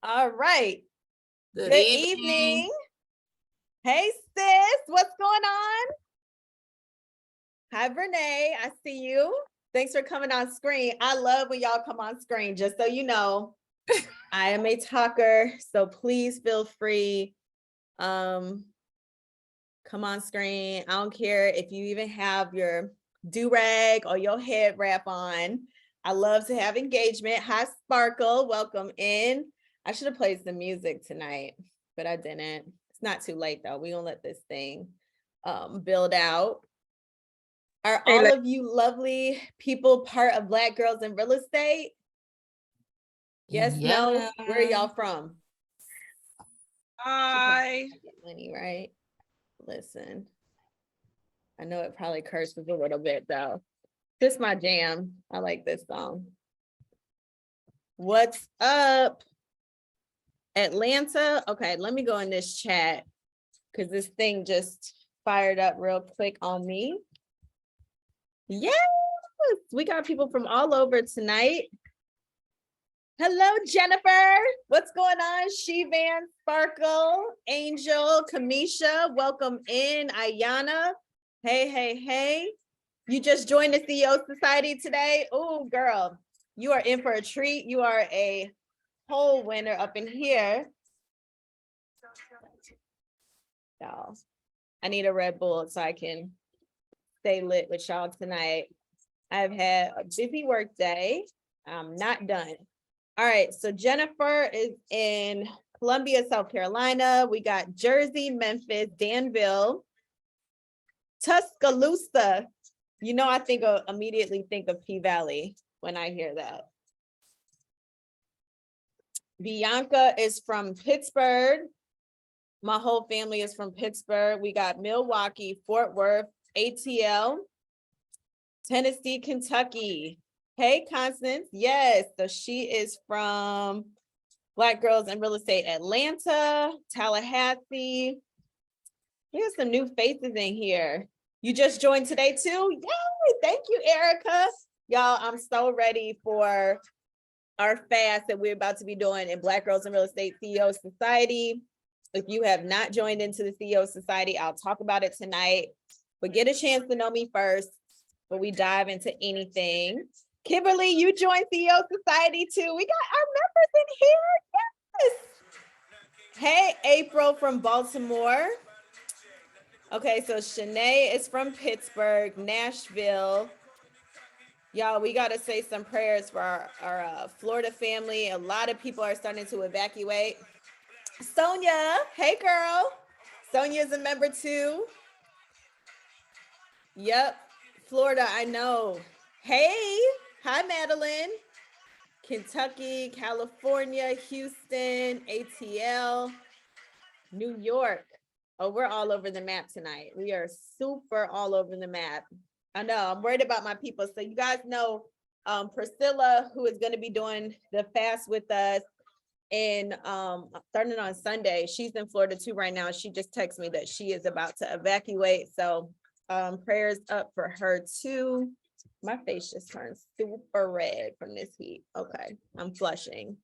All right. Good Good evening. evening. Hey, sis, what's going on? Hi, Renee. I see you. Thanks for coming on screen. I love when y'all come on screen, just so you know. I am a talker, so please feel free. Come on screen. I don't care if you even have your do-rag or your head wrap on. I love to have engagement. Hi, Sparkle. Welcome in. I should have played some music tonight, but I didn't. It's not too late though. We're gonna let this thing build out. Are all of you lovely people part of Black Girls in Real Estate? Yes, no. Where are y'all from? Hi. Money, right? Listen, I know it probably curses a little bit though. This is my jam. I like this song. What's up, Atlanta? Okay, let me go in this chat because this thing just fired up real quick on me. Yes, we got people from all over tonight. Hello, Jennifer. What's going on? Shivan, Sparkle, Angel, Kamisha, welcome in. Ayana. Hey, hey, hey. You just joined the CEO Society today. Oh, girl, you are in for a treat. You are a whole winner up in here. Y'all, I need a Red Bull so I can stay lit with y'all tonight. I've had a busy work day. I'm not done. All right, so Jennifer is in Columbia, South Carolina. We got Jersey, Memphis, Danville, Tuscaloosa. You know, I immediately think of P-Valley when I hear that. Bianca is from Pittsburgh. My whole family is from Pittsburgh. We got Milwaukee, Fort Worth, ATL, Tennessee, Kentucky. Hey, Constance. Yes, so she is from Black Girls in Real Estate Atlanta, Tallahassee. Here's some new faces in here. You just joined today too? Yay! Thank you, Erica. Y'all, I'm so ready for our fast that we're about to be doing in Black Girls in Real Estate CEO Society. If you have not joined into the CEO Society, I'll talk about it tonight. But get a chance to know me first before we dive into anything. Kimberly, you joined CEO Society too. We got our members in here. Yes. Hey, April from Baltimore. Okay, so Shanae is from Pittsburgh, Nashville. Y'all, we got to say some prayers for our Florida family. A lot of people are starting to evacuate. Sonia, hey girl. Sonia's a member too. Yep, Florida, I know. Hey, hi Madeline. Kentucky, California, Houston, ATL, New York. Oh, we're all over the map tonight. We are super all over the map. I know, I'm worried about my people. So you guys know Priscilla, who is going to be doing the fast with us in starting on Sunday. She's in Florida too right now. She just texted me that she is about to evacuate. So prayers up for her too. My face just turned super red from this heat. Okay, I'm flushing.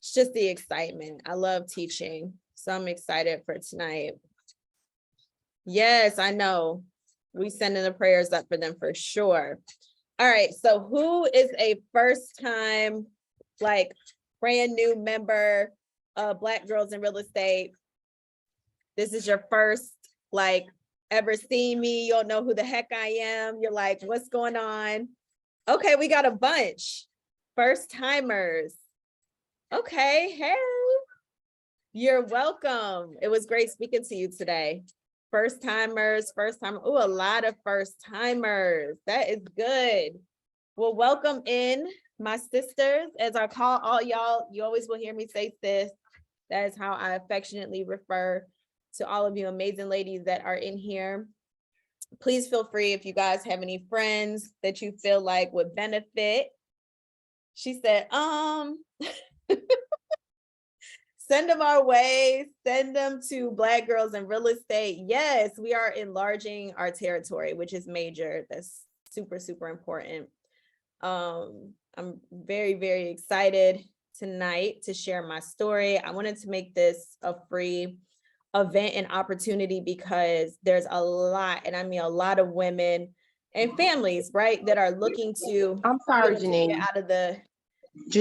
It's just the excitement. I love teaching, so I'm excited for tonight. Yes, I know. We sending the prayers up for them for sure. All right, so who is a first time, like brand new member of Black Girls in Real Estate? This is your first, like, ever seen me, you don't know who the heck I am. You're like, what's going on? Okay, we got a bunch. First timers. Okay, hey. You're welcome. It was great speaking to you today. First timers, first time. Oh, a lot of first timers. That is good. Well, welcome in, my sisters. As I call all y'all, you always will hear me say sis. That is how I affectionately refer to all of you amazing ladies that are in here. Please feel free if you guys have any friends that you feel like would benefit. She said, send them our way, send them to Black Girls in Real Estate. Yes, we are enlarging our territory, which is major. That's super, super important. I'm very, very excited tonight to share my story. I wanted to make this a free event and opportunity because there's a lot, and I mean a lot of women and families, right, that are looking to I'm be sorry, able to get Janine. out of the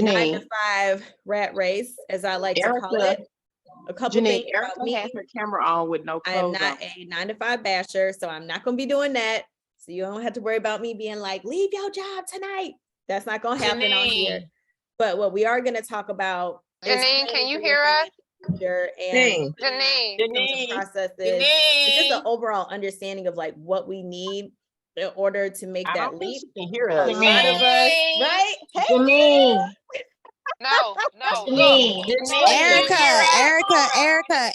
9 Janine, to 5 rat race, as I like to call Erica, it. A couple things Janine, about Erica me. has her camera on with no I am clothes on. not a 9 to 5 basher, so I'm not going to be doing that. So you don't have to worry about me being like, leave your job tonight. That's not going to happen on here. But what we are going to talk about is Janine, can you hear us? and Janine. processes, and just an overall understanding of like what we need in order to make I that don't think leap. she can hear A us. lot of us, right? Hey, Janine, No. Janine,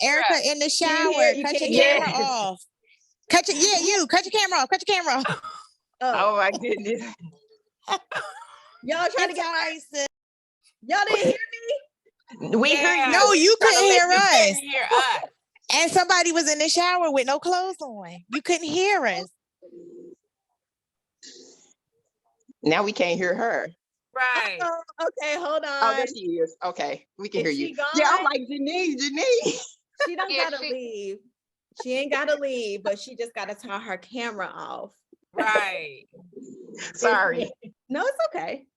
Erica in the Can you shower. hear- you Cut can't your hear? camera off. Cut your camera off. Cut your camera off. Oh my goodness. Y'all trying to It's get all right, sis. y'all didn't hear me? We hear you. No, you couldn't hear us. Hear us. And somebody was in the shower with no clothes on. You couldn't hear us. Now we can't hear her. Right. Oh, okay, hold on. Oh, there she is. Okay, we can Is hear she you. gone? Yeah, I'm like, Janine. She don't Yeah, gotta leave. She ain't gotta leave, but she just gotta turn her camera off. Right. Sorry. No, it's okay.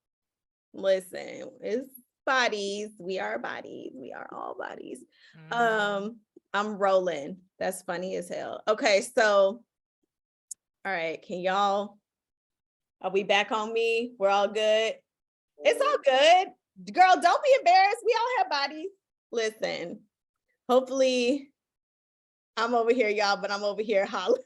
Listen, it's bodies. We are bodies. We are all bodies. I'm rolling. That's funny as hell. Okay, so all right, are we back on me? We're all good. It's all good. Girl, don't be embarrassed. We all have bodies. Listen, hopefully I'm over here, y'all, but I'm over here hollering.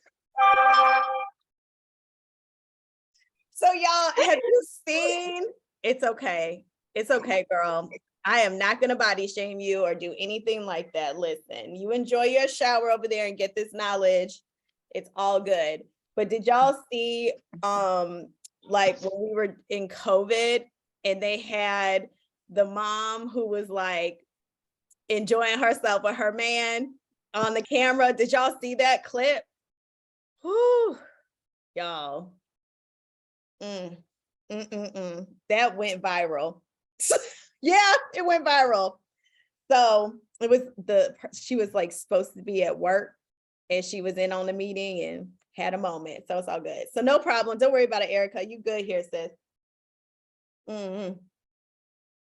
So y'all, have you seen? It's okay. It's okay, girl. I am not gonna body shame you or do anything like that. Listen, you enjoy your shower over there and get this knowledge. It's all good. But did y'all see like when we were in COVID and they had the mom who was like enjoying herself with her man on the camera? Did y'all see that clip? Whew, y'all. That went viral. Yeah, it went viral. So it was she was like supposed to be at work and she was in on the meeting and had a moment. So it's all good. So no problem. Don't worry about it, Erica. You good here, sis.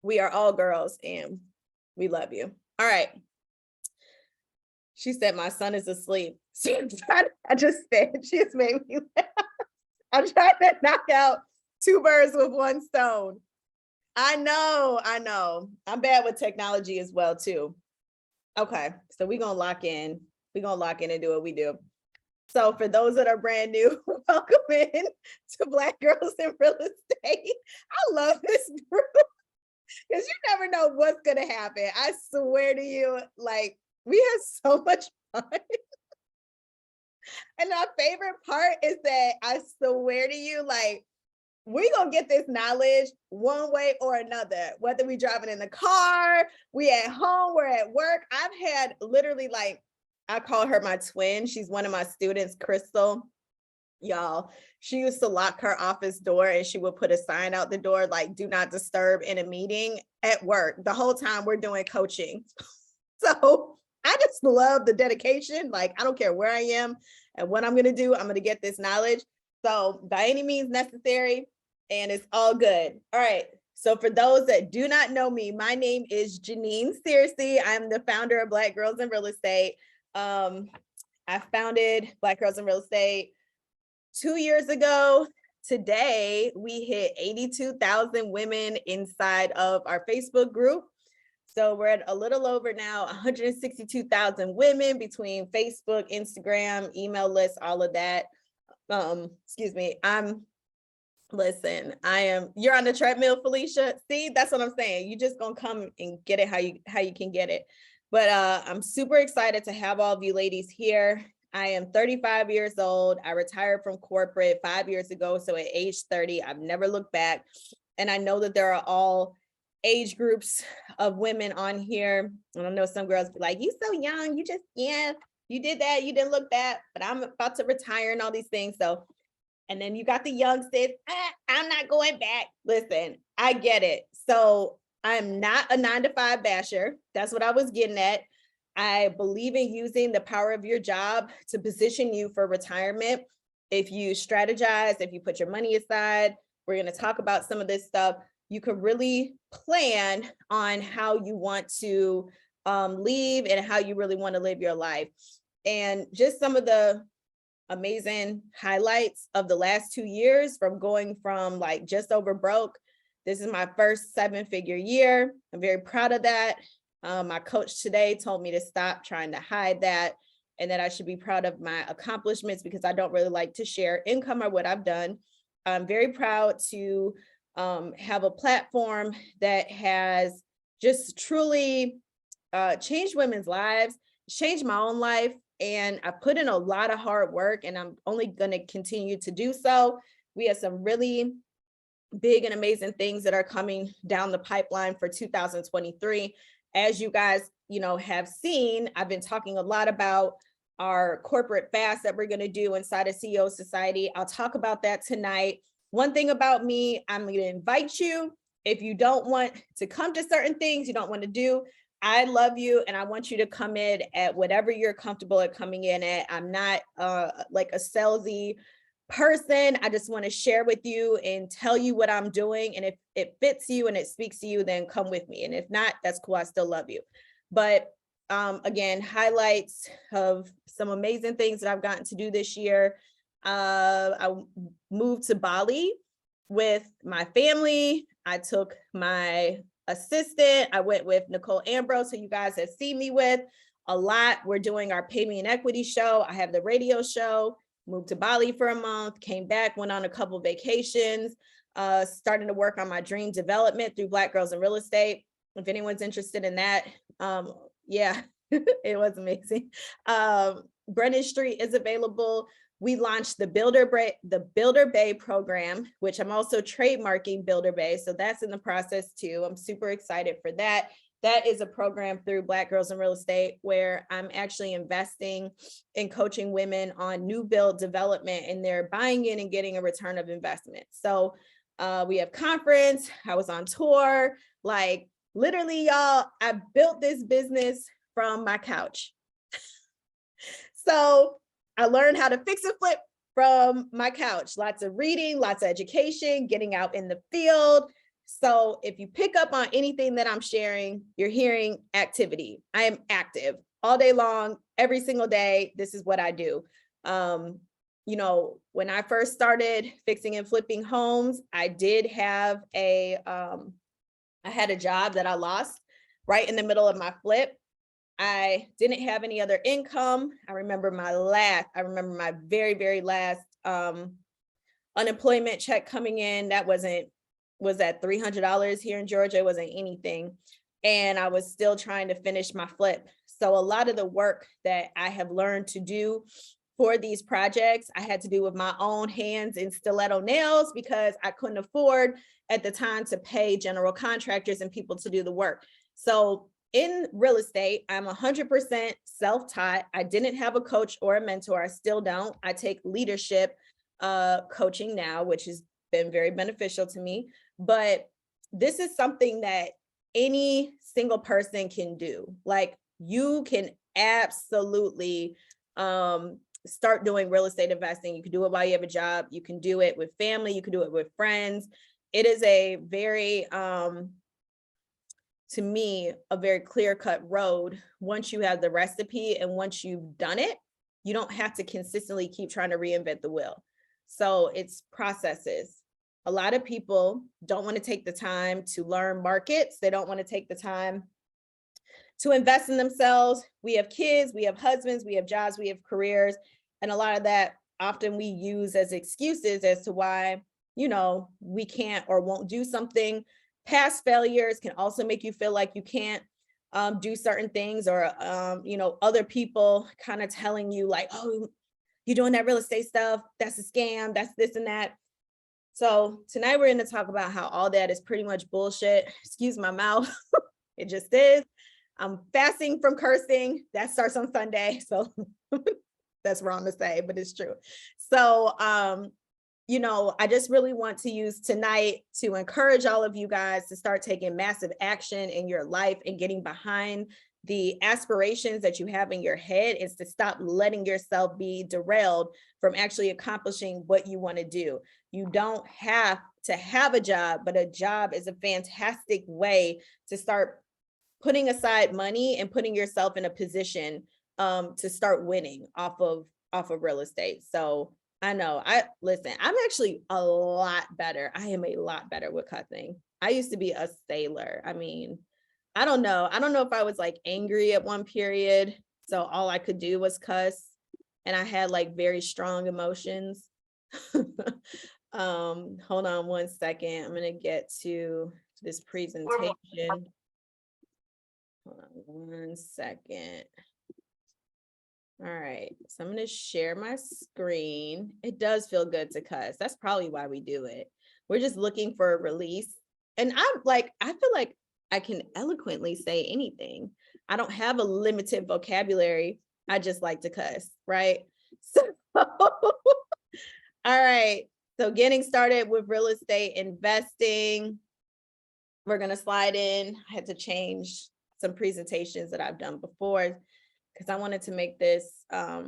We are all girls and we love you. All right. She said, my son is asleep. So I just said, she just made me laugh. I'm trying to knock out 2 birds with 1 stone. I know. I'm bad with technology as well too. Okay, so we're gonna lock in. We're gonna lock in and do what we do. So for those that are brand new, welcome in to Black Girls in Real Estate. I love this group because you never know what's gonna happen. I swear to you, like we have so much fun. And my favorite part is that I swear to you, like, we're gonna get this knowledge one way or another, whether we driving in the car, we at home, we're at work. I've had literally like, I call her my twin. She's one of my students, Crystal. Y'all, she used to lock her office door and she would put a sign out the door like, do not disturb in a meeting at work. The whole time we're doing coaching. So I just love the dedication. Like, I don't care where I am and what I'm gonna do, I'm gonna get this knowledge. So by any means necessary, and it's all good. All right. So for those that do not know me, my name is Janine Searcy. I'm the founder of Black Girls in Real Estate. I founded Black Girls in Real Estate 2 years ago. Today, we hit 82,000 women inside of our Facebook group. So we're at a little over now 162,000 women between Facebook, Instagram, email lists, all of that. Excuse me. You're on the treadmill, Felicia. See, that's what I'm saying. You just gonna come and get it how you can get it. But I'm super excited to have all of you ladies here. I am 35 years old. I retired from corporate 5 years ago. So at age 30, I've never looked back. And I know that there are all age groups of women on here. And I know some girls be like, you so young, you did that, you didn't look back, but I'm about to retire and all these things. So, and then you got the young sis, I'm not going back. Listen, I get it. So I am not a 9-to-5 basher. That's what I was getting at. I believe in using the power of your job to position you for retirement. If you strategize, if you put your money aside, we're going to talk about some of this stuff. You could really plan on how you want to leave and how you really want to live your life. And just some of the amazing highlights of the last 2 years, from going from like just over broke. This is my first 7-figure year. I'm very proud of that. My coach today told me to stop trying to hide that, and that I should be proud of my accomplishments, because I don't really like to share income or what I've done. I'm very proud to have a platform that has just truly changed women's lives, changed my own life. And I put in a lot of hard work, and I'm only going to continue to do so. We have some really big and amazing things that are coming down the pipeline for 2023. As you guys, have seen, I've been talking a lot about our corporate fast that we're going to do inside of CEO Society. I'll talk about that tonight. One thing about me, I'm going to invite you. If you don't want to come to certain things, you don't want to do, I love you, and I want you to come in at whatever you're comfortable at coming in at. I'm not like a salesy person. I just want to share with you and tell you what I'm doing. And if it fits you and it speaks to you, then come with me. And if not, that's cool. I still love you. But again, highlights of some amazing things that I've gotten to do this year. I moved to Bali with my family. I took my assistant. I went with Nicole Ambrose, who you guys have seen me with a lot. We're doing our Pay Me in Equity show. I have the radio show. Moved to Bali for a month, came back, went on a couple vacations, starting to work on my dream development through Black Girls in Real Estate. If anyone's interested in that, yeah, it was amazing. Brennan Street is available. We launched the Builder Bay program, which I'm also trademarking Builder Bay. So that's in the process too. I'm super excited for that. That is a program through Black Girls in Real Estate where I'm actually investing and coaching women on new build development, and they're buying in and getting a return of investment. So we have conference, I was on tour, like literally y'all, I built this business from my couch. So I learned how to fix and flip from my couch, lots of reading, lots of education, getting out in the field. So if you pick up on anything that I'm sharing, you're hearing activity. I am active all day long, every single day. This is what I do. When I first started fixing and flipping homes, I did have I had a job that I lost right in the middle of my flip. I didn't have any other income. I remember my very, very last unemployment check coming in. That was at $300 here in Georgia. It wasn't anything. And I was still trying to finish my flip. So a lot of the work that I have learned to do for these projects, I had to do with my own hands and stiletto nails, because I couldn't afford at the time to pay general contractors and people to do the work. So in real estate, I'm 100% self-taught. I didn't have a coach or a mentor. I still don't. I take leadership coaching now, which has been very beneficial to me. But this is something that any single person can do. Like, you can absolutely start doing real estate investing. You can do it while you have a job. You can do it with family. You can do it with friends. It is a very, to me, a very clear-cut road. Once you have the recipe and once you've done it, you don't have to consistently keep trying to reinvent the wheel. So it's processes. A lot of people don't want to take the time to learn markets. They don't want to take the time to invest in themselves. We have kids, we have husbands, we have jobs, we have careers. And a lot of that often we use as excuses as to why, we can't or won't do something. Past failures can also make you feel like you can't do certain things, or, other people kind of telling you like, oh, you're doing that real estate stuff, that's a scam, that's this and that. So tonight we're going to talk about how all that is pretty much bullshit. Excuse my mouth. It just is. I'm fasting from cursing. That starts on Sunday. So that's wrong to say, but it's true. So you know, I just really want to use tonight to encourage all of you guys to start taking massive action in your life and getting behind the aspirations that you have in your head, is to stop letting yourself be derailed from actually accomplishing what you want to do. You don't have to have a job, but a job is a fantastic way to start putting aside money and putting yourself in a position to start winning off of real estate. So I know, listen, I'm actually a lot better. I am a lot better with cussing. I used to be a sailor. I mean, I don't know if I was like angry at one period, so all I could do was cuss, and I had like very strong emotions. Hold on one second. I'm gonna get to this presentation. Hold on one second. All right, so I'm going to share my screen. It does feel good to cuss. That's probably why we do it. We're just looking for a release. And I feel like I can eloquently say anything. I don't have a limited vocabulary. I just like to cuss, right? So, all right. So getting started with real estate investing. We're going to slide in. I had to change some presentations that I've done before, because I wanted to make this a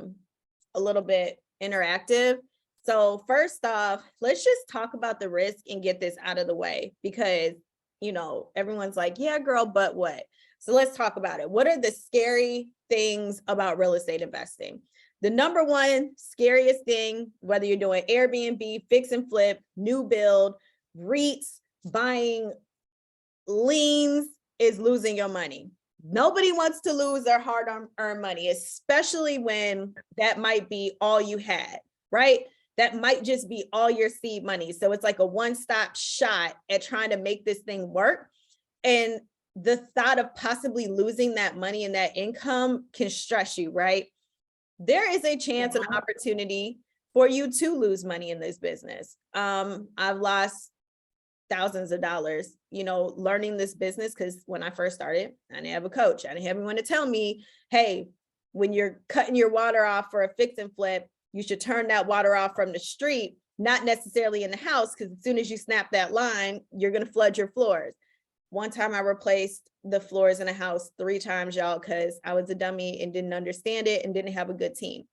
little bit interactive. So first off, let's just talk about the risk and get this out of the way, because, you know, everyone's like, yeah, girl, but what? So let's talk about it. What are the scary things about real estate investing? The number one scariest thing, whether you're doing Airbnb, fix and flip, new build, REITs, buying liens, is losing your money. Nobody wants to lose their hard-earned money, especially when that might be all you had, right? That might just be all your seed money. So it's like a one-stop shot at trying to make this thing work. And the thought of possibly losing that money and that income can stress you, right? There is a chance and opportunity for you to lose money in this business. I've lost thousands of dollars, you know, learning this business, because when I first started, I didn't have a coach. I didn't have anyone to tell me, hey, when you're cutting your water off for a fix and flip, you should turn that water off from the street, not necessarily in the house, because as soon as you snap that line, you're going to flood your floors. One time I replaced the floors in a house 3 times, y'all, because I was a dummy and didn't understand it and didn't have a good team.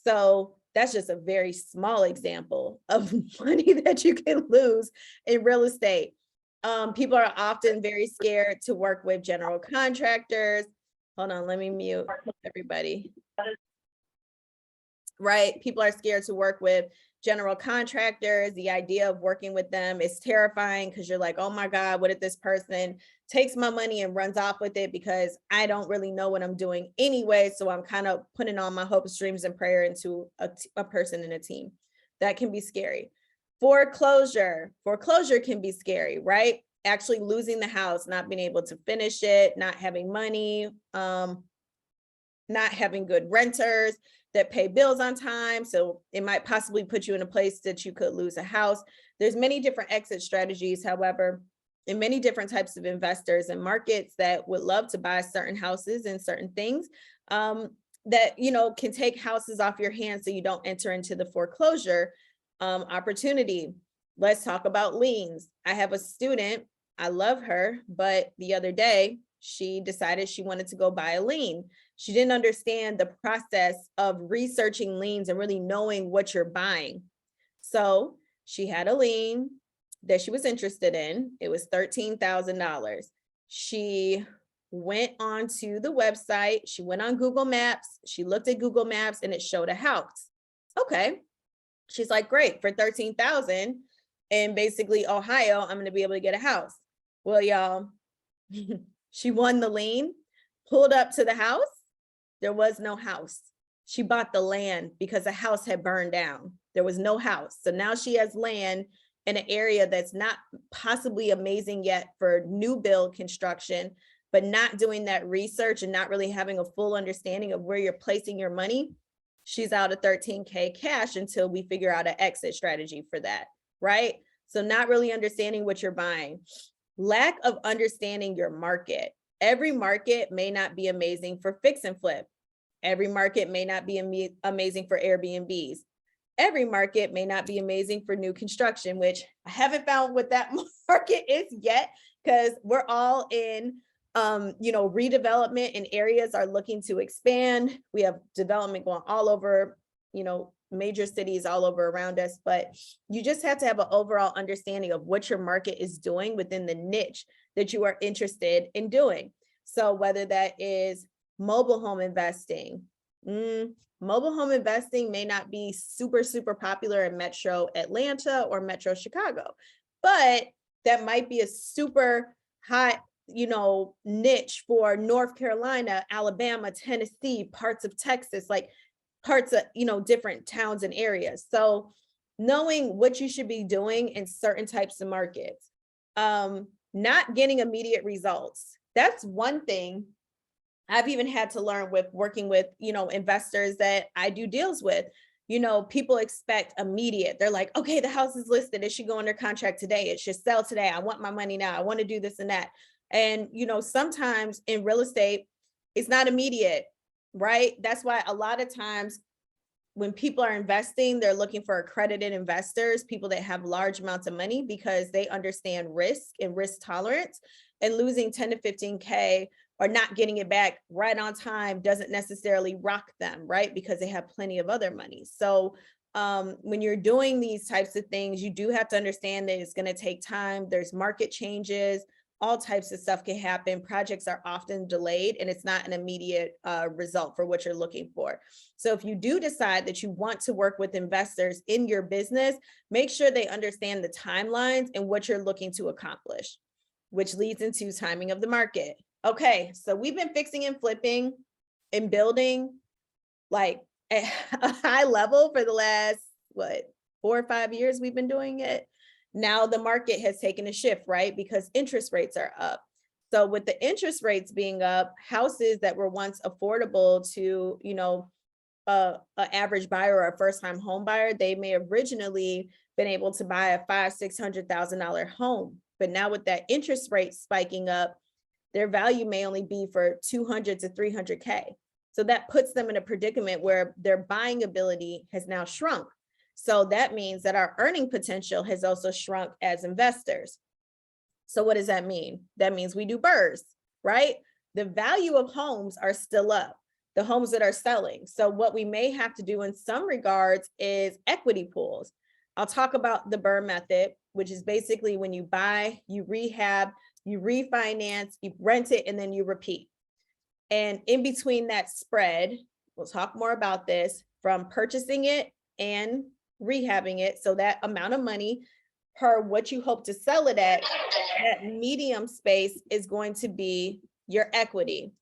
So that's just a very small example of money that you can lose in real estate. People are often very scared to work with general contractors. Hold on, let me mute everybody. Right? People are scared to work with general contractors. The idea of working with them is terrifying, because you're like, oh my God, what if this person takes my money and runs off with it, because I don't really know what I'm doing anyway. So I'm kind of putting all my hopes, dreams, and prayer into a person in a team. That can be scary. Foreclosure can be scary, right? Actually losing the house, not being able to finish it, not having money, not having good renters that pay bills on time. So it might possibly put you in a place that you could lose a house. There's many different exit strategies, however, and many different types of investors and markets that would love to buy certain houses and certain things that, you know, can take houses off your hands so you don't enter into the foreclosure opportunity. Let's talk about liens. I have a student, I love her, but the other day she decided she wanted to go buy a lien. She didn't understand the process of researching liens and really knowing what you're buying. So she had a lien that she was interested in. It was $13,000. She went onto the website. She went on Google Maps. She looked at Google Maps and it showed a house. Okay. She's like, great, for $13,000 in basically Ohio, I'm going to be able to get a house. Well, y'all, she won the lien, pulled up to the house. There was no house. She bought the land because the house had burned down. There was no house. So now she has land in an area that's not possibly amazing yet for new build construction, but not doing that research and not really having a full understanding of where you're placing your money. She's out of $13K cash until we figure out an exit strategy for that, right? So not really understanding what you're buying. Lack of understanding your market. Every market may not be amazing for fix and flip. Every market may not be amazing for Airbnbs. every market may not be amazing for new construction, which I haven't found what that market is yet, because we're all in redevelopment, and areas are looking to expand. We have development going all over, major cities all over around us, but you just have to have an overall understanding of what your market is doing within the niche that you are interested in doing. So whether that is mobile home investing, mobile home investing may not be super, super popular in Metro Atlanta or Metro Chicago, but that might be a super hot, niche for North Carolina, Alabama, Tennessee, parts of Texas, like parts of, different towns and areas. So knowing what you should be doing in certain types of markets, not getting immediate results. That's one thing I've even had to learn with working with, investors that I do deals with. People expect immediate. They're like, okay, the house is listed. It should go under contract today. It should sell today. I want my money now. I want to do this and that. And, sometimes in real estate, it's not immediate, right? That's why a lot of times when people are investing, they're looking for accredited investors, people that have large amounts of money, because they understand risk and risk tolerance, and losing 10 to 15K or not getting it back right on time doesn't necessarily rock them, right? Because they have plenty of other money. So when you're doing these types of things, you do have to understand that it's going to take time. There's market changes, all types of stuff can happen. Projects are often delayed, and it's not an immediate result for what you're looking for. So if you do decide that you want to work with investors in your business, make sure they understand the timelines and what you're looking to accomplish, which leads into timing of the market. Okay, so we've been fixing and flipping and building like at a high level for the last, 4 or 5 years we've been doing it. Now the market has taken a shift, right? Because interest rates are up. So with the interest rates being up, houses that were once affordable to, an average buyer or a first-time home buyer, they may have originally been able to buy a $500,000-$600,000 home. But now with that interest rate spiking up, their value may only be for 200 to 300K. So that puts them in a predicament where their buying ability has now shrunk. So that means that our earning potential has also shrunk as investors. So what does that mean? That means we do BRRRRs, right? The value of homes are still up, the homes that are selling. So what we may have to do in some regards is equity pools. I'll talk about the BRRRR method, which is basically when you buy, you rehab, you refinance, you rent it, and then you repeat. And in between that spread, we'll talk more about this, from purchasing it and rehabbing it. So that amount of money per what you hope to sell it at, that medium space is going to be your equity.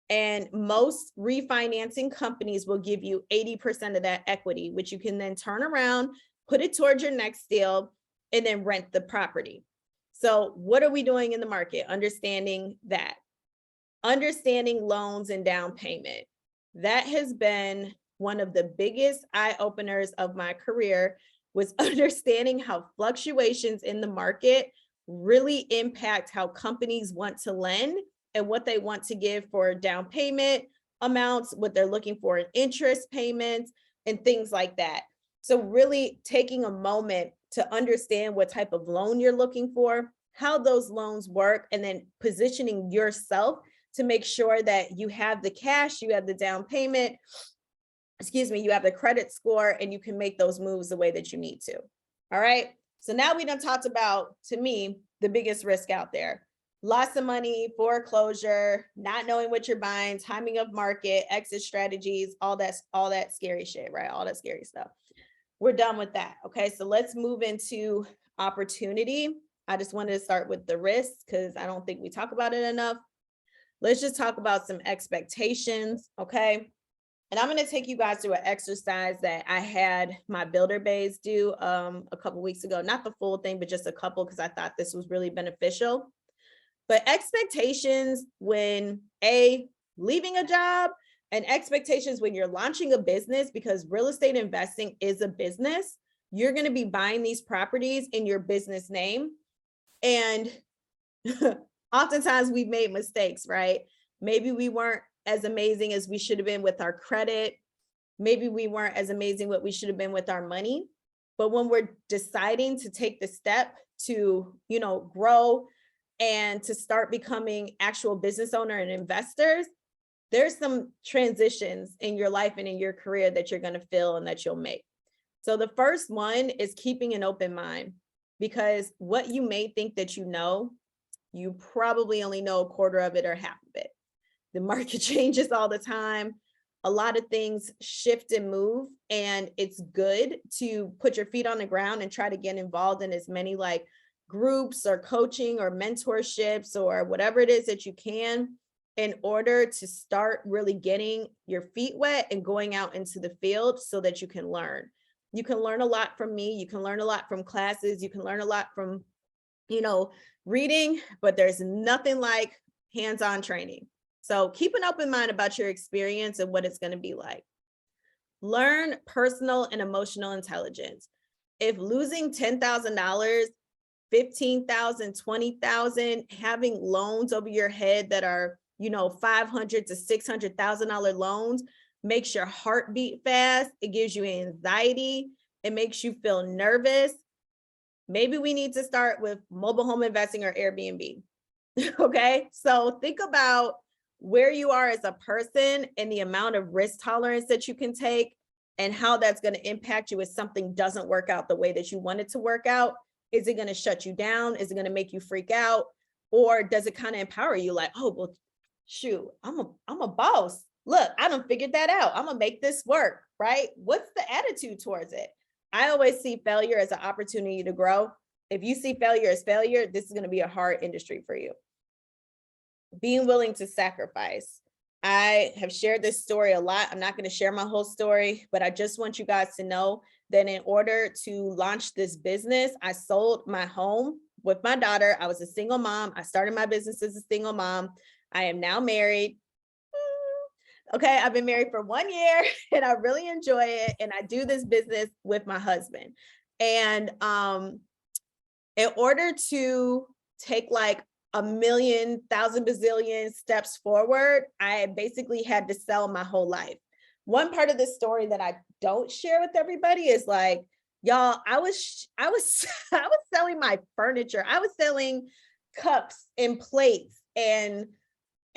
And most refinancing companies will give you 80% of that equity, which you can then turn around, put it towards your next deal, and then rent the property. So what are we doing in the market? Understanding that. Understanding loans and down payment. That has been one of the biggest eye openers of my career, was understanding how fluctuations in the market really impact how companies want to lend and what they want to give for down payment amounts, what they're looking for in interest payments and things like that. So really taking a moment to understand what type of loan you're looking for, how those loans work, and then positioning yourself to make sure that you have the cash, you have the down payment, you have the credit score, and you can make those moves the way that you need to. All right. So now we done talked about, to me, the biggest risk out there. Lots of money, foreclosure, not knowing what you're buying, timing of market, exit strategies, all that scary shit, right? All that scary stuff. We're done with that. Okay, so let's move into opportunity. I just wanted to start with the risk because I don't think we talk about it enough. Let's just talk about some expectations, okay? And I'm going to take you guys through an exercise that I had my builder bays do a couple weeks ago. Not the full thing, but just a couple, because I thought this was really beneficial. But expectations when leaving a job, and expectations when you're launching a business, because real estate investing is a business. You're going to be buying these properties in your business name. And oftentimes we've made mistakes, right? Maybe we weren't as amazing as we should have been with our credit. Maybe we weren't as amazing what we should have been with our money. But when we're deciding to take the step to, grow and to start becoming actual business owner and investors, there's some transitions in your life and in your career that you're going to feel and that you'll make. So the first one is keeping an open mind, because what you may think that you probably only know a quarter of it or half of it. The market changes all the time. A lot of things shift and move, and it's good to put your feet on the ground and try to get involved in as many like groups or coaching or mentorships or whatever it is that you can, in order to start really getting your feet wet and going out into the field so that you can learn. You can learn a lot from me. You can learn a lot from classes. You can learn a lot from, reading, but there's nothing like hands-on training. So keep an open mind about your experience and what it's going to be like. Learn personal and emotional intelligence. If losing $10,000, $15,000, $20,000, having loans over your head that are, $500,000 to $600,000 loans makes your heart beat fast, it gives you anxiety, it makes you feel nervous, maybe we need to start with mobile home investing or Airbnb. Okay, so think about where you are as a person and the amount of risk tolerance that you can take and how that's going to impact you if something doesn't work out the way that you want it to work out. Is it going to shut you down? Is it going to make you freak out? Or does it kind of empower you like, oh, well, shoot, I'm a boss. Look, I done figured that out. I'm going to make this work, right? What's the attitude towards it? I always see failure as an opportunity to grow. If you see failure as failure, this is going to be a hard industry for you. Being willing to sacrifice. I have shared this story a lot. I'm not going to share my whole story, but I just want you guys to know that in order to launch this business, I sold my home with my daughter. I was a single mom. I started my business as a single mom. I am now married. Okay, I've been married for 1 year and I really enjoy it. And I do this business with my husband. And in order to take like a million, thousand, bazillion steps forward, I basically had to sell my whole life. One part of the story that I don't share with everybody is like, y'all, I was selling my furniture. I was selling cups and plates and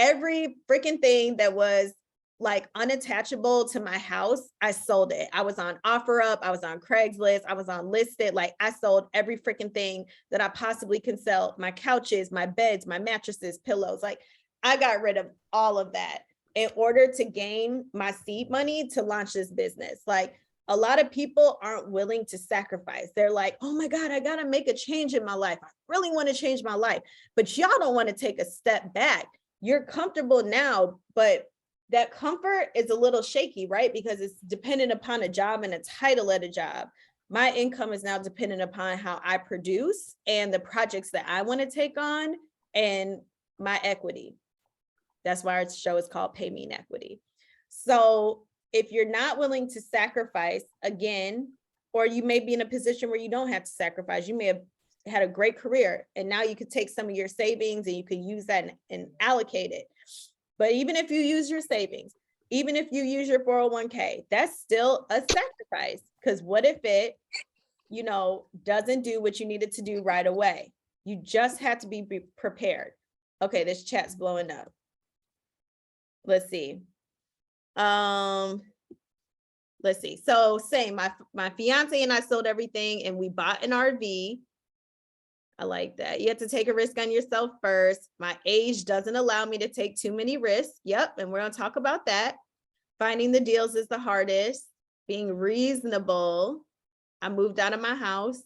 every freaking thing that was like unattachable to my house, I sold it. I was on OfferUp, I was on Craigslist, I was on Listed. Like I sold every freaking thing that I possibly can sell. My couches, my beds, my mattresses, pillows. Like I got rid of all of that in order to gain my seed money to launch this business. Like a lot of people aren't willing to sacrifice. They're like, oh my God, I got to make a change in my life. I really want to change my life, but y'all don't want to take a step back. You're comfortable now, but that comfort is a little shaky, right? Because it's dependent upon a job and a title at a job. My income is now dependent upon how I produce and the projects that I want to take on and my equity. That's why our show is called Pay Me in Equity. So if you're not willing to sacrifice again, or you may be in a position where you don't have to sacrifice, you may have had a great career and now you could take some of your savings and you could use that and allocate it. But even if you use your savings, even if you use your 401k, that's still a sacrifice. Because what if it, doesn't do what you needed to do right away? You just have to be prepared. Okay, this chat's blowing up. Let's see. Let's see. So same, my fiance and I sold everything and we bought an RV. I like that. You have to take a risk on yourself first. My age doesn't allow me to take too many risks. Yep. And we're going to talk about that. Finding the deals is the hardest. Being reasonable. I moved out of my house.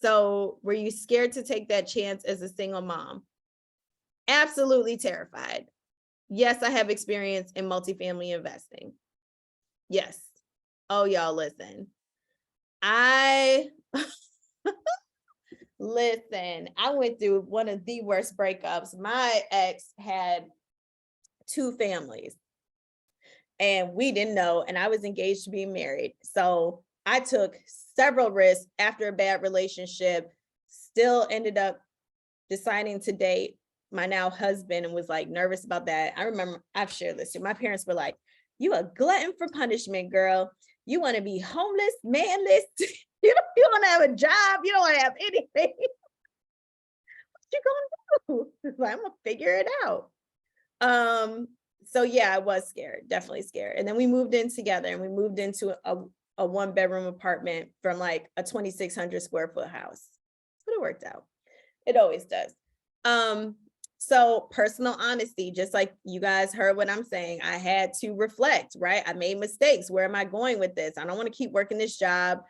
So were you scared to take that chance as a single mom? Absolutely terrified. Yes, I have experience in multifamily investing. Yes. Oh, y'all, listen. Listen, I went through one of the worst breakups. My ex had 2 families and we didn't know, and I was engaged to be married. So I took several risks after a bad relationship, still ended up deciding to date my now husband and was like nervous about that. I remember I've shared this too. My parents were like, You a glutton for punishment, girl. You want to be homeless, manless. You don't have a job. You don't want to have anything. What you gonna do? Like, I'm gonna figure it out. So yeah, I was scared, definitely scared. And then we moved in together, and we moved into a 1-bedroom apartment from like a 2,600 square foot house. But it worked out. It always does. So personal honesty, just like you guys heard what I'm saying, I had to reflect, right? I made mistakes. Where am I going with this? I don't want to keep working this job.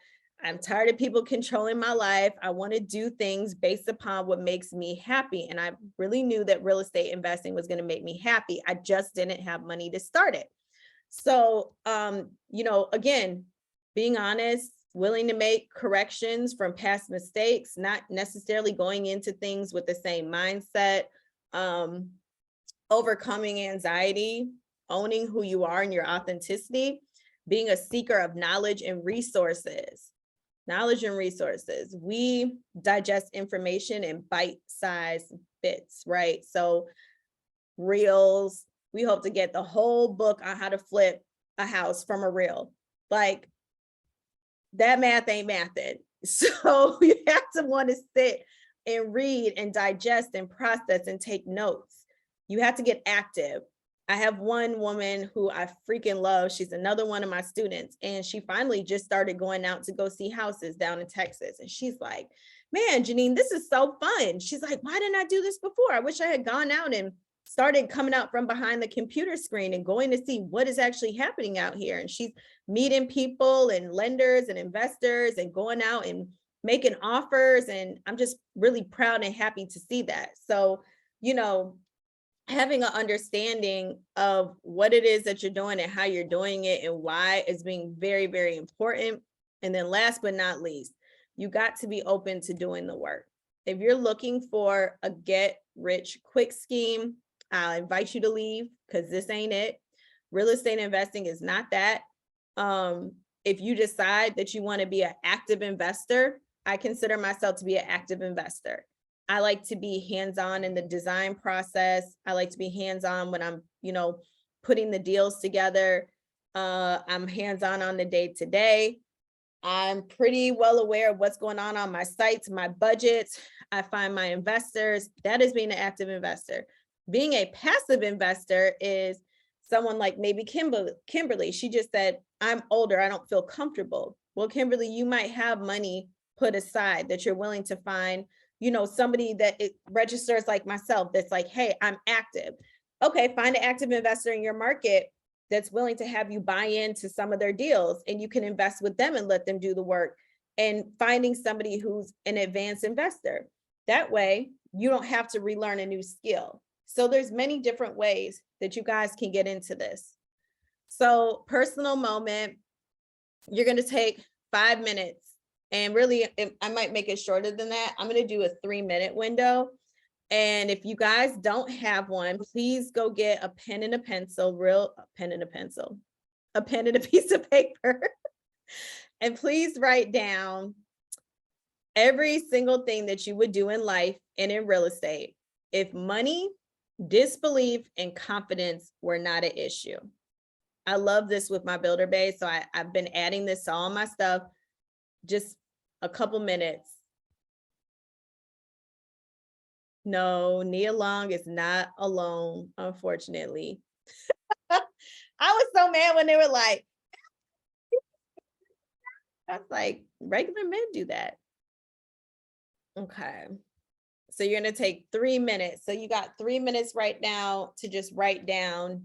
I'm tired of people controlling my life. I want to do things based upon what makes me happy. And I really knew that real estate investing was going to make me happy. I just didn't have money to start it. So, again, being honest, willing to make corrections from past mistakes, not necessarily going into things with the same mindset, overcoming anxiety, owning who you are and your authenticity, being a seeker of knowledge and resources. We digest information in bite-sized bits, right? So reels, we hope to get the whole book on how to flip a house from a reel. Like, that math ain't mathing. So you have to want to sit and read and digest and process and take notes. You have to get active. I have one woman who I freaking love. She's another one of my students, and she finally just started going out to go see houses down in Texas. And she's like, man, Janine, this is so fun. She's like, why didn't I do this before? I wish I had gone out and started coming out from behind the computer screen and going to see what is actually happening out here. And she's meeting people and lenders and investors and going out and making offers. And I'm just really proud and happy to see that. So, having an understanding of what it is that you're doing and how you're doing it and why is being very, very important. And then last but not least, you got to be open to doing the work. If you're looking for a get rich quick scheme, I'll invite you to leave, because this ain't it. Real estate investing is not that. If you decide that you want to be an active investor, I consider myself to be an active investor. I like to be hands-on in the design process. I like to be hands-on when I'm, putting the deals together. I'm hands-on on the day-to-day. I'm pretty well aware of what's going on my sites, my budgets. I find my investors. That is being an active investor. Being a passive investor is someone like maybe Kimberly. She just said, I'm older, I don't feel comfortable. Well, Kimberly, you might have money put aside that you're willing to find, somebody that it registers like myself, that's like, hey, I'm active. Okay, find an active investor in your market that's willing to have you buy into some of their deals, and you can invest with them and let them do the work, and finding somebody who's an advanced investor. That way, you don't have to relearn a new skill. So there's many different ways that you guys can get into this. So personal moment, you're going to take 5 minutes. And really, I might make it shorter than that. I'm going to do a 3-minute window. And if you guys don't have one, please go get a pen and a pencil, a pen and a piece of paper. And please write down every single thing that you would do in life and in real estate if money, disbelief, and confidence were not an issue. I love this with my builder base. So I've been adding this to all my stuff. Just a couple minutes. No, Nia Long is not alone, unfortunately. I was so mad when they were like, I was like, regular men do that. Okay. So you're going to take 3 minutes. So you got 3 minutes right now to just write down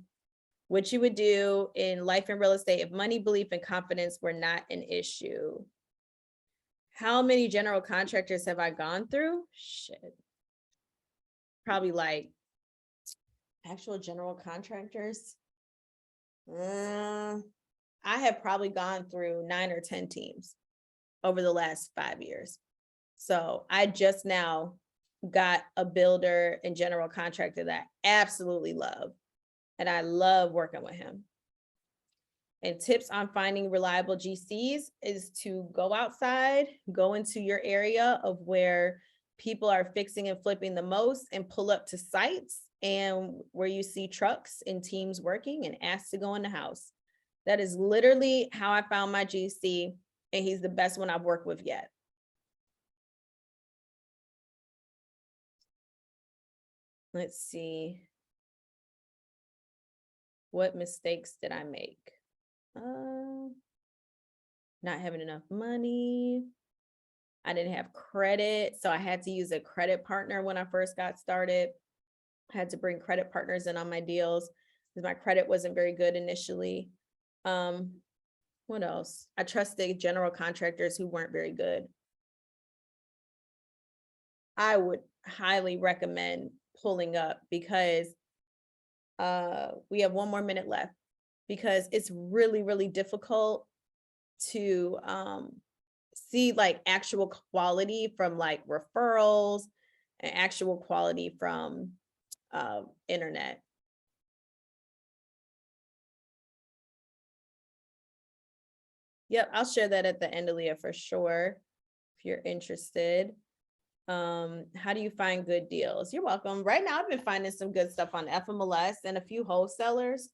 what you would do in life and real estate if money, belief, and confidence were not an issue. How many general contractors have I gone through? Shit. Probably like actual general contractors. I have probably gone through 9 or 10 teams over the last 5 years. So I just now got a builder and general contractor that I absolutely love. And I love working with him. And tips on finding reliable GCs is to go outside, go into your area of where people are fixing and flipping the most, and pull up to sites and where you see trucks and teams working, and ask to go in the house. That is literally how I found my GC, and he's the best one I've worked with yet. Let's see. What mistakes did I make? Not having enough money. I didn't have credit, so I had to use a credit partner when I first got started. I had to bring credit partners in on my deals because my credit wasn't very good initially. What else? I trusted general contractors who weren't very good. I would highly recommend pulling up because we have 1 more minute left, because it's really, really difficult to see like actual quality from like referrals and actual quality from internet. Yep, I'll share that at the end, Aaliyah, for sure, if you're interested. How do you find good deals? You're welcome. Right now, I've been finding some good stuff on FMLS and a few wholesalers.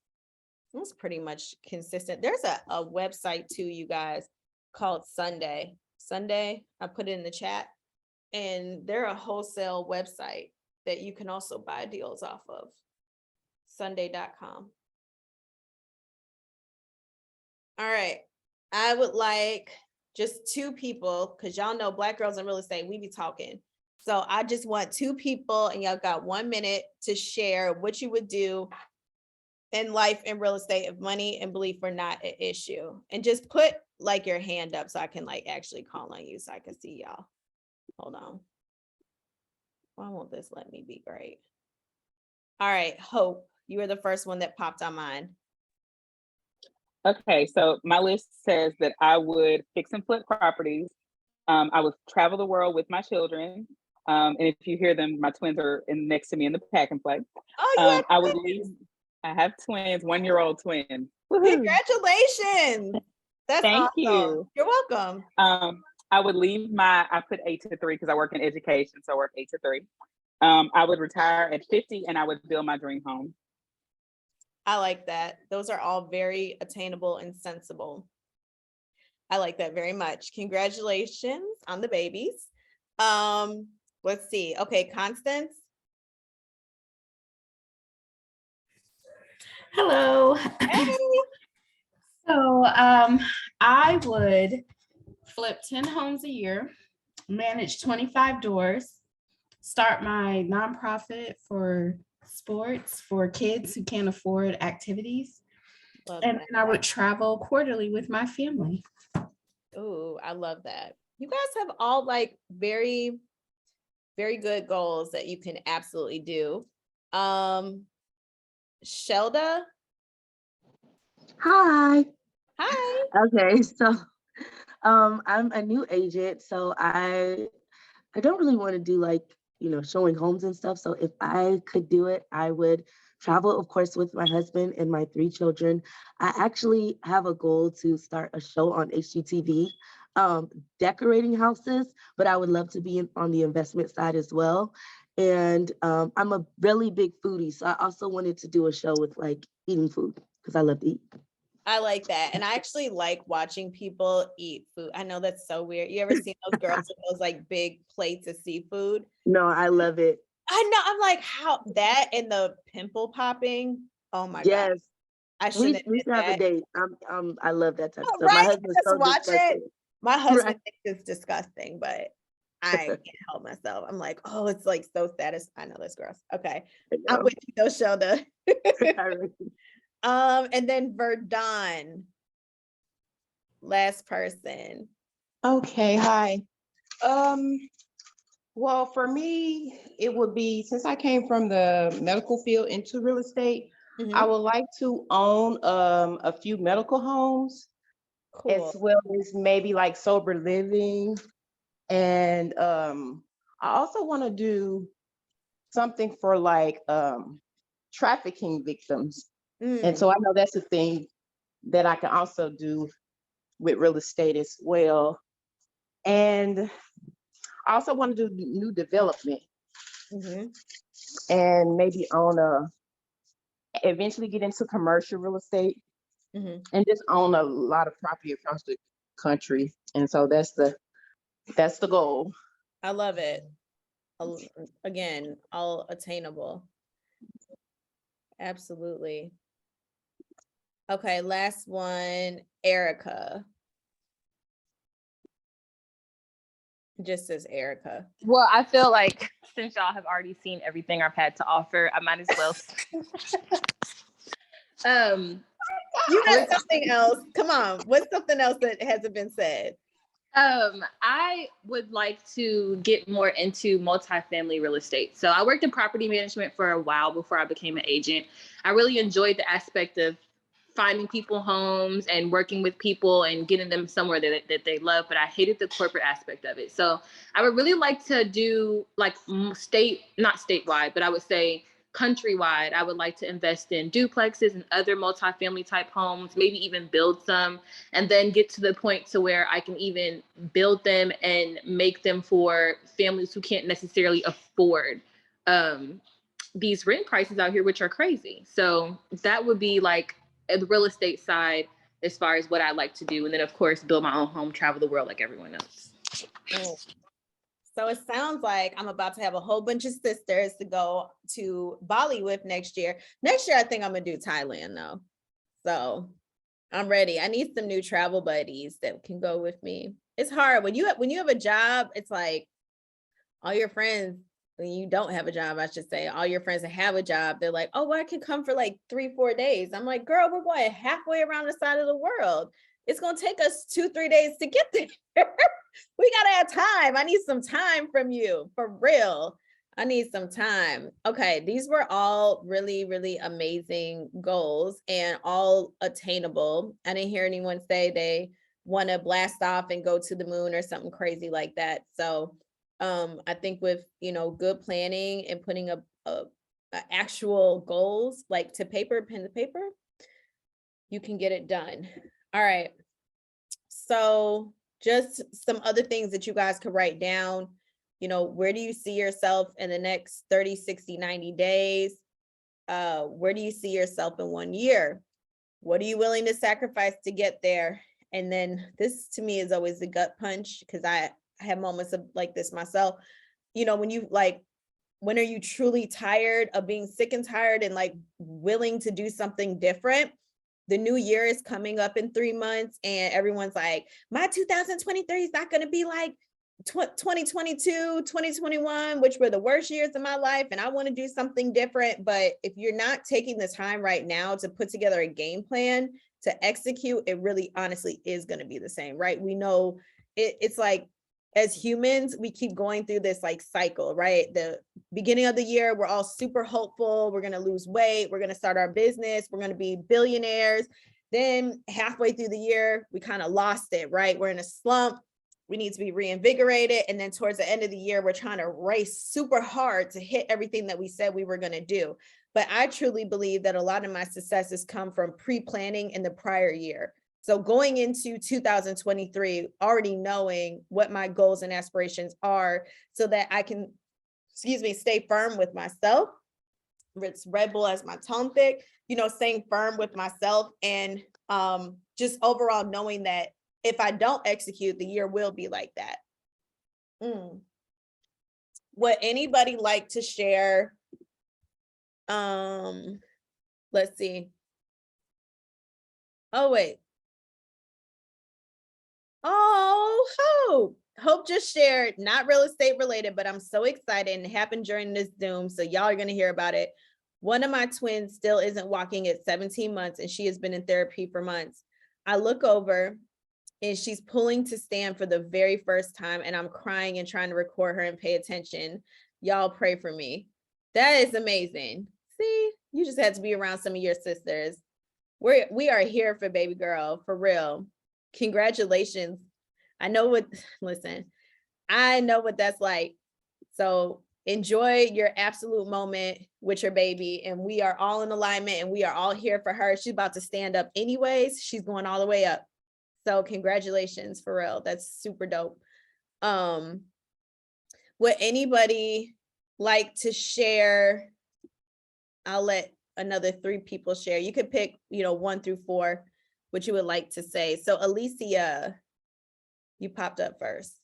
It's pretty much consistent. There's a website too, you guys, called Sunday. I put it in the chat, and they're a wholesale website that you can also buy deals off of. Sunday.com. All right. I would like just 2 people, because y'all know Black girls in real estate, we be talking. So I just want 2 people, and y'all got 1 minute to share what you would do in life and real estate if money and belief were not an issue. And just put like your hand up so I can like actually call on you so I can see y'all. Hold on. Why won't this let me be great? All right, Hope, you were the first one that popped on mine. Okay, so my list says that I would fix and flip properties. I would travel the world with my children. And if you hear them, my twins are next to me in the pack and play. Oh, I would leave. I have twins, 1-year-old twins. Woohoo. congratulations. That's Thank awesome. you. You're welcome. I would leave I put 8 to 3 because I work in education, so I work 8 to 3. I would retire at 50 and I would build my dream home. I like that. Those are all very attainable and sensible. I like that very much. Congratulations on the babies. Let's see. Okay, Constance. Hello. Hey. So I would flip 10 homes a year, manage 25 doors, start my nonprofit for sports for kids who can't afford activities. And then I would travel quarterly with my family. Oh, I love that. You guys have all like very, very good goals that you can absolutely do. Shelda. Hi. Hi. Okay, so I'm a new agent, so I don't really want to do like, showing homes and stuff. So if I could do it, I would travel, of course, with my husband and my 3 children. I actually have a goal to start a show on HGTV, decorating houses, but I would love to be on the investment side as well. And I'm a really big foodie, so I also wanted to do a show with like eating food because I love to eat. I like that. And I actually like watching people eat food. I know that's so weird. You ever seen those girls with those like big plates of seafood? No, I love it. I know. I'm like, how that and the pimple popping. Oh my God. Yes. I We shouldn't should have a date. I love that type of stuff. Right? My husband's Let's so watch disgusting. it. My husband Right. thinks it's disgusting, but I can't help myself. I'm like, oh, it's like so satisfying. I know that's gross. Okay. I'm with you though, Shelda. And then Verdon, last person. Okay, hi. Well, for me, it would be, since I came from the medical field into real estate, I would like to own a few medical homes, as well as maybe like sober living. And I also want to do something for like trafficking victims. And so I know that's a thing that I can also do with real estate as well. And I also want to do new development and maybe eventually get into commercial real estate. and just own a lot of property across the country. And so that's the goal. I love it. Again, all attainable. Absolutely. Okay, last one, Erica. Just as Erica. Well, I feel like since y'all have already seen everything I've had to offer, I might as well. You got something else. Come on. What's something else that hasn't been said? I would like to get more into multifamily real estate. So I worked in property management for a while before I became an agent. I really enjoyed the aspect of finding people homes and working with people and getting them somewhere that they love, but I hated the corporate aspect of it. So I would really like to do like not statewide, but I would say countrywide. I would like to invest in duplexes and other multifamily type homes, maybe even build some, and then get to the point to where I can even build them and make them for families who can't necessarily afford these rent prices out here, which are crazy. So that would be like the real estate side as far as what I like to do. And then of course, build my own home, travel the world like everyone else. So it sounds like I'm about to have a whole bunch of sisters to go to Bali with next year. Next year, I think I'm gonna do Thailand though. So I'm ready. I need some new travel buddies that can go with me. It's hard when you have a job. It's like all your friends, when you don't have a job, I should say, all your friends that have a job, they're like, oh, well, I can come for like 3-4 days. I'm like, girl, we're going halfway around the side of the world. It's going to take us 2-3 days to get there. We got to have time. I need some time from you, for real. I need some time. Okay, these were all really, really amazing goals and all attainable. I didn't hear anyone say they want to blast off and go to the moon or something crazy like that. So I think with, good planning and putting a actual goals like to paper, pen to paper, you can get it done. All right. So just some other things that you guys could write down. Where do you see yourself in the next 30, 60, 90 days? Where do you see yourself in 1 year? What are you willing to sacrifice to get there? And then this to me is always a gut punch because I have moments of like this myself. When are you truly tired of being sick and tired and like willing to do something different? The new year is coming up in 3 months and everyone's like, my 2023 is not going to be like 2022, 2021, which were the worst years of my life. And I want to do something different. But if you're not taking the time right now to put together a game plan to execute, it really honestly is going to be the same, right? We know it's like, as humans, we keep going through this like cycle, right? The beginning of the year, we're all super hopeful. We're going to lose weight. We're going to start our business. We're going to be billionaires. Then halfway through the year, we kind of lost it, right? We're in a slump. We need to be reinvigorated. And then towards the end of the year, we're trying to race super hard to hit everything that we said we were going to do. But I truly believe that a lot of my successes come from pre-planning in the prior year. So going into 2023, already knowing what my goals and aspirations are so that I can, stay firm with myself. It's Red Bull as my tone thick, staying firm with myself and just overall knowing that if I don't execute, the year will be like that. Would anybody like to share? Let's see. Oh, wait. Oh, Hope just shared, not real estate related, but I'm so excited and it happened during this Zoom. So y'all are going to hear about it. One of my twins still isn't walking at 17 months and she has been in therapy for months. I look over and she's pulling to stand for the very first time and I'm crying and trying to record her and pay attention. Y'all pray for me. That is amazing. See, you just had to be around some of your sisters. We are here for baby girl, for real. Congratulations. I know what that's like. So enjoy your absolute moment with your baby. And we are all in alignment and we are all here for her. She's about to stand up anyways. She's going all the way up. So congratulations, for real. That's super dope. Would anybody like to share? I'll let another 3 people share. You could pick, 1 through 4. what you would like to say. So Alicia, you popped up first.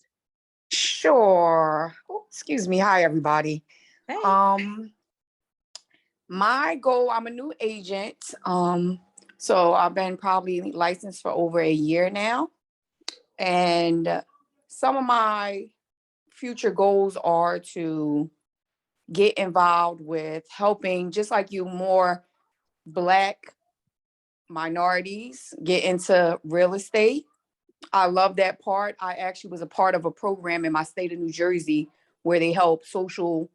Sure. Oh, excuse me. Hi, everybody. Hey. My goal, I'm a new agent. So I've been probably licensed for over a year now. And some of my future goals are to get involved with helping, just like you, more Black minorities get into real estate. I love that part. I actually was a part of a program in my state of New Jersey where they help social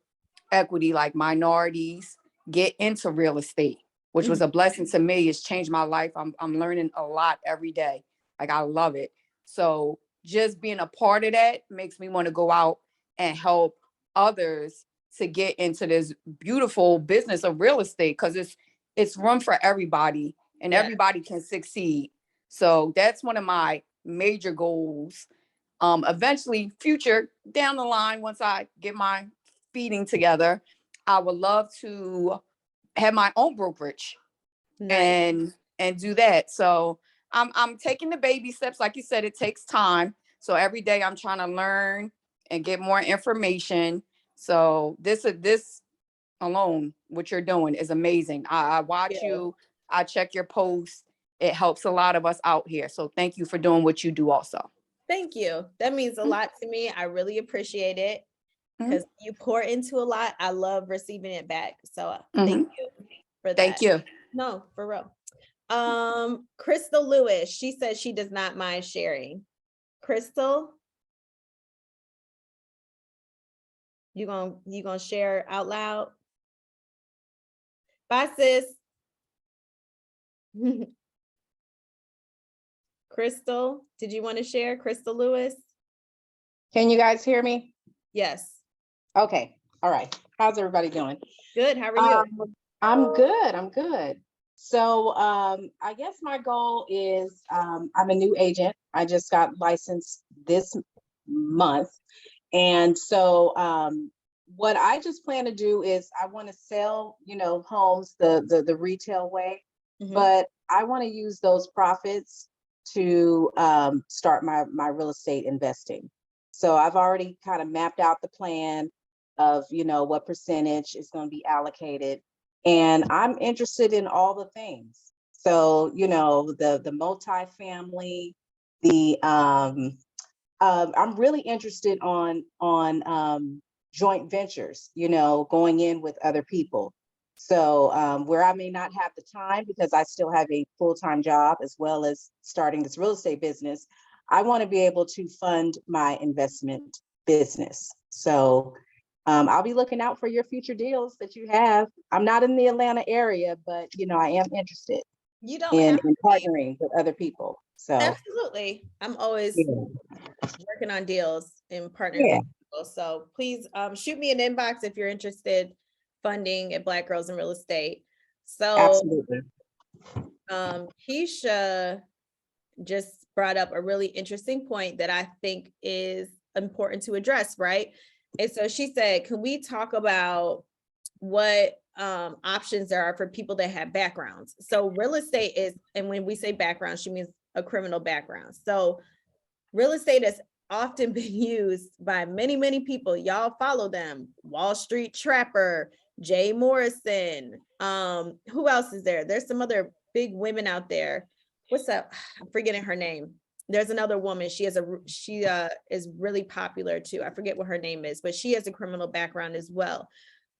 equity, like minorities, get into real estate, which was a blessing to me. It's changed my life. I'm learning a lot every day. Like, I love it. So just being a part of that makes me want to go out and help others to get into this beautiful business of real estate, because it's room for everybody and everybody can succeed. So that's one of my major goals. Eventually, future down the line, once I get my feeding together, I would love to have my own brokerage. Nice. and do that. So I'm taking the baby steps. Like you said, it takes time. So every day I'm trying to learn and get more information. So this alone, what you're doing is amazing. I watch you. I check your posts. It helps a lot of us out here. So thank you for doing what you do also. Thank you. That means a lot to me. I really appreciate it because you pour into a lot. I love receiving it back. So thank you for that. Thank you. No, for real. Crystal Lewis, she says she does not mind sharing. Crystal, you gonna share out loud? Bye, sis. Crystal, did you want to share? Crystal Lewis? Can you guys hear me? Yes. Okay. All right. How's everybody doing? Good. How are you? I'm good. I'm good. So I guess my goal is I'm a new agent. I just got licensed this month. And so what I just plan to do is I want to sell, homes the retail way, but I want to use those profits to start my real estate investing. So I've already kind of mapped out the plan of, what percentage is going to be allocated. And I'm interested in all the things. So, the multifamily, I'm really interested on joint ventures, going in with other people. So where I may not have the time because I still have a full-time job as well as starting this real estate business, I want to be able to fund my investment business. So I'll be looking out for your future deals that you have. I'm not in the Atlanta area, but I am interested in partnering with other people. So absolutely. I'm always working on deals and partnering with people. So please shoot me an inbox if you're interested funding at Black Girls in Real Estate. So absolutely. Keisha just brought up a really interesting point that I think is important to address, right? And so she said, can we talk about what options there are for people that have backgrounds? So real estate is, and when we say background, she means a criminal background. So real estate has often been used by many, many people. Y'all follow them. Wall Street Trapper, Jay Morrison. Who else is there? There's some other big women out there. What's up? I'm forgetting her name. There's another woman. She is really popular too. I forget what her name is, but she has a criminal background as well.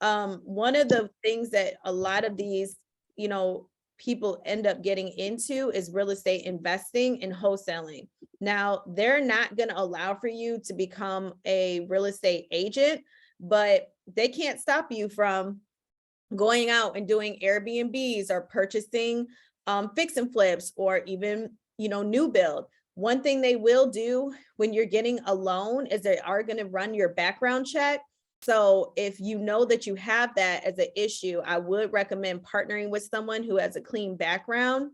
One of the things that a lot of these, people end up getting into is real estate investing and wholesaling. Now, they're not going to allow for you to become a real estate agent, but they can't stop you from going out and doing Airbnbs or purchasing fix and flips or even, new build. One thing they will do when you're getting a loan is they are going to run your background check. So if you know that you have that as an issue, I would recommend partnering with someone who has a clean background.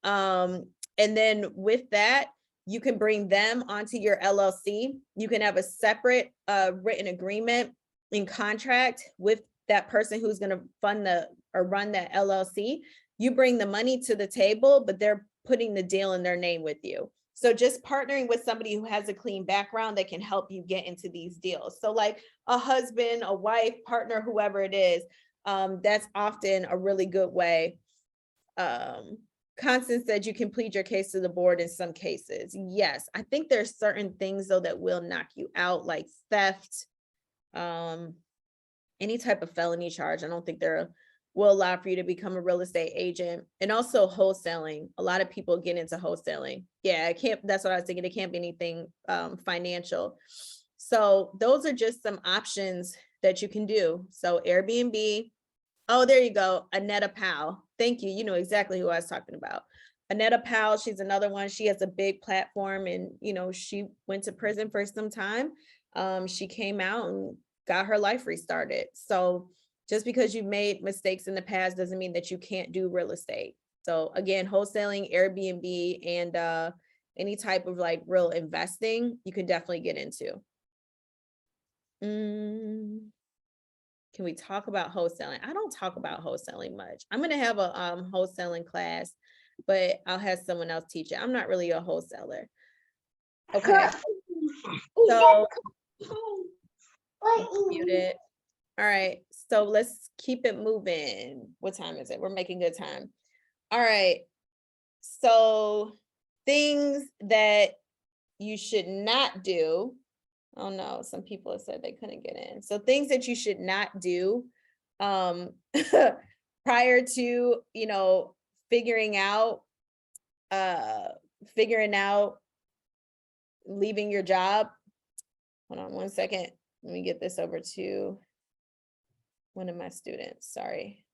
And then with that, you can bring them onto your LLC. You can have a separate written agreement in contract with that person who's going to fund or run that LLC. You bring the money to the table, but they're putting the deal in their name with you. So just partnering with somebody who has a clean background that can help you get into these deals. So like a husband, a wife, partner, whoever it is, that's often a really good way. Constance said you can plead your case to the board in some cases. Yes, I think there's certain things though that will knock you out, like theft, any type of felony charge. I don't think there will allow for you to become a real estate agent. And also wholesaling. A lot of people get into wholesaling. Yeah, it can't, that's what I was thinking. It can't be anything financial. So those are just some options that you can do. So Airbnb. Oh, there you go. Anetta Powell. Thank you. You know exactly who I was talking about. Anetta Powell, she's another one. She has a big platform and, you know, she went to prison for some time. She came out and got her life restarted. So just because you've made mistakes in the past doesn't mean that you can't do real estate. So again, wholesaling, Airbnb, and any type of like real investing, you can definitely get into. Can we talk about wholesaling? I don't talk about wholesaling much. I'm going to have a wholesaling class, but I'll have someone else teach it. I'm not really a wholesaler. Okay. So mute it. All right. So let's keep it moving. What time is it? We're making good time. All right. So things that you should not do. Oh no, some people have said they couldn't get in. So things that you should not do prior to, you know, figuring out leaving your job. Hold on one second. Let me get this over to one of my students. Sorry.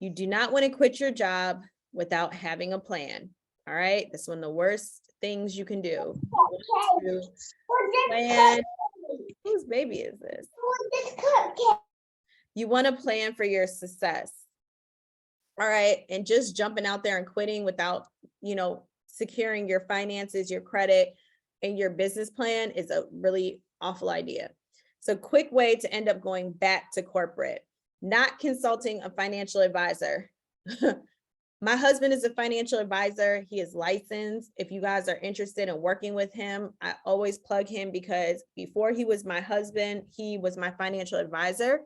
You do not want to quit your job without having a plan. All right. That's one of the worst things you can do. Plan. Whose baby is this? You want to plan for your success. All right. And just jumping out there and quitting without, you know, securing your finances, your credit, and your business plan is a really awful idea. So quick way to end up going back to corporate, not consulting a financial advisor. My husband is a financial advisor. He is licensed. If you guys are interested in working with him, I always plug him because before he was my husband, he was my financial advisor.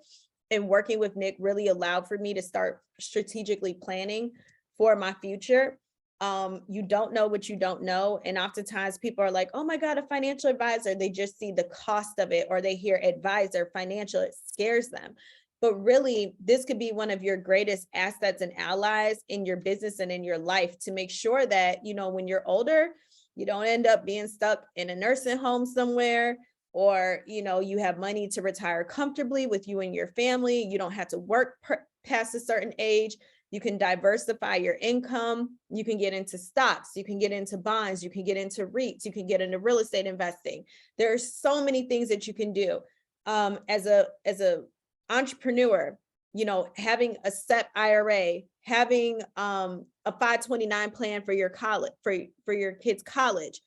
And working with Nick really allowed for me to start strategically planning for my future. You don't know what you don't know. And oftentimes people are like, oh my God, a financial advisor. They just see the cost of it, or they hear advisor, financial, it scares them. But really, this could be one of your greatest assets and allies in your business and in your life to make sure that, you know, when you're older, you don't end up being stuck in a nursing home somewhere, or, you know, you have money to retire comfortably with you and your family. You don't have to work past a certain age. You can diversify your income. You can get into stocks. You can get into bonds. You can get into REITs. You can get into real estate investing. There are so many things that you can do as a entrepreneur, you know, having a SEP IRA, having a 529 plan for your college, for your kids' college,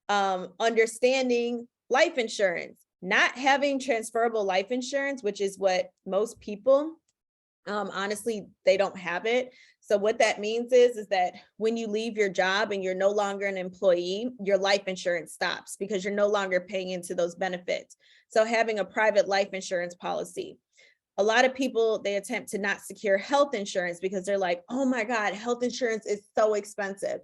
understanding life insurance, not having transferable life insurance, which is what most people, honestly, they don't have it. So what that means is that when you leave your job and you're no longer an employee, your life insurance stops because you're no longer paying into those benefits. So having a private life insurance policy. A lot of people, they attempt to not secure health insurance because they're like, oh my God, health insurance is so expensive.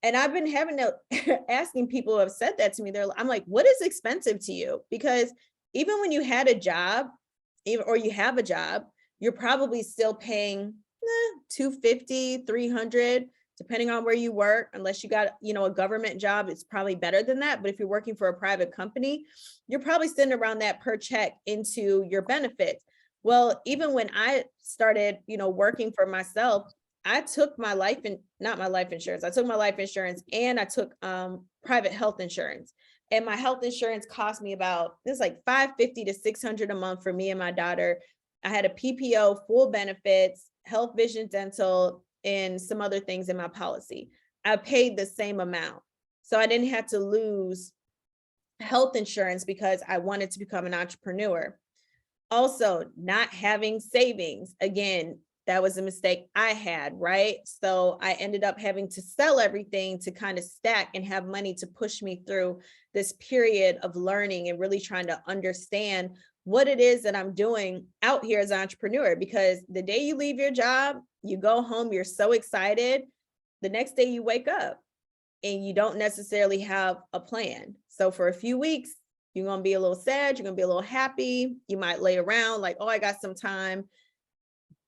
And I've been having to asking people who have said that to me, I'm like, what is expensive to you? Because even when you had a job, or you have a job, you're probably still paying $250, $300, depending on where you work. Unless you got, you know, a government job, it's probably better than that. But if you're working for a private company, you're probably sending around that per check into your benefits. Well, even when I started, you know, working for myself, I took my not my life insurance. I took my life insurance and I took private health insurance. And my health insurance cost me about, it's like $550 to $600 a month for me and my daughter. I had a PPO, full benefits, health, vision, dental, and some other things in my policy. I paid the same amount. So I didn't have to lose health insurance because I wanted to become an entrepreneur. Also, not having savings. Again, That was a mistake I had, right? So I ended up having to sell everything to kind of stack and have money to push me through this period of learning and really trying to understand what it is that I'm doing out here as an entrepreneur. Because the day you leave your job, you go home, you're so excited. The next day you wake up and you don't necessarily have a plan. So for a few weeks, you're going to be a little sad. You're going to be a little happy. You might lay around like, oh, I got some time.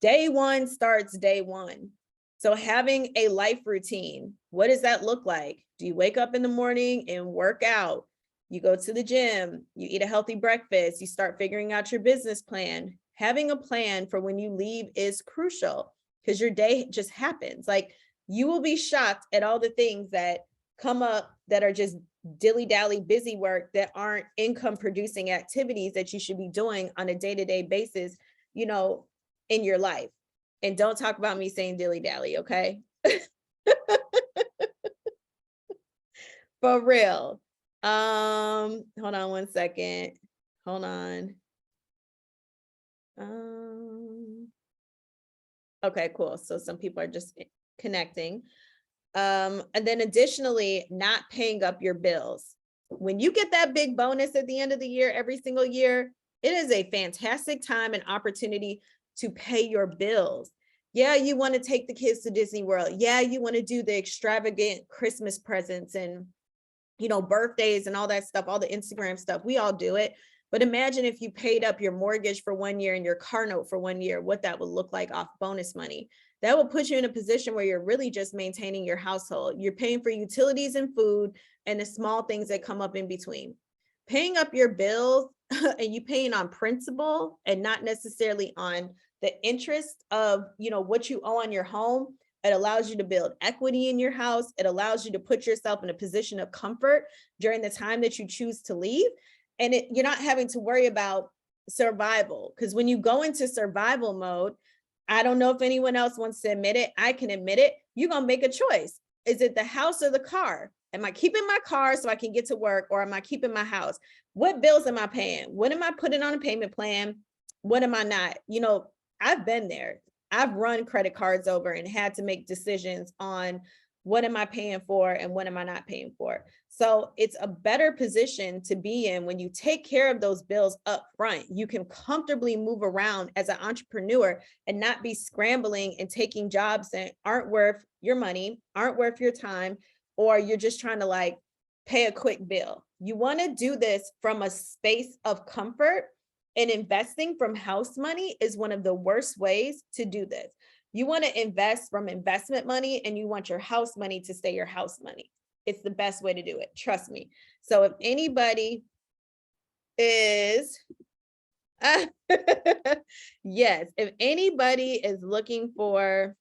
Day one starts day one. So having a life routine, what does that look like? Do you wake up in the morning and work out? You go to the gym, you eat a healthy breakfast, you start figuring out your business plan. Having a plan for when you leave is crucial because your day just happens. Like, you will be shocked at all the things that come up that are just dilly-dally busy work that aren't income producing activities that you should be doing on a day-to-day basis, you know, in your life. And don't talk about me saying dilly-dally, okay? For real. Hold on one second. Hold on. Okay, cool. So some people are just connecting. And then additionally, not paying up your bills. When you get that big bonus at the end of the year, every single year, it is a fantastic time and opportunity to pay your bills. Yeah, you want to take the kids to Disney World. Yeah, you want to do the extravagant Christmas presents and, you know, birthdays and all that stuff, all the Instagram stuff. We all do it. But imagine if you paid up your mortgage for 1 year and your car note for 1 year, what that would look like off bonus money. That will put you in a position where you're really just maintaining your household. You're paying for utilities and food and the small things that come up in between. Paying up your bills and you paying on principal and not necessarily on the interest of, you know, what you owe on your home. It allows you to build equity in your house. It allows you to put yourself in a position of comfort during the time that you choose to leave. And you're not having to worry about survival. Because when you go into survival mode, I don't know if anyone else wants to admit it. I can admit it. You're going to make a choice. Is it the house or the car? Am I keeping my car so I can get to work, or am I keeping my house? What bills am I paying? What am I putting on a payment plan? What am I not? You know, I've been there. I've run credit cards over and had to make decisions on what am I paying for and what am I not paying for? So it's a better position to be in when you take care of those bills up front. You can comfortably move around as an entrepreneur and not be scrambling and taking jobs that aren't worth your money, aren't worth your time, or you're just trying to like pay a quick bill. You want to do this from a space of comfort, and investing from house money is one of the worst ways to do this. You want to invest from investment money and you want your house money to stay your house money. It's the best way to do it. Trust me. So if anybody is, yes, if anybody is looking for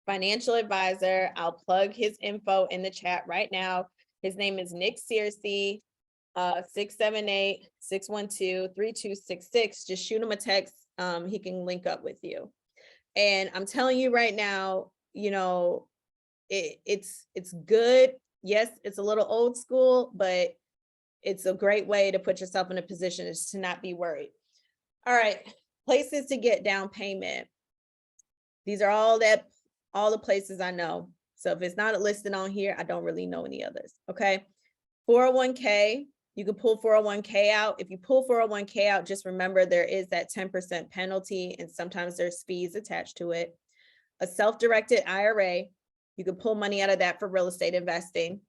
financial advisor, I'll plug his info in the chat right now. His name is Nick Searcy, 678-612-3266. Just shoot him a text. He can link up with you. And I'm telling you right now, you know, it's good. Yes, it's a little old school, but it's a great way to put yourself in a position is to not be worried. All right, places to get down payment. These are all the places I know. So if it's not listed on here, I don't really know any others. Okay, 401k. You can pull 401k out. If you pull 401k out, just remember there is that 10% penalty and sometimes there's fees attached to it. A self-directed IRA, you can pull money out of that for real estate investing.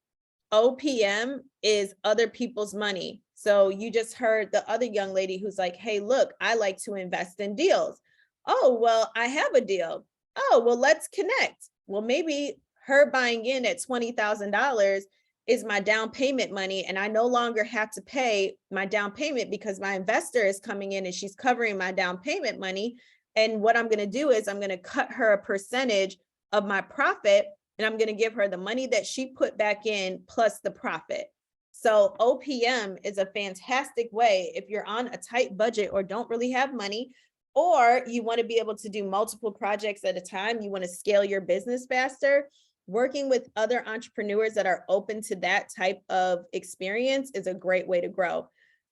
OPM is other people's money. So you just heard the other young lady who's like, hey, look, I like to invest in deals. Oh, well, I have a deal. Oh, well, let's connect. Well, maybe her buying in at $20,000 is my down payment money, and I no longer have to pay my down payment because my investor is coming in and she's covering my down payment money. And what I'm going to do is I'm going to cut her a percentage of my profit, and I'm going to give her the money that she put back in plus the profit. So OPM is a fantastic way if you're on a tight budget or don't really have money, or you want to be able to do multiple projects at a time. You want to scale your business faster. Working with other entrepreneurs that are open to that type of experience is a great way to grow.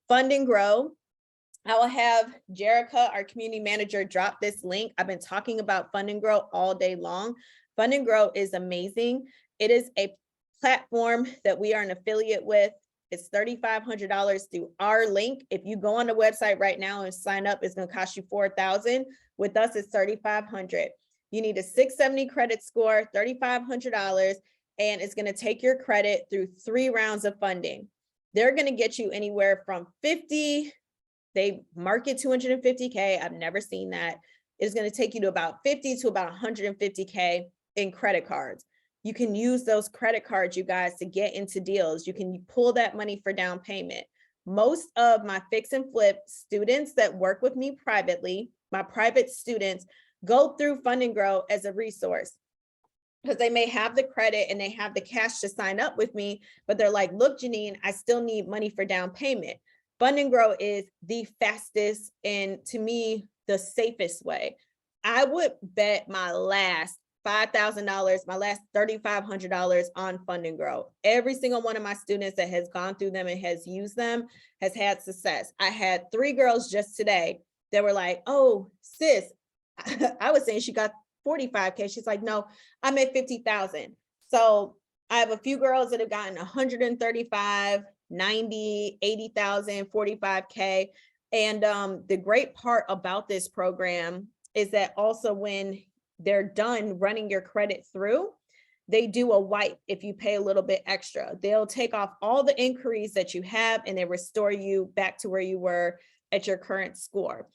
Fund and Grow. I will have Jerica, our community manager, drop this link. I've been talking about Fund and Grow all day long. Fund and Grow is amazing. It is a platform that we are an affiliate with. It's $3,500 through our link. If you go on the website right now and sign up, it's going to cost you $4,000. With us, it's $3,500. You need a 670 credit score, $3,500, and it's going to take your credit through 3 rounds of funding. They're going to get you anywhere from 50. They market 250K. I've never seen that. It's going to take you to about 50 to about 150K in credit cards. You can use those credit cards, you guys, to get into deals. You can pull that money for down payment. Most of my fix and flip students that work with me privately, my private students, go through Fund and Grow as a resource, because they may have the credit and they have the cash to sign up with me, but they're like, look, Janine, I still need money for down payment. Fund and Grow is the fastest and, to me, the safest way. I would bet my last $5,000, my last $3,500 on Fund and Grow. Every single one of my students that has gone through them and has used them has had success. I had 3 girls just today that were like, oh, sis, I was saying she got 45K. She's like, no, I'm at 50,000. So I have a few girls that have gotten 135, 90, 80,000, 45K. And the great part about this program is that also when they're done running your credit through, they do a wipe if you pay a little bit extra. They'll take off all the inquiries that you have and they restore you back to where you were at your current score.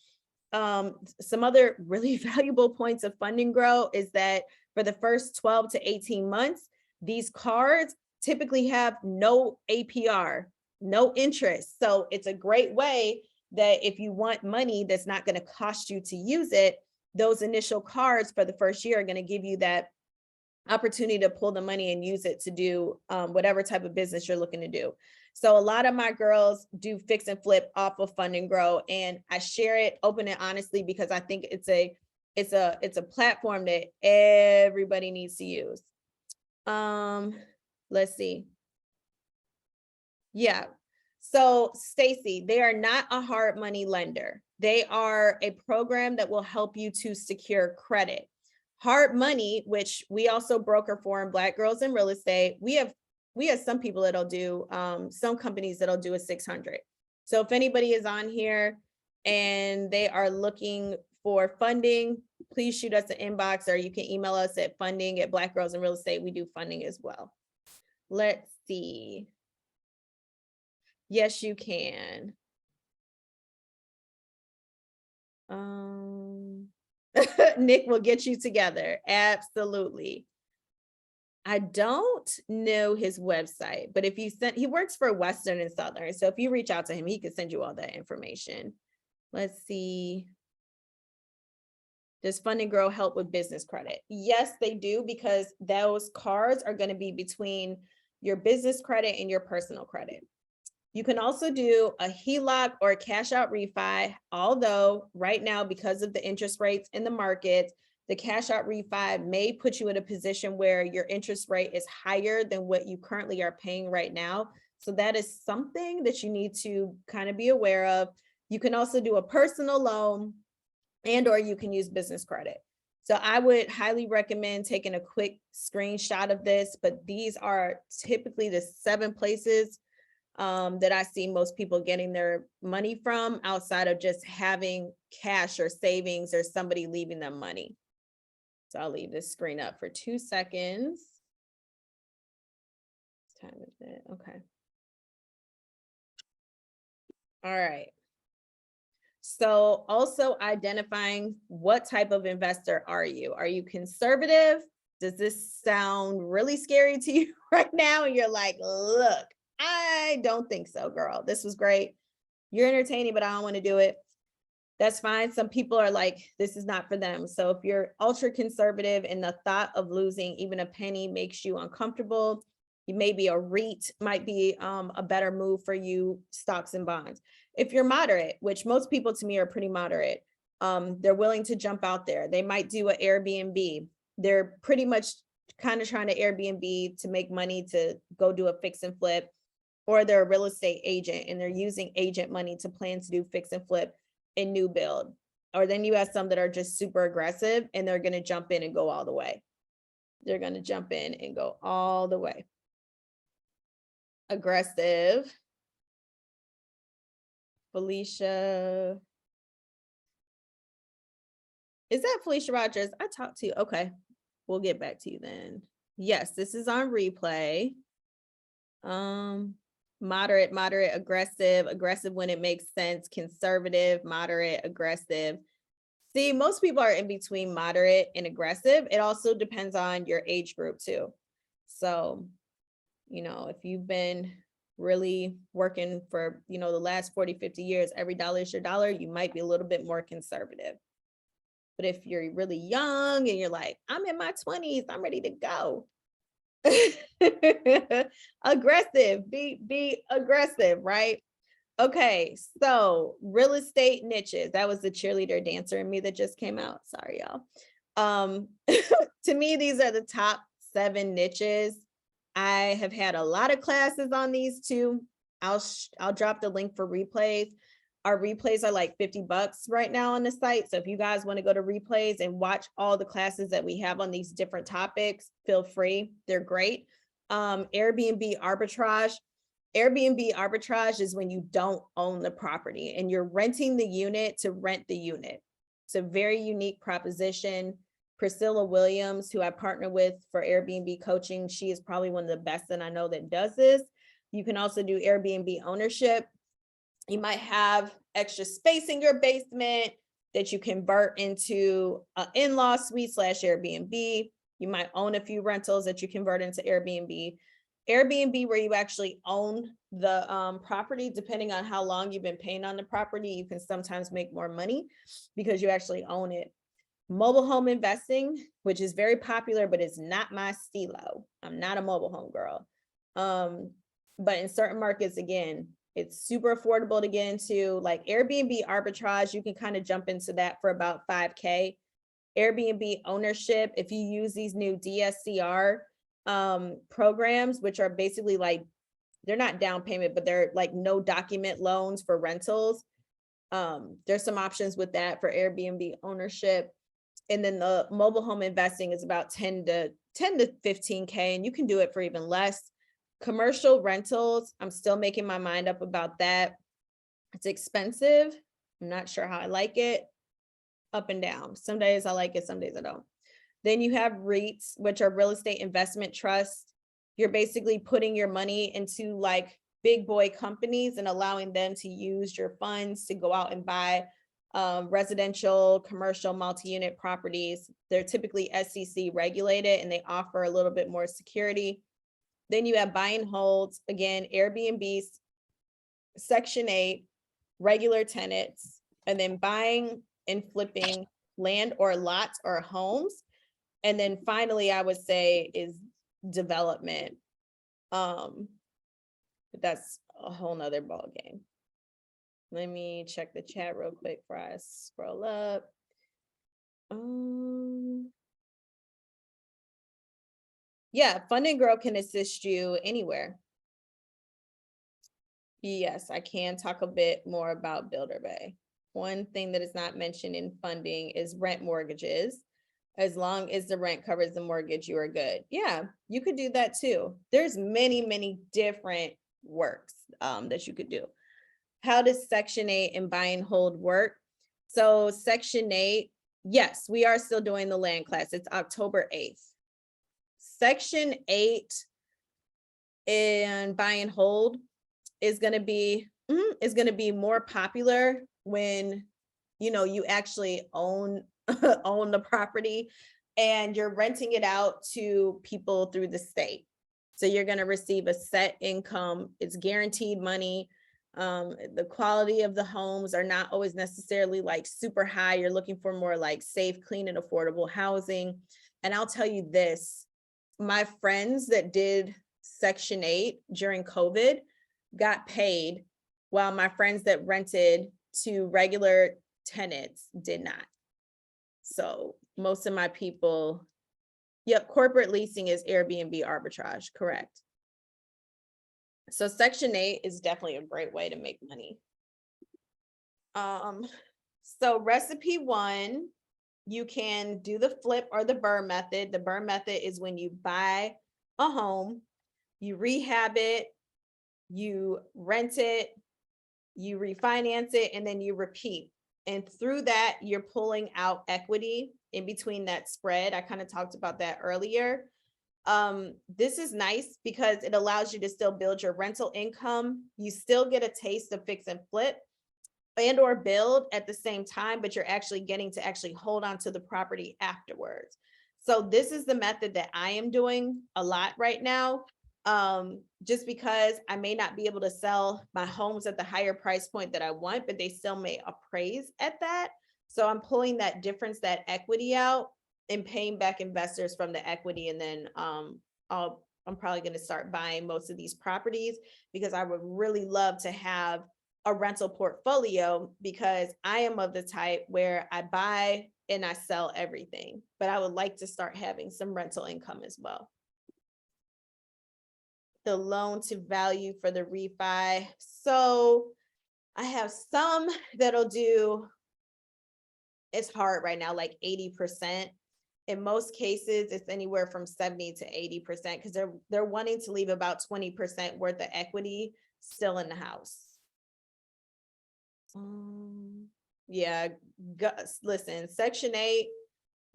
Some other really valuable points of Fund and Grow is that for the first 12 to 18 months, these cards typically have no APR, no interest. So it's a great way that if you want money that's not going to cost you to use it, those initial cards for the first year are going to give you that opportunity to pull the money and use it to do whatever type of business you're looking to do. So a lot of my girls do fix and flip off of Fund and Grow, and I share it open and honestly because I think it's a platform that everybody needs to use. Let's see. Yeah. So Stacy, they are not a hard money lender. They are a program that will help you to secure credit. Hard money, which we also broker for in Black Girls in Real Estate, we have some people that'll do, some companies that'll do a 600. So if anybody is on here and they are looking for funding, please shoot us an inbox or you can email us at funding@Black Girls in Real Estate. We do funding as well. Let's see. Yes, you can. Nick will get you together. Absolutely. I don't know his website, but if you send, he works for Western and Southern. So if you reach out to him, he can send you all that information. Let's see. Does Fund and Grow help with business credit? Yes, they do, because those cards are going to be between your business credit and your personal credit. You can also do a HELOC or a cash out refi, although right now, because of the interest rates in the market, the cash out refi may put you in a position where your interest rate is higher than what you currently are paying right now. So that is something that you need to kind of be aware of. You can also do a personal loan and or you can use business credit. So I would highly recommend taking a quick screenshot of this, but these are typically the 7 places that I see most people getting their money from outside of just having cash or savings or somebody leaving them money. So I'll leave this screen up for 2 seconds. What time is it? Okay. All right. So also identifying what type of investor are you? Are you conservative? Does this sound really scary to you right now? And you're like, look, I don't think so, girl. This was great. You're entertaining, but I don't want to do it. That's fine. Some people are like, this is not for them. So if you're ultra conservative and the thought of losing even a penny makes you uncomfortable, you maybe a REIT might be a better move for you, stocks and bonds. If you're moderate, which most people to me are pretty moderate, they're willing to jump out there. They might do an Airbnb. They're pretty much kind of trying to Airbnb to make money to go do a fix and flip, or they're a real estate agent and they're using agent money to plan to do fix and flip. in new build. Or then you have some that are just super aggressive and they're going to jump in and go all the way. They're going to jump in and go all the way. Aggressive. Felicia. Is that Felicia Rogers? I talked to you. Okay. We'll get back to you then. Yes, this is on replay. Moderate, aggressive when it makes sense, conservative, moderate, aggressive. See, most people are in between moderate and aggressive. It also depends on your age group too. So, if you've been really working for, the last 40, 50 years, every dollar is your dollar, you might be a little bit more conservative. But if you're really young and you're like, I'm in my 20s, I'm ready to go. Aggressive, be aggressive, right? Okay, so real estate niches. That was the cheerleader dancer in me that just came out. Sorry, y'all. To me, these are the top 7 niches. I have had a lot of classes on these too. I'll drop the link for replays. Our replays are like $50 right now on the site. So if you guys want to go to replays and watch all the classes that we have on these different topics, feel free. They're great. Airbnb arbitrage. Airbnb arbitrage is when you don't own the property and you're renting the unit to rent the unit. It's a very unique proposition. Priscilla Williams, who I partner with for Airbnb coaching, she is probably one of the best that I know that does this. You can also do Airbnb ownership. You might have extra space in your basement that you convert into an in-law suite / Airbnb. You might own a few rentals that you convert into Airbnb. Airbnb, where you actually own the property, depending on how long you've been paying on the property, you can sometimes make more money because you actually own it. Mobile home investing, which is very popular, but it's not my stilo. I'm not a mobile home girl. But in certain markets, again, it's super affordable to get into. Like Airbnb arbitrage, you can kind of jump into that for about $5K. Airbnb ownership, if you use these new DSCR programs, which are basically like, they're not down payment, but they're like no document loans for rentals. There's some options with that for Airbnb ownership. And then the mobile home investing is about 10 to 15K, and you can do it for even less. Commercial rentals, I'm still making my mind up about that. It's expensive. I'm not sure how I like it. Up and down. Some days I like it, some days I don't. Then you have REITs, which are real estate investment trusts. You're basically putting your money into like big boy companies and allowing them to use your funds to go out and buy residential, commercial, multi-unit properties. They're typically SEC regulated and they offer a little bit more security. Then you have buy and holds, again, Airbnbs, Section 8, regular tenants, and then buying and flipping land or lots or homes. And then finally, I would say is development. But that's a whole nother ball game. Let me check the chat real quick before I scroll up. Yeah, Fund and Grow can assist you anywhere. Yes, I can talk a bit more about Builder Bay. One thing that is not mentioned in funding is rent mortgages. As long as the rent covers the mortgage, you are good. Yeah, you could do that too. There's many, many different works that you could do. How does Section 8 and buy and hold work? So Section 8, yes, we are still doing the land class. It's October 8th. Section 8 and buy and hold is going to be more popular when you actually own the property and you're renting it out to people through the state. So you're going to receive a set income. It's guaranteed money. The quality of the homes are not always necessarily like super high. You're looking for more like safe, clean, and affordable housing. And I'll tell you this, my friends that did Section 8 during COVID got paid, while my friends that rented to regular tenants did not. So most of my people, yep, corporate leasing is Airbnb arbitrage, correct. So Section 8 is definitely a great way to make money. So recipe one, you can do the flip or the burn method. The burn method is when you buy a home, you rehab it, you rent it, you refinance it, and then you repeat. And through that, you're pulling out equity in between that spread. I kind of talked about that earlier. This is nice because it allows you to still build your rental income. You still get a taste of fix and flip and or build at the same time, but you're actually getting to actually hold on to the property afterwards. So this is the method that I am doing a lot right now. Just because I may not be able to sell my homes at the higher price point that I want, but they still may appraise at that. So I'm pulling that difference, that equity out and paying back investors from the equity. And then I'm probably going to start buying most of these properties because I would really love to have a rental portfolio, because I am of the type where I buy and I sell everything, but I would like to start having some rental income as well. The loan to value for the refi. So I have some that'll do, it's hard right now, like 80%. In most cases, it's anywhere from 70 to 80% because they're wanting to leave about 20% worth of equity still in the house. Yeah, listen, Section 8,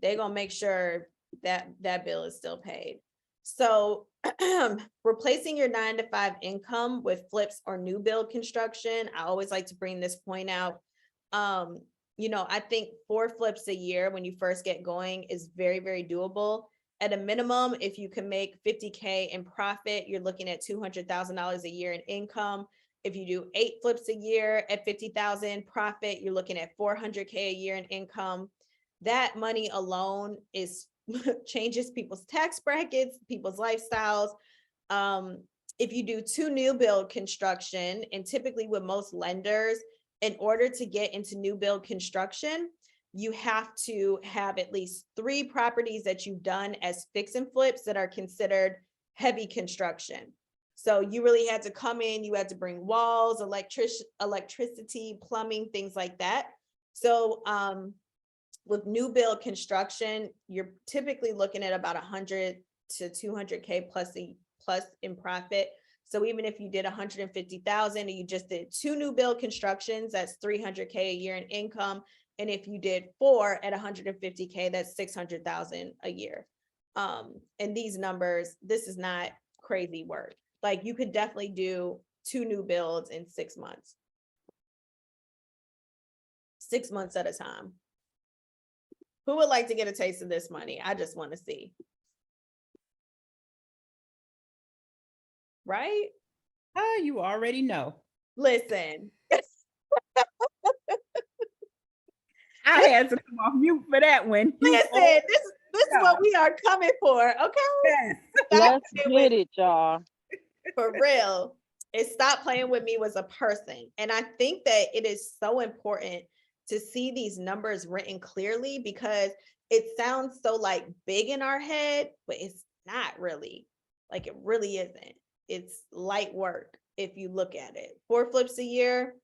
they're gonna make sure that that bill is still paid. So replacing your 9-to-5 income with flips or new build construction, I always like to bring this point out. I think 4 flips a year when you first get going is very, very doable. At a minimum, if you can make 50K in profit, you're looking at $200,000 a year in income. If you do 8 flips a year at 50,000 profit, you're looking at 400K a year in income. That money alone changes people's tax brackets, people's lifestyles. If you do 2 new build construction, and typically with most lenders, in order to get into new build construction, you have to have at least 3 properties that you've done as fix and flips that are considered heavy construction. So you really had to come in, you had to bring walls, electricity, plumbing, things like that. So with new build construction, you're typically looking at about 100 to 200K plus in profit. So even if you did 150,000 and you just did 2 new build constructions, that's 300K a year in income. And if you did 4 at 150K, that's 600,000 a year. And these numbers, this is not crazy work. Like you could definitely do 2 new builds in 6 months. 6 months at a time. Who would like to get a taste of this money? I just want to see. Right? Oh, you already know. Listen. I had to come off mute for that one. Listen, this is what we are coming for, okay? Let's get it, y'all. For real. Stop playing with me was a person. And I think that it is so important to see these numbers written clearly, because it sounds so like big in our head, but it's not really. Like it really isn't. It's light work if you look at it. 4 flips a year,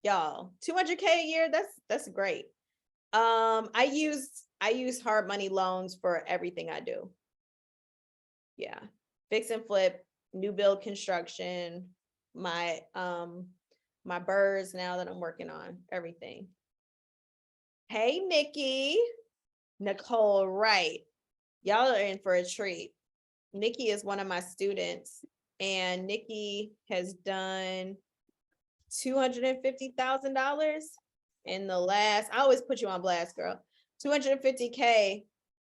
y'all. 200K a year, that's great. I use hard money loans for everything I do. Yeah. Fix and flip, new build construction, my birds now that I'm working on, everything. Hey, Nikki, Nicole Wright. Y'all are in for a treat. Nikki is one of my students, and Nikki has done $250,000 in the last, I always put you on blast, girl, 250K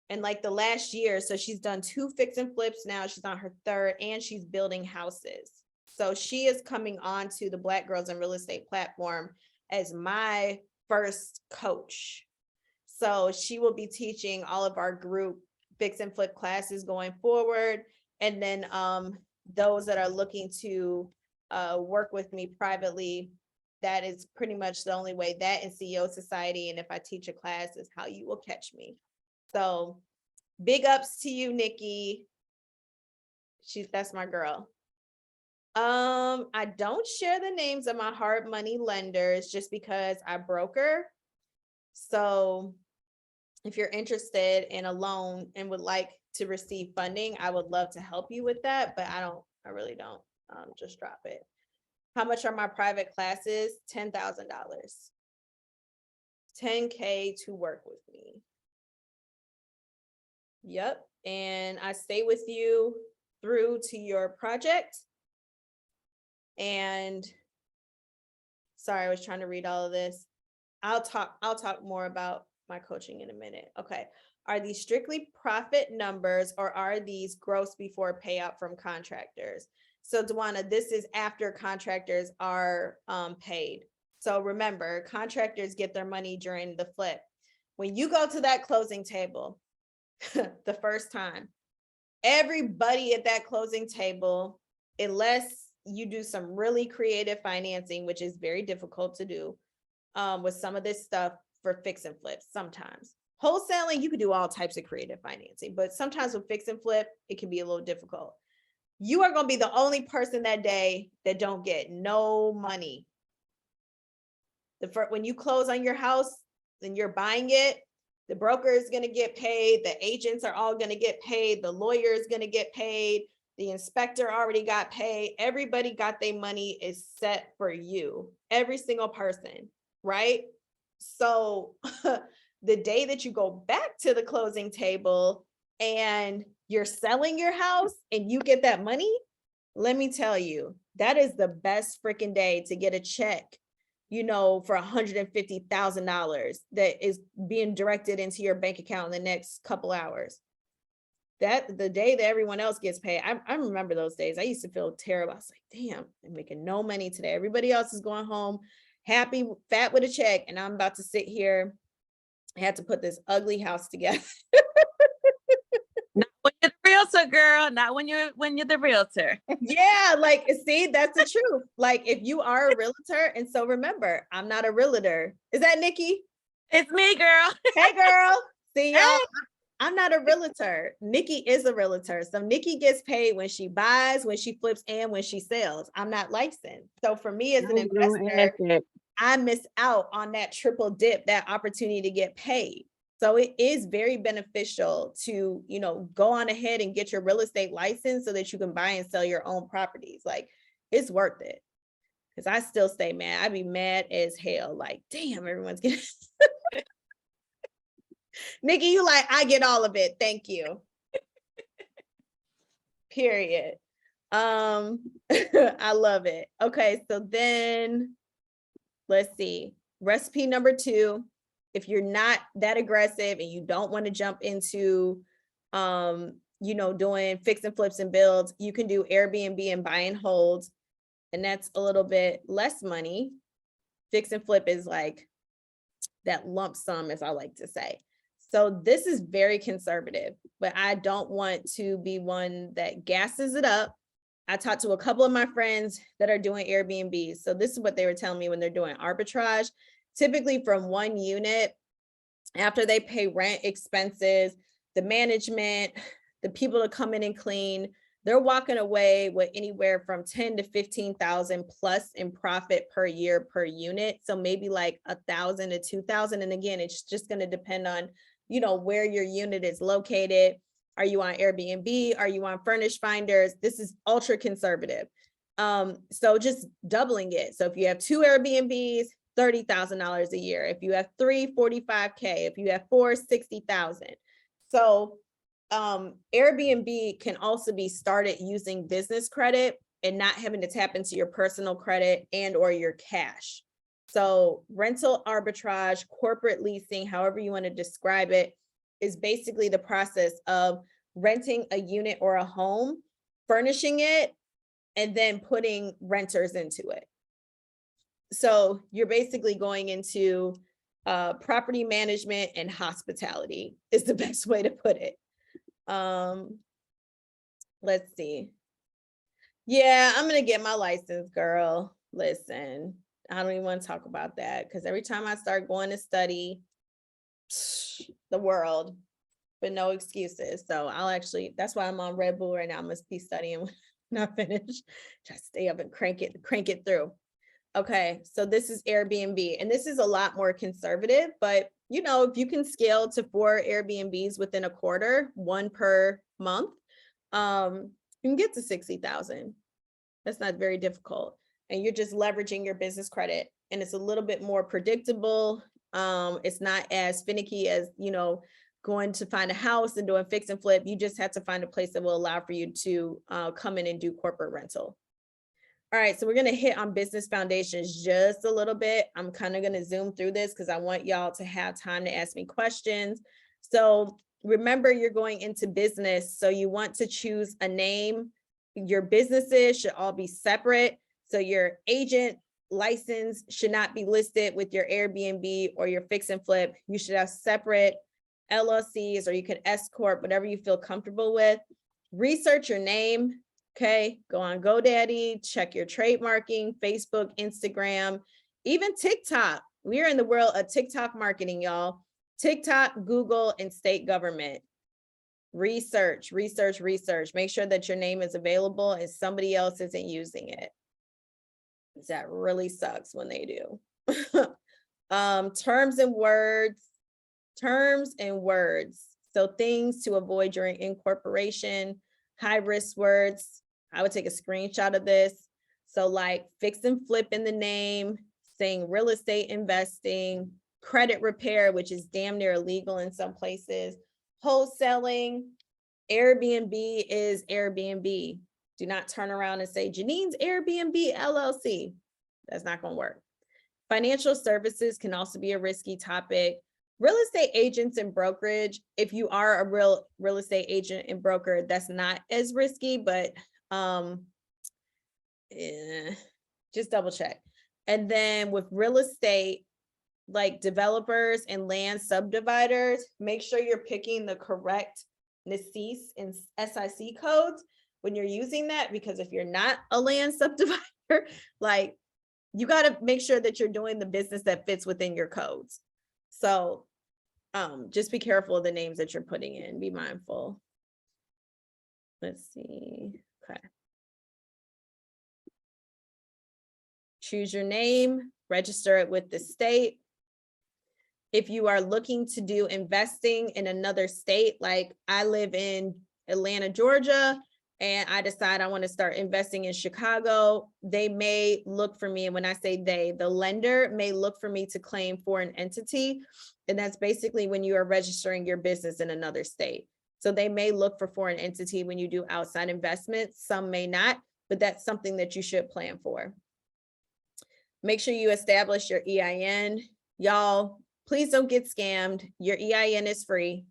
in like the last year. So she's done 2 fix and flips now. She's on her 3rd, and she's building houses. So she is coming on to the Black Girls in Real Estate platform as my first coach. So she will be teaching all of our group fix and flip classes going forward. And then those that are looking to work with me privately, that is pretty much the only way. That and CEO Society, and if I teach a class, is how you will catch me. So big ups to you, Nikki. That's my girl. I don't share the names of my hard money lenders just because I broker. So if you're interested in a loan and would like to receive funding, I would love to help you with that, but I really don't. Just drop it. How much are my private classes? $10,000. $10K to work with me. Yep. And I stay with you through to your project. And sorry, I was trying to read all of this. I'll talk more about my coaching in a minute. Okay. Are these strictly profit numbers or are these gross before payout from contractors? So Dwana, this is after contractors are paid. So remember, contractors get their money during the flip. When you go to that closing table, the first time, everybody at that closing table, unless you do some really creative financing, which is very difficult to do with some of this stuff for fix and flip. Sometimes wholesaling, you can do all types of creative financing, but sometimes with fix and flip, it can be a little difficult. You are going to be the only person that day that don't get no money. When you close on your house and you're buying it, the broker is going to get paid. The agents are all going to get paid. The lawyer is going to get paid. The inspector already got paid. Everybody got their money is set for you. Every single person, right? So the day that you go back to the closing table and you're selling your house and you get that money, let me tell you, that is the best freaking day to get a check, you know, for $150,000 that is being directed into your bank account in the next couple hours. That the day that everyone else gets paid, I remember those days. I used to feel terrible. I was like, damn, I'm making no money today. Everybody else is going home happy, fat with a check, and I'm about to sit here. I had to put this ugly house together. Not when you're the realtor, girl. Not when you're the realtor. Yeah, like, see, that's the truth. Like, if you are a realtor, and so remember, I'm not a realtor. Is that Nikki? It's me, girl. Hey, girl. See, y'all, I'm not a realtor. Nikki is a realtor. So Nikki gets paid when she buys, when she flips, and when she sells. I'm not licensed. So for me as an investor, I miss out on that triple dip, that opportunity to get paid. So it is very beneficial to, you know, go on ahead and get your real estate license so that you can buy and sell your own properties. Like, it's worth it. Because I still stay mad. I'd be mad as hell. Like, damn, everyone's getting Nikki, you like, I get all of it. Thank you. Period. I love it. Okay, so then let's see. Recipe number 2. If you're not that aggressive and you don't want to jump into you know, doing fix and flips and builds, you can do Airbnb and buy and hold. And that's a little bit less money. Fix and flip is like that lump sum, as I like to say. So this is very conservative, but I don't want to be one that gasses it up. I talked to a couple of my friends that are doing Airbnbs. So this is what they were telling me when they're doing arbitrage. Typically from one unit, after they pay rent, expenses, the management, the people to come in and clean, they're walking away with anywhere from 10 to 15,000 plus in profit per year per unit. So maybe like 1,000 to 2,000. And again, it's just going to depend on, you know, where your unit is located. Are you on Airbnb? Are you on Furnish Finders? This is ultra conservative. So just doubling it. So if you have 2 Airbnbs, $30,000 a year. If you have 3, $45K. If you have 4, $60,000. So Airbnb can also be started using business credit and not having to tap into your personal credit and or your cash. So rental arbitrage, corporate leasing, however you want to describe it, is basically the process of renting a unit or a home, furnishing it, and then putting renters into it. So you're basically going into property management and hospitality is the best way to put it. Let's see. Yeah, I'm gonna get my license, girl. Listen, I don't even want to talk about that because every time I start going to study the world, but no excuses. So I'll actually, that's why I'm on Red Bull right now. I must be studying when I finish. Just stay up and crank it through. Okay, so this is Airbnb, and this is a lot more conservative, but you know, if you can scale to 4 Airbnbs within a quarter, 1 per month, you can get to 60,000. That's not very difficult. And you're just leveraging your business credit, and it's a little bit more predictable. It's not as finicky as, you know, going to find a house and doing fix and flip. You just have to find a place that will allow for you to come in and do corporate rental. All right, so we're gonna hit on business foundations just a little bit. I'm kind of gonna zoom through this because I want y'all to have time to ask me questions. So remember, you're going into business, so you want to choose a name. Your businesses should all be separate. So your agent license should not be listed with your Airbnb or your fix and flip. You should have separate LLCs, or you can S corp, whatever you feel comfortable with. Research your name. Okay, go on GoDaddy, check your trademarking, Facebook, Instagram, even TikTok. We are in the world of TikTok marketing, y'all. TikTok, Google, and state government. Research, research, research. Make sure that your name is available and somebody else isn't using it. That really sucks when they do. Terms and words. So things to avoid during incorporation, high risk words. I would take a screenshot of this. So like fix and flip in the name, saying real estate investing, credit repair, which is damn near illegal in some places, wholesaling, Airbnb is Airbnb. Do not turn around and say Janine's Airbnb LLC. That's not going to work. Financial services can also be a risky topic. Real estate agents and brokerage, if you are a real estate agent and broker, that's not as risky, but just double check. And then with real estate, like developers and land subdividers, make sure you're picking the correct NACIS and SIC codes when you're using that, because if you're not a land subdivider, like you got to make sure that you're doing the business that fits within your codes. So just be careful of the names that you're putting in, be mindful. Let's see, okay. Choose your name, register it with the state. If you are looking to do investing in another state, like I live in Atlanta, Georgia, and I decide I want to start investing in Chicago, they may look for me. And when I say they, the lender may look for me to claim foreign entity. And that's basically when you are registering your business in another state. So they may look for foreign entity when you do outside investments. Some may not, but that's something that you should plan for. Make sure you establish your EIN. Y'all, please don't get scammed. Your EIN is free.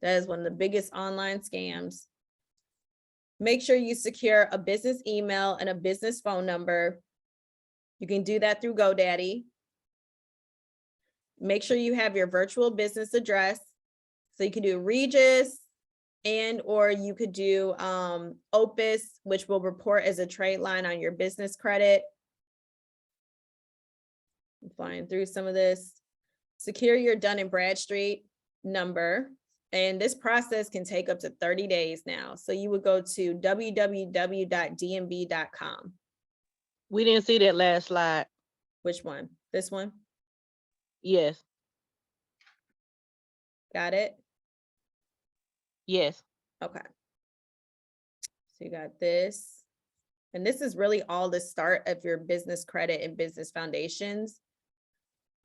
That is one of the biggest online scams. Make sure you secure a business email and a business phone number. You can do that through GoDaddy. Make sure you have your virtual business address. So you can do Regis, and or you could do Opus, which will report as a trade line on your business credit. I'm flying through some of this. Secure your Dun & Bradstreet number. And this process can take up to 30 days now. So you would go to www.dnb.com. We didn't see that last slide. Which one? This one? Yes. Got it? Yes. Okay. So you got this. And this is really all the start of your business credit and business foundations.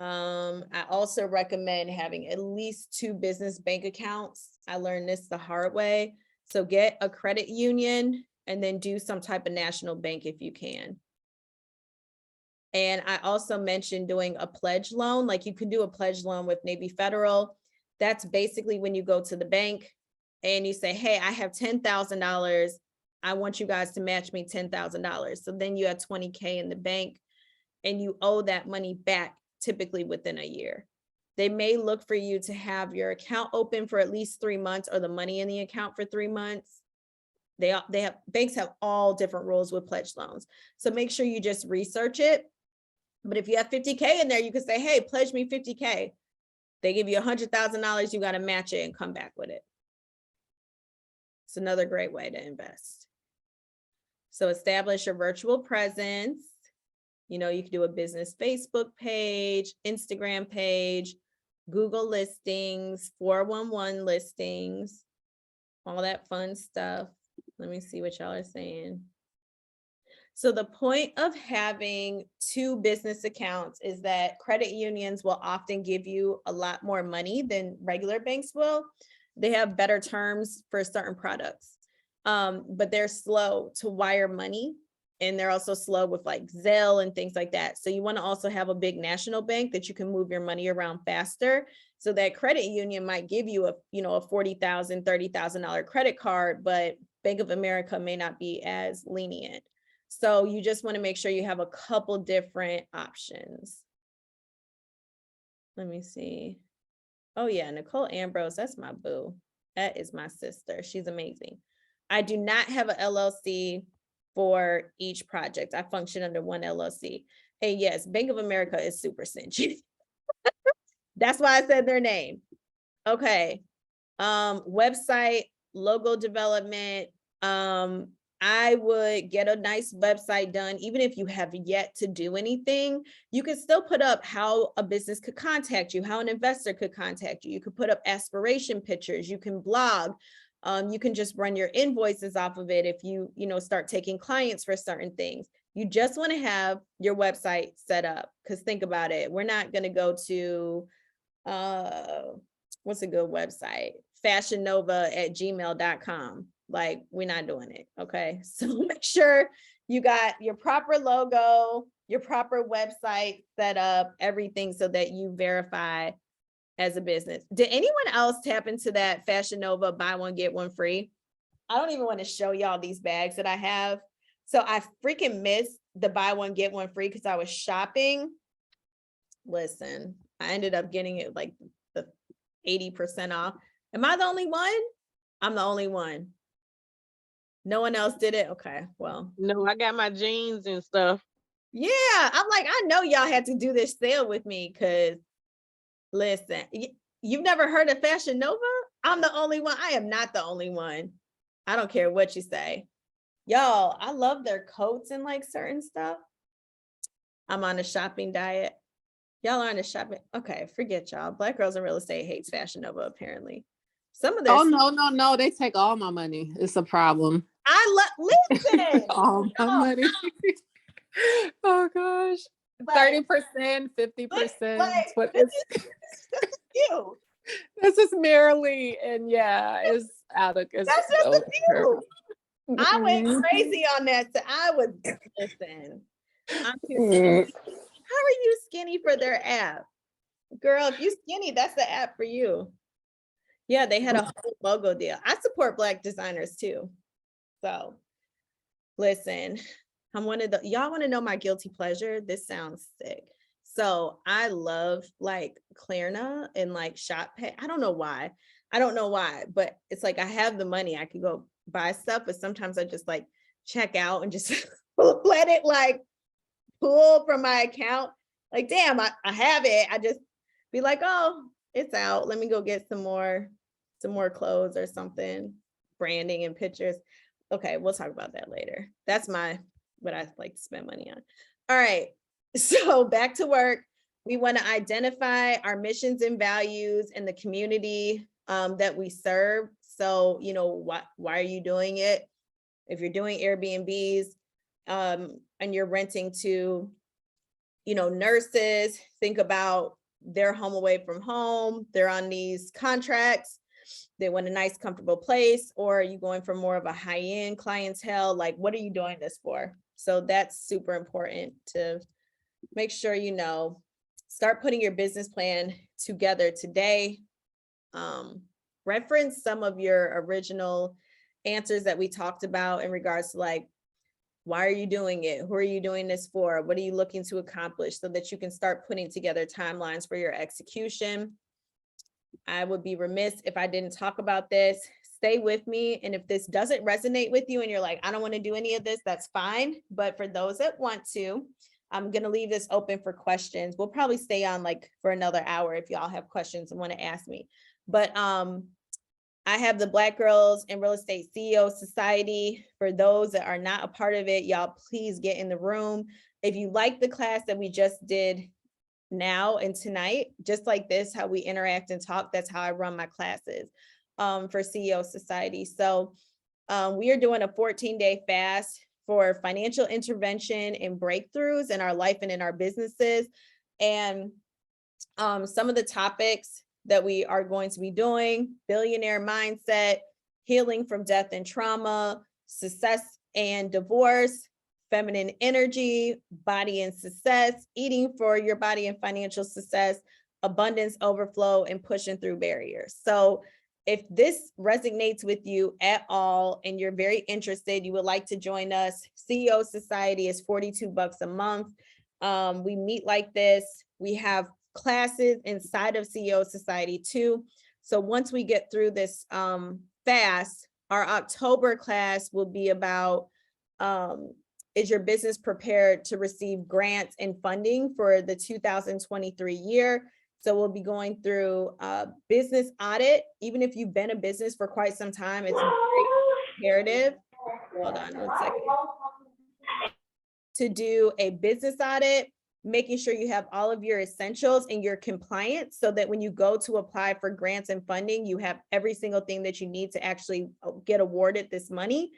I also recommend having at least 2 business bank accounts. I learned this the hard way. So get a credit union and then do some type of national bank if you can. And I also mentioned doing a pledge loan. Like you can do a pledge loan with Navy Federal. That's basically when you go to the bank and you say, hey, I have $10,000. I want you guys to match me $10,000. So then you have 20K in the bank and you owe that money back typically within a year. They may look for you to have your account open for at least 3 months or the money in the account for 3 months. Banks have all different rules with pledge loans. So make sure you just research it. But if you have 50K in there, you can say, hey, pledge me 50K. They give you $100,000, you got to match it and come back with it. It's another great way to invest. So establish your virtual presence. You know, you can do a business Facebook page, Instagram page, Google listings, 411 listings, all that fun stuff. Let me see what y'all are saying. So the point of having two business accounts is that credit unions will often give you a lot more money than regular banks will. They have better terms for certain products, but they're slow to wire money. And they're also slow with like Zelle and things like that. So you want to also have a big national bank that you can move your money around faster. So that credit union might give you a, you know, a $40,000, $30,000 credit card, but Bank of America may not be as lenient. So you just want to make sure you have a couple different options. Let me see. Oh yeah, Nicole Ambrose, that's my boo. That is my sister. She's amazing. I do not have an LLC for each project. I function under one LLC. And yes, Bank of America is super cinchy. That's why I said their name. Okay. Website, logo development. I would get a nice website done. Even if you have yet to do anything, you can still put up how a business could contact you, how an investor could contact you. You could put up aspiration pictures. You can blog. You can just run your invoices off of it if you start taking clients for certain things. You just want to have your website set up, because think about it. We're not going to go to, what's a good website? fashionnova@gmail.com. Like, we're not doing it. Okay. So make sure you got your proper logo, your proper website set up, everything so that you verify as a business. Did anyone else tap into that Fashion Nova buy one, get one free? I don't even want to show y'all these bags that I have. So I freaking missed the buy one, get one free because I was shopping. Listen, I ended up getting it like the 80% off. Am I the only one? I'm the only one. No one else did it? Okay, well. No, I got my jeans and stuff. Yeah, I'm like, I know y'all had to do this sale with me because, listen, you've never heard of Fashion Nova? I'm the only one. I am not the only one. I don't care what you say. Y'all, I love their coats and like certain stuff. I'm on a shopping diet. Y'all are on a shopping. Okay, forget y'all. Black Girls in Real Estate hates Fashion Nova, apparently. Some of this. Oh, no. They take all my money. It's a problem. Listen. All my money. Oh gosh. 30%, 50%. What is you? This is merely, and yeah, it's out of. That's just a few. I went crazy on that. So I was listen. I'm too How are you skinny for their app? Girl, if you skinny, that's the app for you. Yeah, they had a whole logo deal. I support Black designers too. So listen, I'm one of the, y'all want to know my guilty pleasure? This sounds sick. So I love like Klarna and like Shop Pay. I don't know why, but it's like I have the money. I could go buy stuff, but sometimes I just like check out and just let it like pull from my account. Like, damn, I have it. I just be like, oh, it's out. Let me go get some more clothes or something, branding and pictures. Okay, we'll talk about that later. That's what I like to spend money on. All right, so back to work. We want to identify our missions and values in the community that we serve. So, why are you doing it? If you're doing Airbnbs and you're renting to, nurses, think about their home away from home. They're on these contracts. They want a nice, comfortable place. Or are you going for more of a high-end clientele? Like, what are you doing this for? So that's super important to make sure start putting your business plan together today. Reference some of your original answers that we talked about in regards to like, why are you doing it? Who are you doing this for? What are you looking to accomplish, so that you can start putting together timelines for your execution. I would be remiss if I didn't talk about this. Stay with me. And if this doesn't resonate with you and you're like, I don't want to do any of this, that's fine. But for those that want to, I'm going to leave this open for questions. We'll probably stay on like for another hour if y'all have questions and want to ask me. But I have the Black Girls in Real Estate CEO Society. For those that are not a part of it, y'all please get in the room. If you like the class that we just did now and tonight, just like this, how we interact and talk, that's how I run my classes for CEO Society. So we are doing a 14-day fast for financial intervention and breakthroughs in our life and in our businesses. And some of the topics that we are going to be doing: billionaire mindset, healing from death and trauma, success and divorce, feminine energy, body and success, eating for your body and financial success, abundance, overflow, and pushing through barriers. So if this resonates with you at all and you're very interested, you would like to join us, CEO Society is $42 a month. We meet like this. We have classes inside of CEO Society too. So once we get through this fast, our October class will be about, is your business prepared to receive grants and funding for the 2023 year? So we'll be going through a business audit. Even if you've been a business for quite some time, it's very imperative. Hold on 1 second. To do a business audit, making sure you have all of your essentials and your compliance, so that when you go to apply for grants and funding, you have every single thing that you need to actually get awarded this money.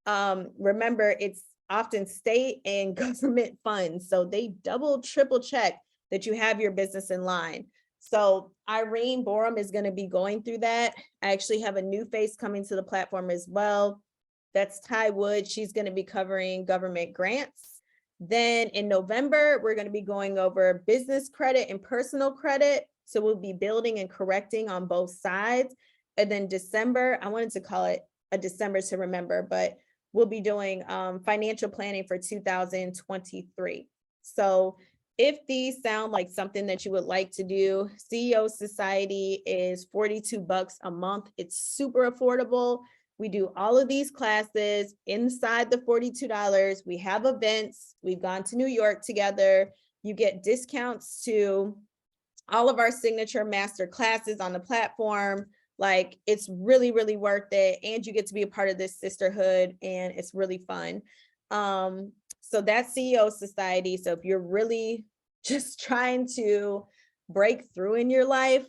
Remember, it's often state and government funds, so they double, triple check that you have your business in line. So Irene Borum is going to be going through that. I actually have a new face coming to the platform as well. That's Ty Wood. She's going to be covering government grants. Then in November, we're going to be going over business credit and personal credit. So we'll be building and correcting on both sides. And then December, I wanted to call it a December to remember, but we'll be doing financial planning for 2023. So if these sound like something that you would like to do, CEO Society is $42 a month. It's super affordable. We do all of these classes inside the $42. We have events. We've gone to New York together. You get discounts to all of our signature master classes on the platform. Like, it's really, really worth it. And you get to be a part of this sisterhood, and it's really fun. So that's CEO Society. So if you're really just trying to break through in your life,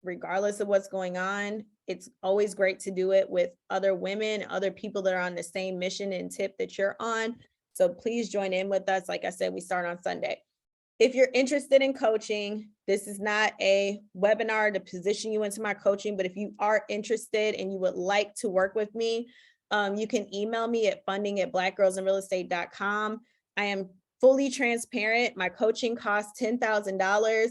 regardless of what's going on, it's always great to do it with other women, other people that are on the same mission and tip that you're on. So please join in with us. Like I said, we start on Sunday. If you're interested in coaching, this is not a webinar to position you into my coaching, but if you are interested and you would like to work with me, you can email me at funding@blackgirlsinrealestate.com. I am fully transparent. My coaching costs $10,000.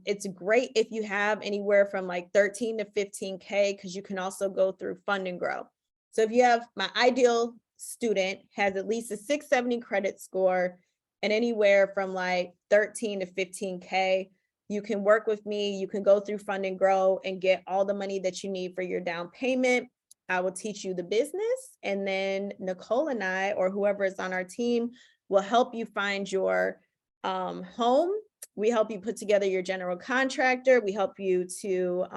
It's great if you have anywhere from like 13 to 15K, because you can also go through Fund and Grow. So if you have, my ideal student has at least a 670 credit score and anywhere from like 13 to 15K, you can work with me. You can go through Fund and Grow and get all the money that you need for your down payment. I will teach you the business, and then Nicole and I, or whoever is on our team, will help you find your home. We help you put together your general contractor. We help you to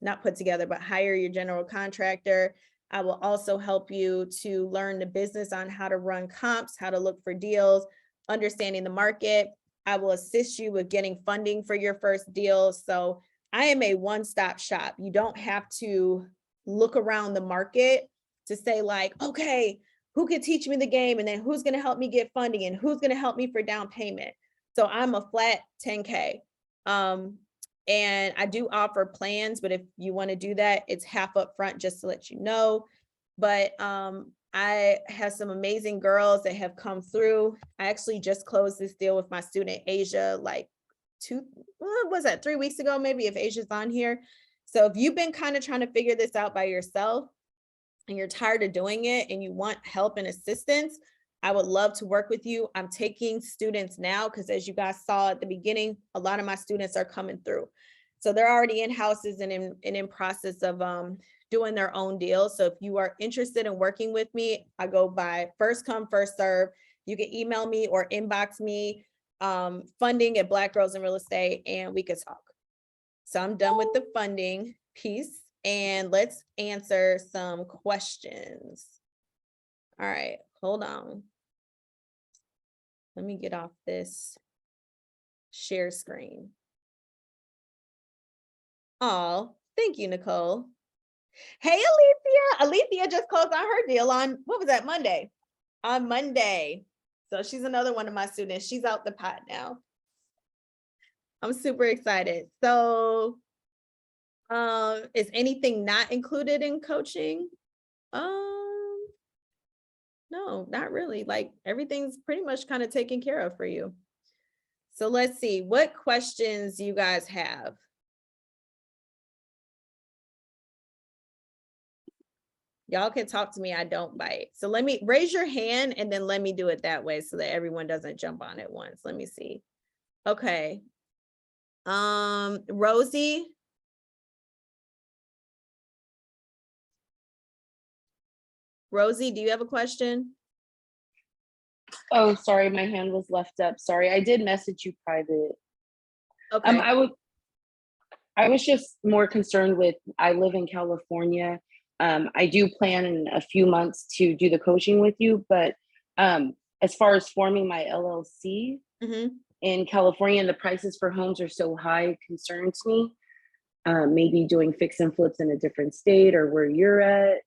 not put together, but hire your general contractor. I will also help you to learn the business on how to run comps, how to look for deals, understanding the market. I will assist you with getting funding for your first deal. So I am a one-stop shop. You don't have to look around the market to say like, okay, who could teach me the game? And then who's going to help me get funding? And who's going to help me for down payment? So I'm a flat 10K. And I do offer plans, but if you want to do that, it's half up front, just to let you know. But I have some amazing girls that have come through. I actually just closed this deal with my student Asia like 3 weeks ago, maybe, if Asia's on here. So if you've been kind of trying to figure this out by yourself and you're tired of doing it and you want help and assistance, I would love to work with you. I'm taking students now because, as you guys saw at the beginning, a lot of my students are coming through. So they're already in houses and in process of doing their own deals. So if you are interested in working with me, I go by first come, first serve. You can email me or inbox me, funding at Black Girls in Real Estate, and we could talk. So I'm done with the funding piece, and let's answer some questions. All right, hold on. Let me get off this share screen. Oh, thank you, Nicole. Hey, Alethea. Alethea just closed on her deal on, what was that, Monday? On Monday. So she's another one of my students. She's out the pot now. I'm super excited. So is anything not included in coaching? No, not really. Like everything's pretty much kind of taken care of for you. So let's see what questions you guys have. Y'all can talk to me. I don't bite. So let me raise your hand and then let me do it that way so that everyone doesn't jump on at once. Let me see. Okay. Rosie. Rosie, do you have a question? Oh, sorry, my hand was left up. Sorry, I did message you private. Okay. I was just more concerned with, I live in California. I do plan in a few months to do the coaching with you, but as far as forming my LLC in California and the prices for homes are so high, it concerns me. Maybe doing fix and flips in a different state or where you're at.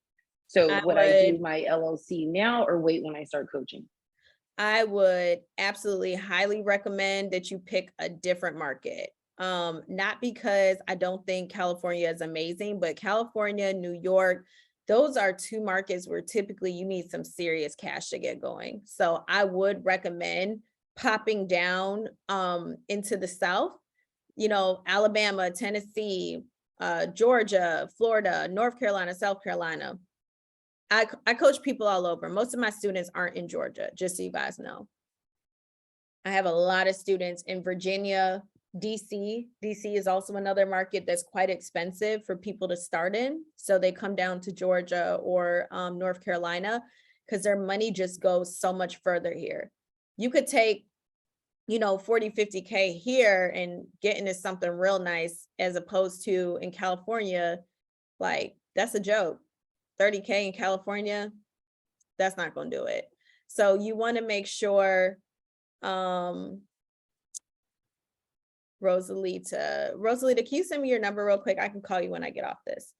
So would I do my LLC now or wait when I start coaching? I would absolutely highly recommend that you pick a different market. Not because I don't think California is amazing, but California, New York, those are two markets where typically you need some serious cash to get going. So I would recommend popping down into the South, you know, Alabama, Tennessee, Georgia, Florida, North Carolina, South Carolina. I coach people all over. Most of my students aren't in Georgia, just so you guys know. I have a lot of students in Virginia, DC. DC is also another market that's quite expensive for people to start in. So they come down to Georgia or North Carolina because their money just goes so much further here. You could take, you know, 40, 50K here and get into something real nice, as opposed to in California, like that's a joke. 30K in California, that's not going to do it. So you want to make sure, Rosalita, can you send me your number real quick? I can call you when I get off this.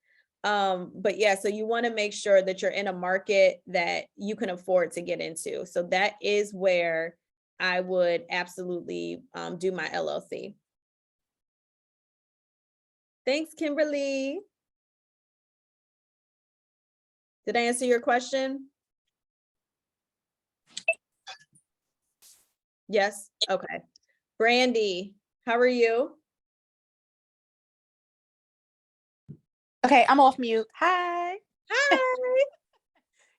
But yeah, so you want to make sure that you're in a market that you can afford to get into. So that is where I would absolutely do my LLC. Thanks, Kimberly. Did I answer your question? Yes. Okay. Brandy, how are you? Okay, I'm off mute. Hi. Hi.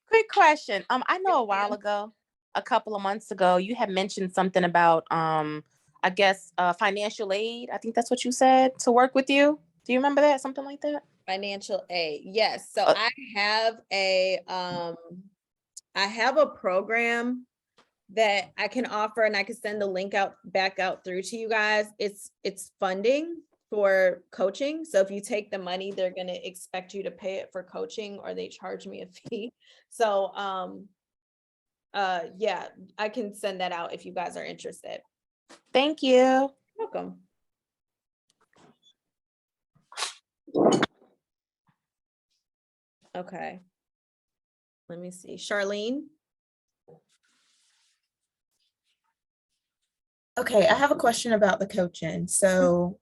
Quick question. I know a while ago, a couple of months ago, you had mentioned something about I guess financial aid. I think that's what you said, to work with you. Do you remember that? Something like that? Financial aid. Yes. So I have a program that I can offer, and I can send the link back out through to you guys. It's funding for coaching. So if you take the money, they're going to expect you to pay it for coaching, or they charge me a fee. So yeah, I can send that out if you guys are interested. Thank you. Welcome. Okay. Let me see. Charlene. Okay, I have a question about the coaching. So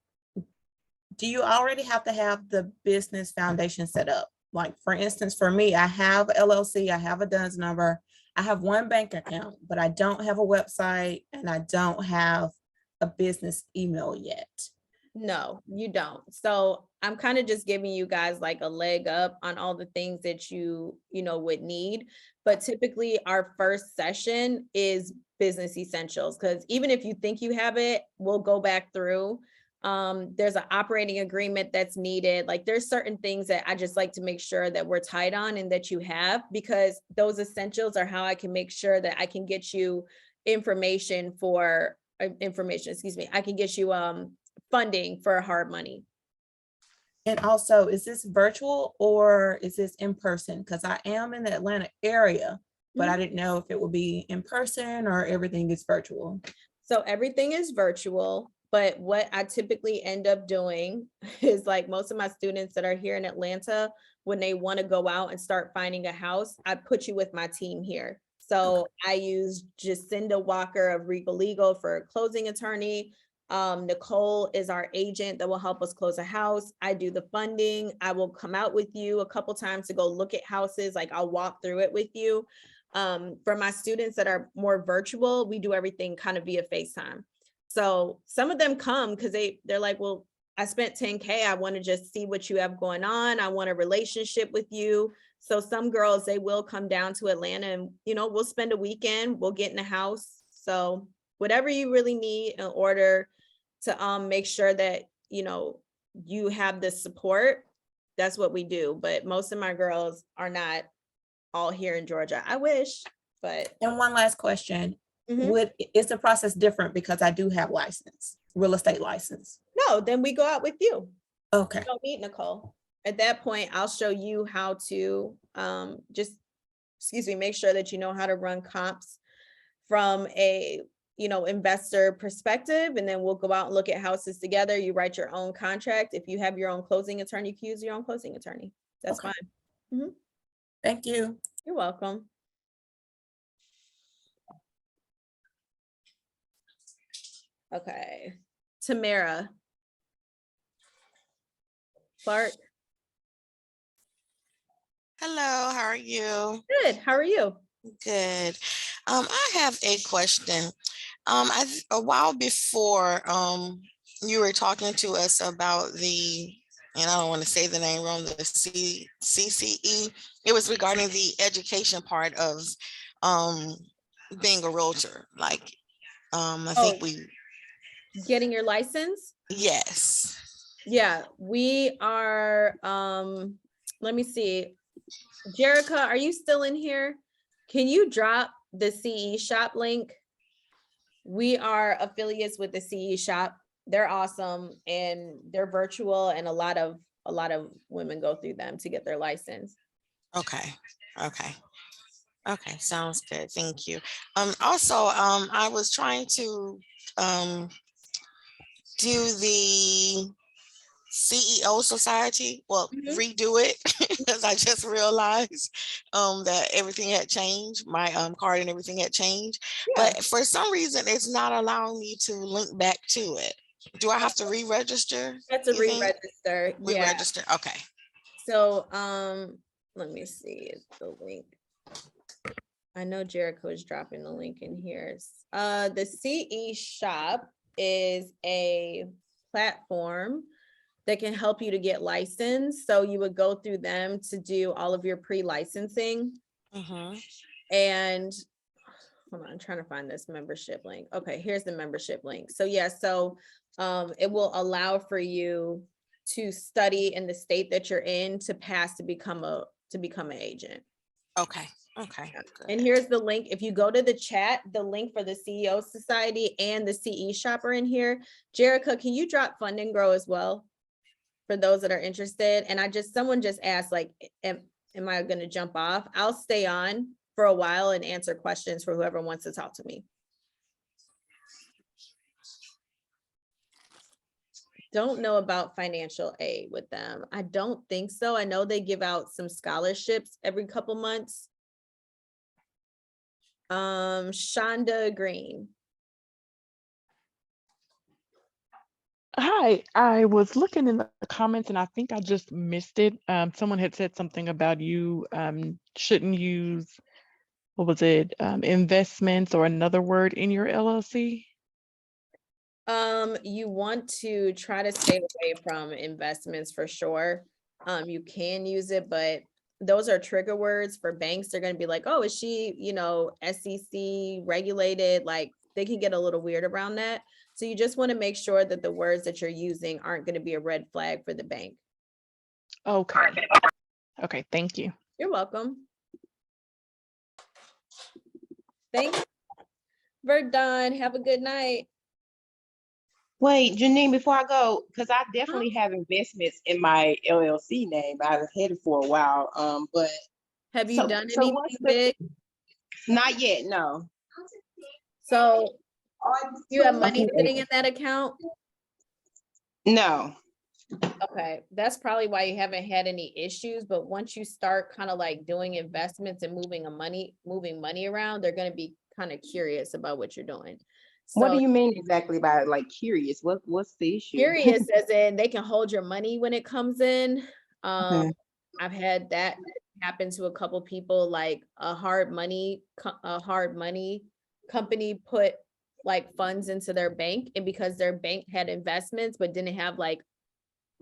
do you already have to have the business foundation set up? Like, for instance, for me, I have LLC, I have a DUNS number, I have one bank account, but I don't have a website and I don't have a business email yet. No, you don't. So I'm kind of just giving you guys like a leg up on all the things that you would need. But typically our first session is business essentials, because even if you think you have it, we'll go back through. There's an operating agreement that's needed. Like there's certain things that I just like to make sure that we're tight on and that you have, because those essentials are how I can make sure that I can get you information, I can get you funding for hard money. And also, is this virtual or is this in person? Because I am in the Atlanta area, but I didn't know if it would be in person or everything is virtual. So everything is virtual. But what I typically end up doing is like most of my students that are here in Atlanta, when they want to go out and start finding a house, I put you with my team here. So I use Jacinda Walker of Regal Legal for a closing attorney. Nicole is our agent that will help us close a house. I do the funding. I will come out with you a couple times to go look at houses. Like I'll walk through it with you. For my students that are more virtual, we do everything kind of via FaceTime. So some of them come because they're like, well, I spent 10K. I want to just see what you have going on. I want a relationship with you. So some girls, they will come down to Atlanta and, we'll spend a weekend, we'll get in a house. So whatever you really need in order to make sure that, you have the support, that's what we do. But most of my girls are not all here in Georgia. I wish, but. And one last question. Is the process different because I do have real estate license? No, then we go out with you. Okay. You don't need Nicole. At that point, I'll show you how to make sure that you know how to run comps from a, investor perspective. And then we'll go out and look at houses together. You write your own contract. If you have your own closing attorney, you can use your own closing attorney. That's fine. Thank you. You're welcome. Okay. Tamara Clark. Hello, how are you? Good. How are you? Good. I have a question. A while before, you were talking to us about and I don't want to say the name wrong, the CCE. It was regarding the education part of being a realtor. Like, I think getting your license? Yes. Yeah, we are, let me see. Jerica, are you still in here? Can you drop the CE shop link? We are affiliates with the CE shop. They're awesome and they're virtual, and a lot of women go through them to get their license. Okay. Sounds good. Thank you. Also, I was trying to do the CEO society, redo it because I just realized that everything had changed. My card and everything had changed, but for some reason it's not allowing me to link back to it. Do I have to re-register? That's a re-register. Yeah. Re-register. Okay. So let me see the link. I know Jericho is dropping the link in here. The CE shop is a platform that can help you to get licensed. So you would go through them to do all of your pre-licensing. And hold on, I'm trying to find this membership link. Okay, here's the membership link. So it will allow for you to study in the state that you're in to pass to become an agent. Okay. And here's the link. If you go to the chat, the link for the CEO Society and the CE shop are in here. Jerica, can you drop Fund and Grow as well for those that are interested? And someone just asked, like, am I going to jump off? I'll stay on for a while and answer questions for whoever wants to talk to me. Don't know about financial aid with them. I don't think so. I know they give out some scholarships every couple months. Shonda Green. Hi, I was looking in the comments and I think I just missed it. Someone had said something about you shouldn't use, what was it, investments or another word in your LLC? You want to try to stay away from investments for sure. You can use it, but those are trigger words for banks. They're going to be like, oh, is she, SEC regulated? Like they can get a little weird around that. So you just want to make sure that the words that you're using aren't going to be a red flag for the bank. Okay, thank you. You're welcome. Thanks. Verdun, have a good night. Wait, Janine, before I go, because I definitely have investments in my LLC name. I've had it for a while. But have you done anything big? Not yet, no. So you have money sitting in that account? No. Okay, that's probably why you haven't had any issues, but once you start kind of like doing investments and moving money around, they're going to be kind of curious about what you're doing. What do So you mean exactly by like curious? What's the issue? curious as in they can hold your money when it comes in. Okay. I've had that happen to a couple people, like a hard money company put like funds into their bank, and because their bank had investments but didn't have like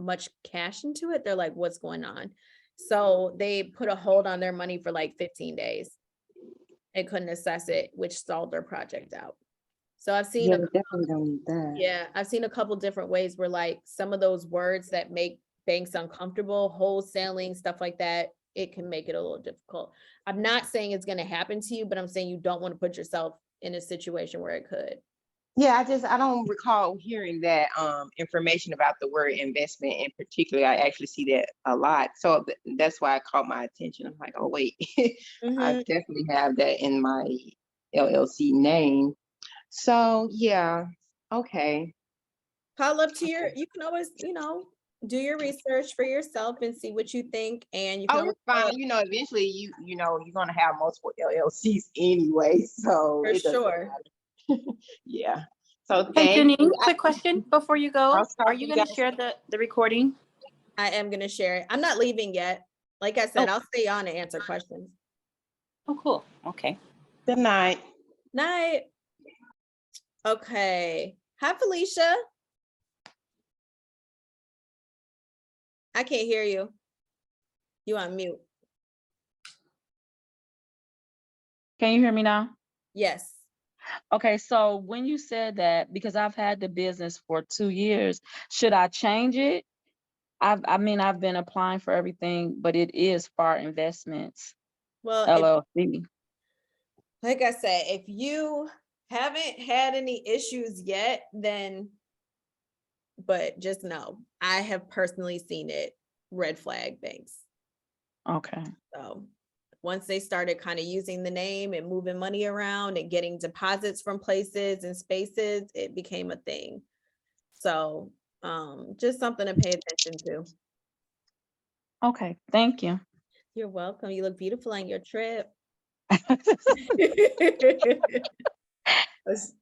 much cash into it, they're like, what's going on? So they put a hold on their money for like 15 days and couldn't assess it, which stalled their project out. So I've seen Yeah, we definitely don't need that. yeah, I've seen a couple different ways where like some of those words that make banks uncomfortable, wholesaling, stuff like that, it can make it a little difficult. I'm not saying it's going to happen to you, but I'm saying you don't want to put yourself in a situation where it could. Yeah, I don't recall hearing that information about the word investment in particular. I actually see that a lot. So that's why it caught my attention. I'm like, oh wait, I definitely have that in my LLC name. So yeah, okay. Call up to you can always, do your research for yourself and see what you think. And you can Oh, always it's fine. Eventually you're gonna have multiple LLCs anyway. So for it doesn't sure. matter. Yeah. So Hey, thank Janine, you. quick question before you go. Are you going to guys. share the recording? I am going to share it. I'm not leaving yet. Like I said, I'll stay on and answer questions. Oh, cool. Okay. Good night. Night. Okay. Hi, Felicia. I can't hear you. You on mute. Can you hear me now? Yes. Okay, so when you said that, because I've had the business for 2 years, should I change it? I've been applying for everything, but it is Far Investments Well, LLC. like I said, if you haven't had any issues yet, then, but just know, I have personally seen it red flag banks. Okay. So once they started kind of using the name and moving money around and getting deposits from places and spaces, it became a thing. So just something to pay attention to. Okay, thank you. You're welcome. You look beautiful on your trip. I was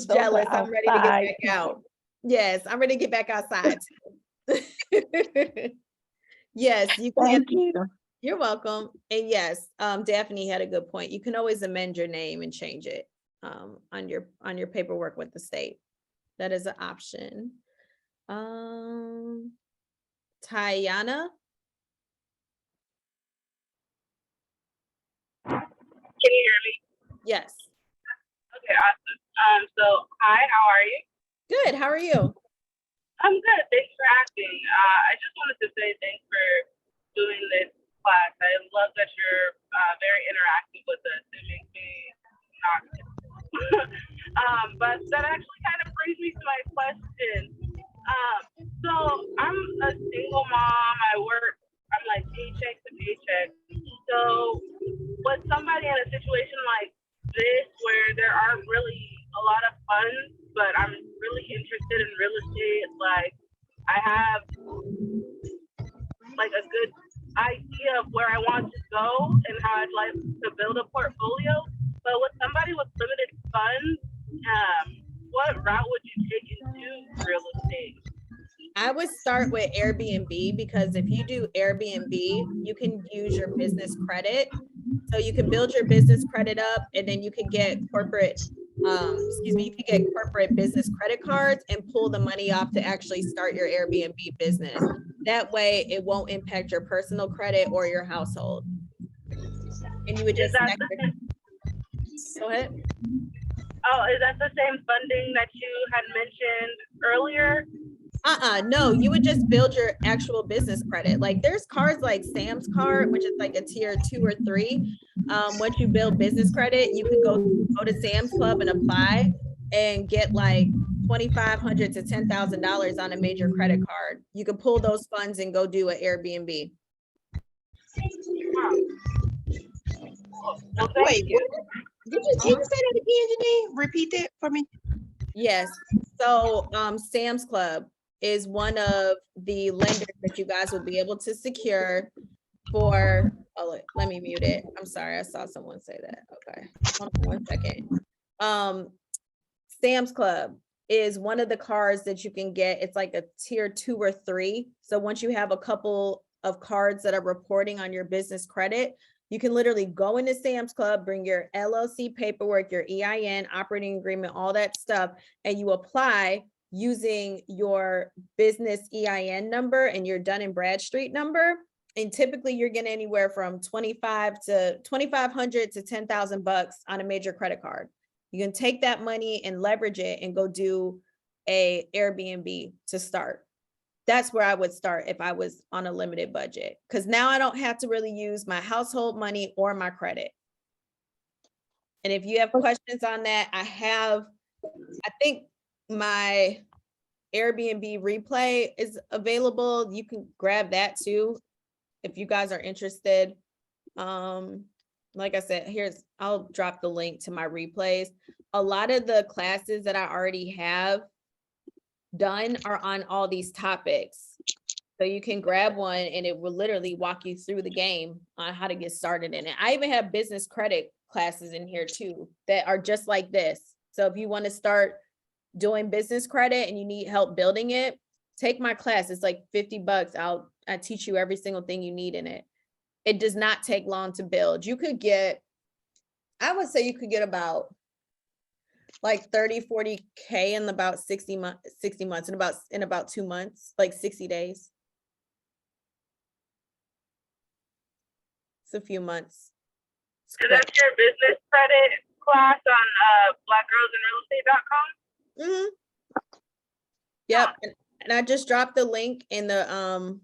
jealous. I'm ready to get back out. Yes, I'm ready to get back outside. Yes, you can. Thank you. You're welcome. And yes, Daphne had a good point. You can always amend your name and change it on your paperwork with the state. That is an option. Tayana. Can you hear me? Yes. Okay, awesome. So hi, how are you? Good. How are you? I'm good. Thanks for asking. I just wanted to say thanks for doing this class. I love that you're very interactive with us. It makes me not. But that actually kind of brings me to my question. So I'm a single mom. I'm like paycheck to paycheck. So with somebody in a situation like this where there aren't really a lot of funds, but I'm really interested in real estate, like I have like a good idea of where I want to go and how I'd like to build a portfolio. But with somebody with limited funds, what route would you take into real estate? I would start with Airbnb, because if you do Airbnb, you can use your business credit. So you can build your business credit up, and then you can get corporate, you can get corporate business credit cards and pull the money off to actually start your Airbnb business. That way it won't impact your personal credit or your household. And you would just go ahead. Oh, is that the same funding that you had mentioned earlier? No, you would just build your actual business credit. Like there's cards like Sam's card, which is like a tier 2 or 3. Once you build business credit, you can go to Sam's Club and apply and get like $2,500 to $10,000 on a major credit card. You can pull those funds and go do an Airbnb. Wait, did you say that again, Janine? Repeat that for me. Yes. So Sam's Club, is one of the lenders that you guys will be able to secure for, oh, let me mute it. I'm sorry, I saw someone say that. Okay, hold on 1 second. Sam's Club is one of the cards that you can get. It's like a tier 2 or 3. So once you have a couple of cards that are reporting on your business credit, you can literally go into Sam's Club, bring your LLC paperwork, your EIN, operating agreement, all that stuff, and you apply using your business EIN number and your Dun & Bradstreet number. And typically you're getting anywhere from $2,500 to $10,000 on a major credit card. You can take that money and leverage it and go do a Airbnb to start. That's where I would start if I was on a limited budget, because now I don't have to really use my household money or my credit. And if you have questions on that, I think my Airbnb replay is available. You can grab that too if you guys are interested. Like I said, I'll drop the link to my replays. A lot of the classes that I already have done are on all these topics. So you can grab one and it will literally walk you through the game on how to get started in it. I even have business credit classes in here too that are just like this. So if you want to start doing business credit and you need help building it, take my class. It's like $50. I teach you every single thing you need in it. It does not take long to build. I would say you could get about like 30-40K in about 60 months in about 2 months, like 60 days. It's a few months. So that's your business credit class on blackgirlsinrealestate.com? Mm-hmm. Yep. And I just dropped the link in the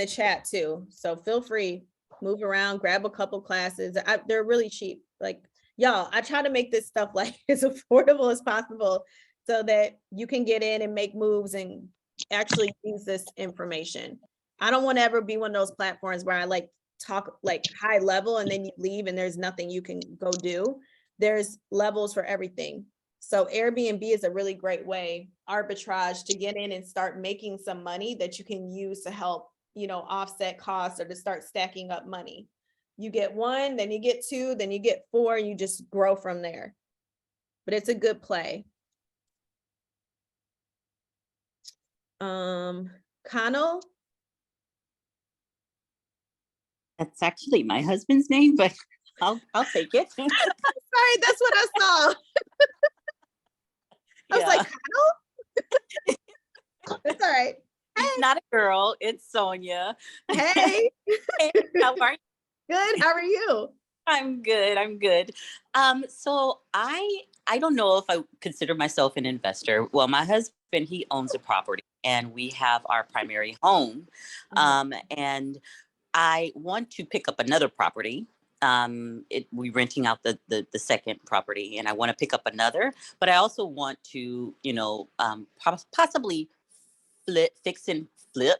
chat too. So feel free, move around, grab a couple classes. They're really cheap. Like, y'all, I try to make this stuff like as affordable as possible so that you can get in and make moves and actually use this information. I don't want to ever be one of those platforms where I like talk like high level and then you leave and there's nothing you can go do. There's levels for everything. So Airbnb is a really great way, arbitrage, to get in and start making some money that you can use to help, offset costs or to start stacking up money. You get 1, then you get 2, then you get 4, and you just grow from there. But it's a good play. Connell? That's actually my husband's name, but I'll take it. Sorry, that's what I saw. I was like, Connell? That's all right. It's not a girl, it's Sonia. Hey. Hey, how are you? Good. How are you? I'm good. So I don't know if I consider myself an investor. Well, my husband, he owns a property and we have our primary home. And I want to pick up another property. We're renting out the second property and I want to pick up another, but I also want to, possibly fix and flip,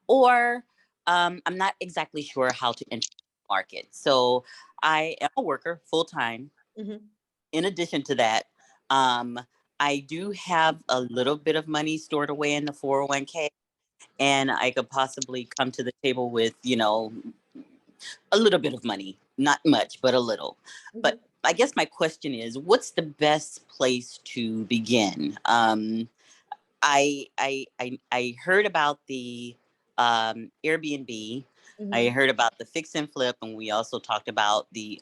or I'm not exactly sure how to enter the market. So I am a worker full time. Mm-hmm. In addition to that, I do have a little bit of money stored away in the 401k, and I could possibly come to the table with, a little bit of money, not much, but a little. Mm-hmm. But I guess my question is, what's the best place to begin? I heard about the Airbnb. Mm-hmm. I heard about the fix and flip, and we also talked about the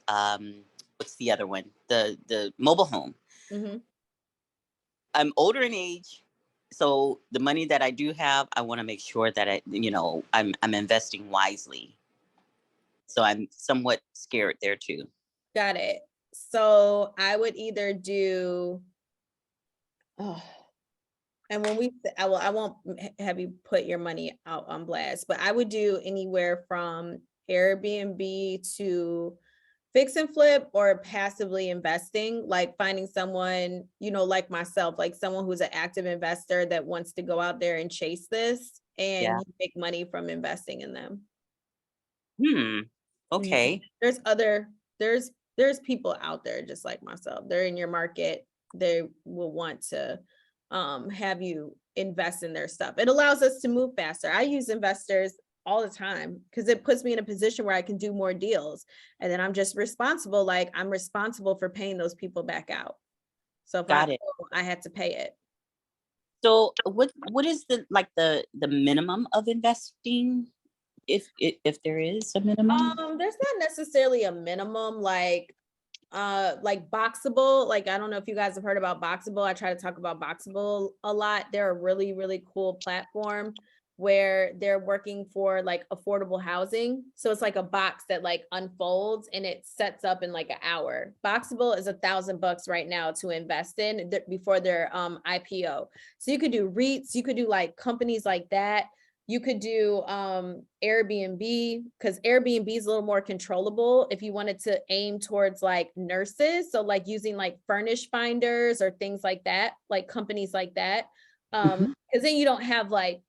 what's the other one? The mobile home. Mm-hmm. I'm older in age, so the money that I do have, I want to make sure that I'm investing wisely. So I'm somewhat scared there too. Got it. So I would either do. And when I won't have you put your money out on blast, but I would do anywhere from Airbnb to fix and flip or passively investing, like finding someone, like myself, like someone who's an active investor that wants to go out there and chase this and make money from investing in them. Okay. There's people out there just like myself. They're in your market. They will want to have you invest in their stuff. It allows us to move faster. I use investors all the time because it puts me in a position where I can do more deals. And then I'm just responsible. Like I'm responsible for paying those people back out. So if I had to pay it. So what is the minimum of investing, if there is a minimum? There's not necessarily a minimum, like Boxable. Like, I don't know if you guys have heard about Boxable. I try to talk about Boxable a lot. They're a really, really cool platform where they're working for like affordable housing. So it's like a box that like unfolds and it sets up in like an hour. Boxable is $1,000 right now to invest in before their IPO. So you could do REITs, you could do like companies like that. You could do Airbnb, because Airbnb is a little more controllable if you wanted to aim towards like nurses. So like using like furnish finders or things like that, like companies like that. Because then you don't have like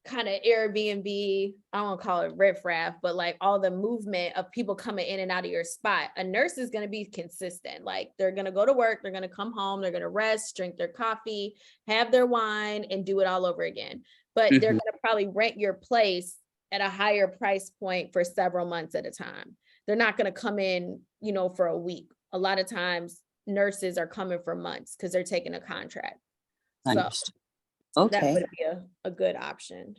kind of Airbnb, I don't call it riffraff, but like all the movement of people coming in and out of your spot. A nurse is going to be consistent. Like they're going to go to work, they're going to come home, they're going to rest, drink their coffee, have their wine, and do it all over again. But they're going to probably rent your place at a higher price point for several months at a time. They're not going to come in, you know, for a week. A lot of times nurses are coming for months because they're taking a contract. Understood. So that Okay. would be a good option.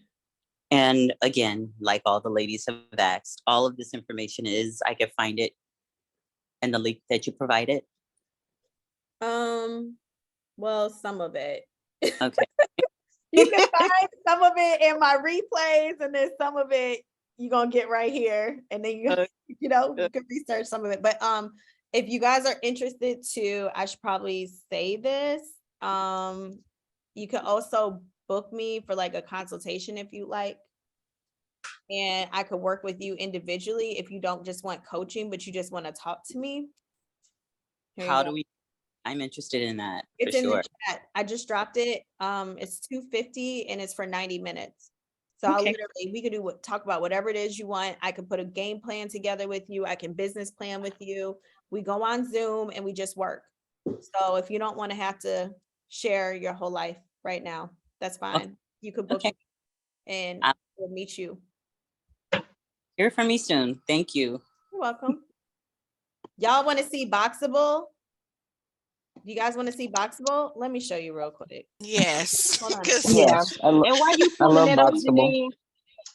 And again, like all the ladies have asked, all of this information I can find it in the link that you provided. Well, some of it. Okay. You can find some of it in my replays, and then some of it you're gonna get right here, and then you know, you can research some of it. But if you guys are interested too, I should probably say this. You can also book me for like a consultation if you like, and I could work with you individually if you don't just want coaching, but you just want to talk to me. How do we? I'm interested in that. It's for in sure. the chat. I just dropped it. It's $250 and it's for 90 minutes. So I'll literally, we could talk about whatever it is you want. I can put a game plan together with you. I can business plan with you. We go on Zoom and we just work. So if you don't want to have to share your whole life right now, that's fine. You could book me and we'll meet you. Hear from me soon. Thank you. You're welcome. Y'all want to see Boxable? You guys want to see Boxable? Let me show you real quick. Yes. Hold on. Yeah. And while you pulling it up, Boxable.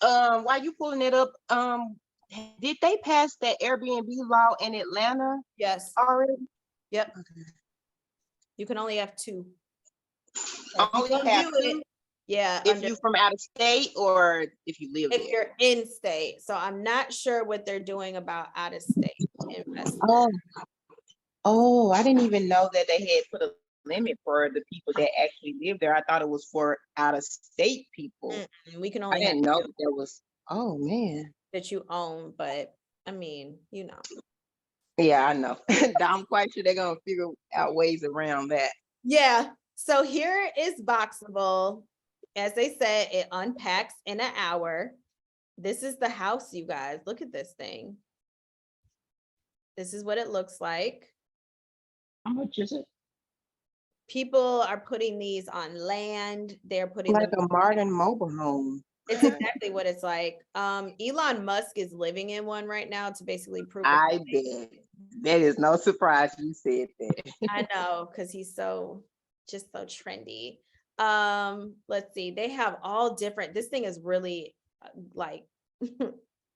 Janine, while you pulling it up, did they pass that Airbnb law in Atlanta? Yes. Already? Yep. Okay. You can only have two. Only have two? Yeah. If you're from out of state or if you live there? If you're in state. So I'm not sure what they're doing about out of state investment. Oh, I didn't even know that they had put a limit for the people that actually live there. I thought it was for out of state people. We can I only didn't have know two that there was, oh man. that you own, but I mean, you know. Yeah, I know. I'm quite sure they're gonna figure out ways around that. Yeah. So here is Boxable. As they said, it unpacks in an hour. This is the house, you guys. Look at this thing. This is what it looks like. How much is it? People are putting these on land. They're putting Like them a modern mobile home. It's exactly what it's like. Elon Musk is living in one right now to basically prove. I bet. That is no surprise you said that. I know, because he's just so trendy. Let's see. They have all different. This thing is really like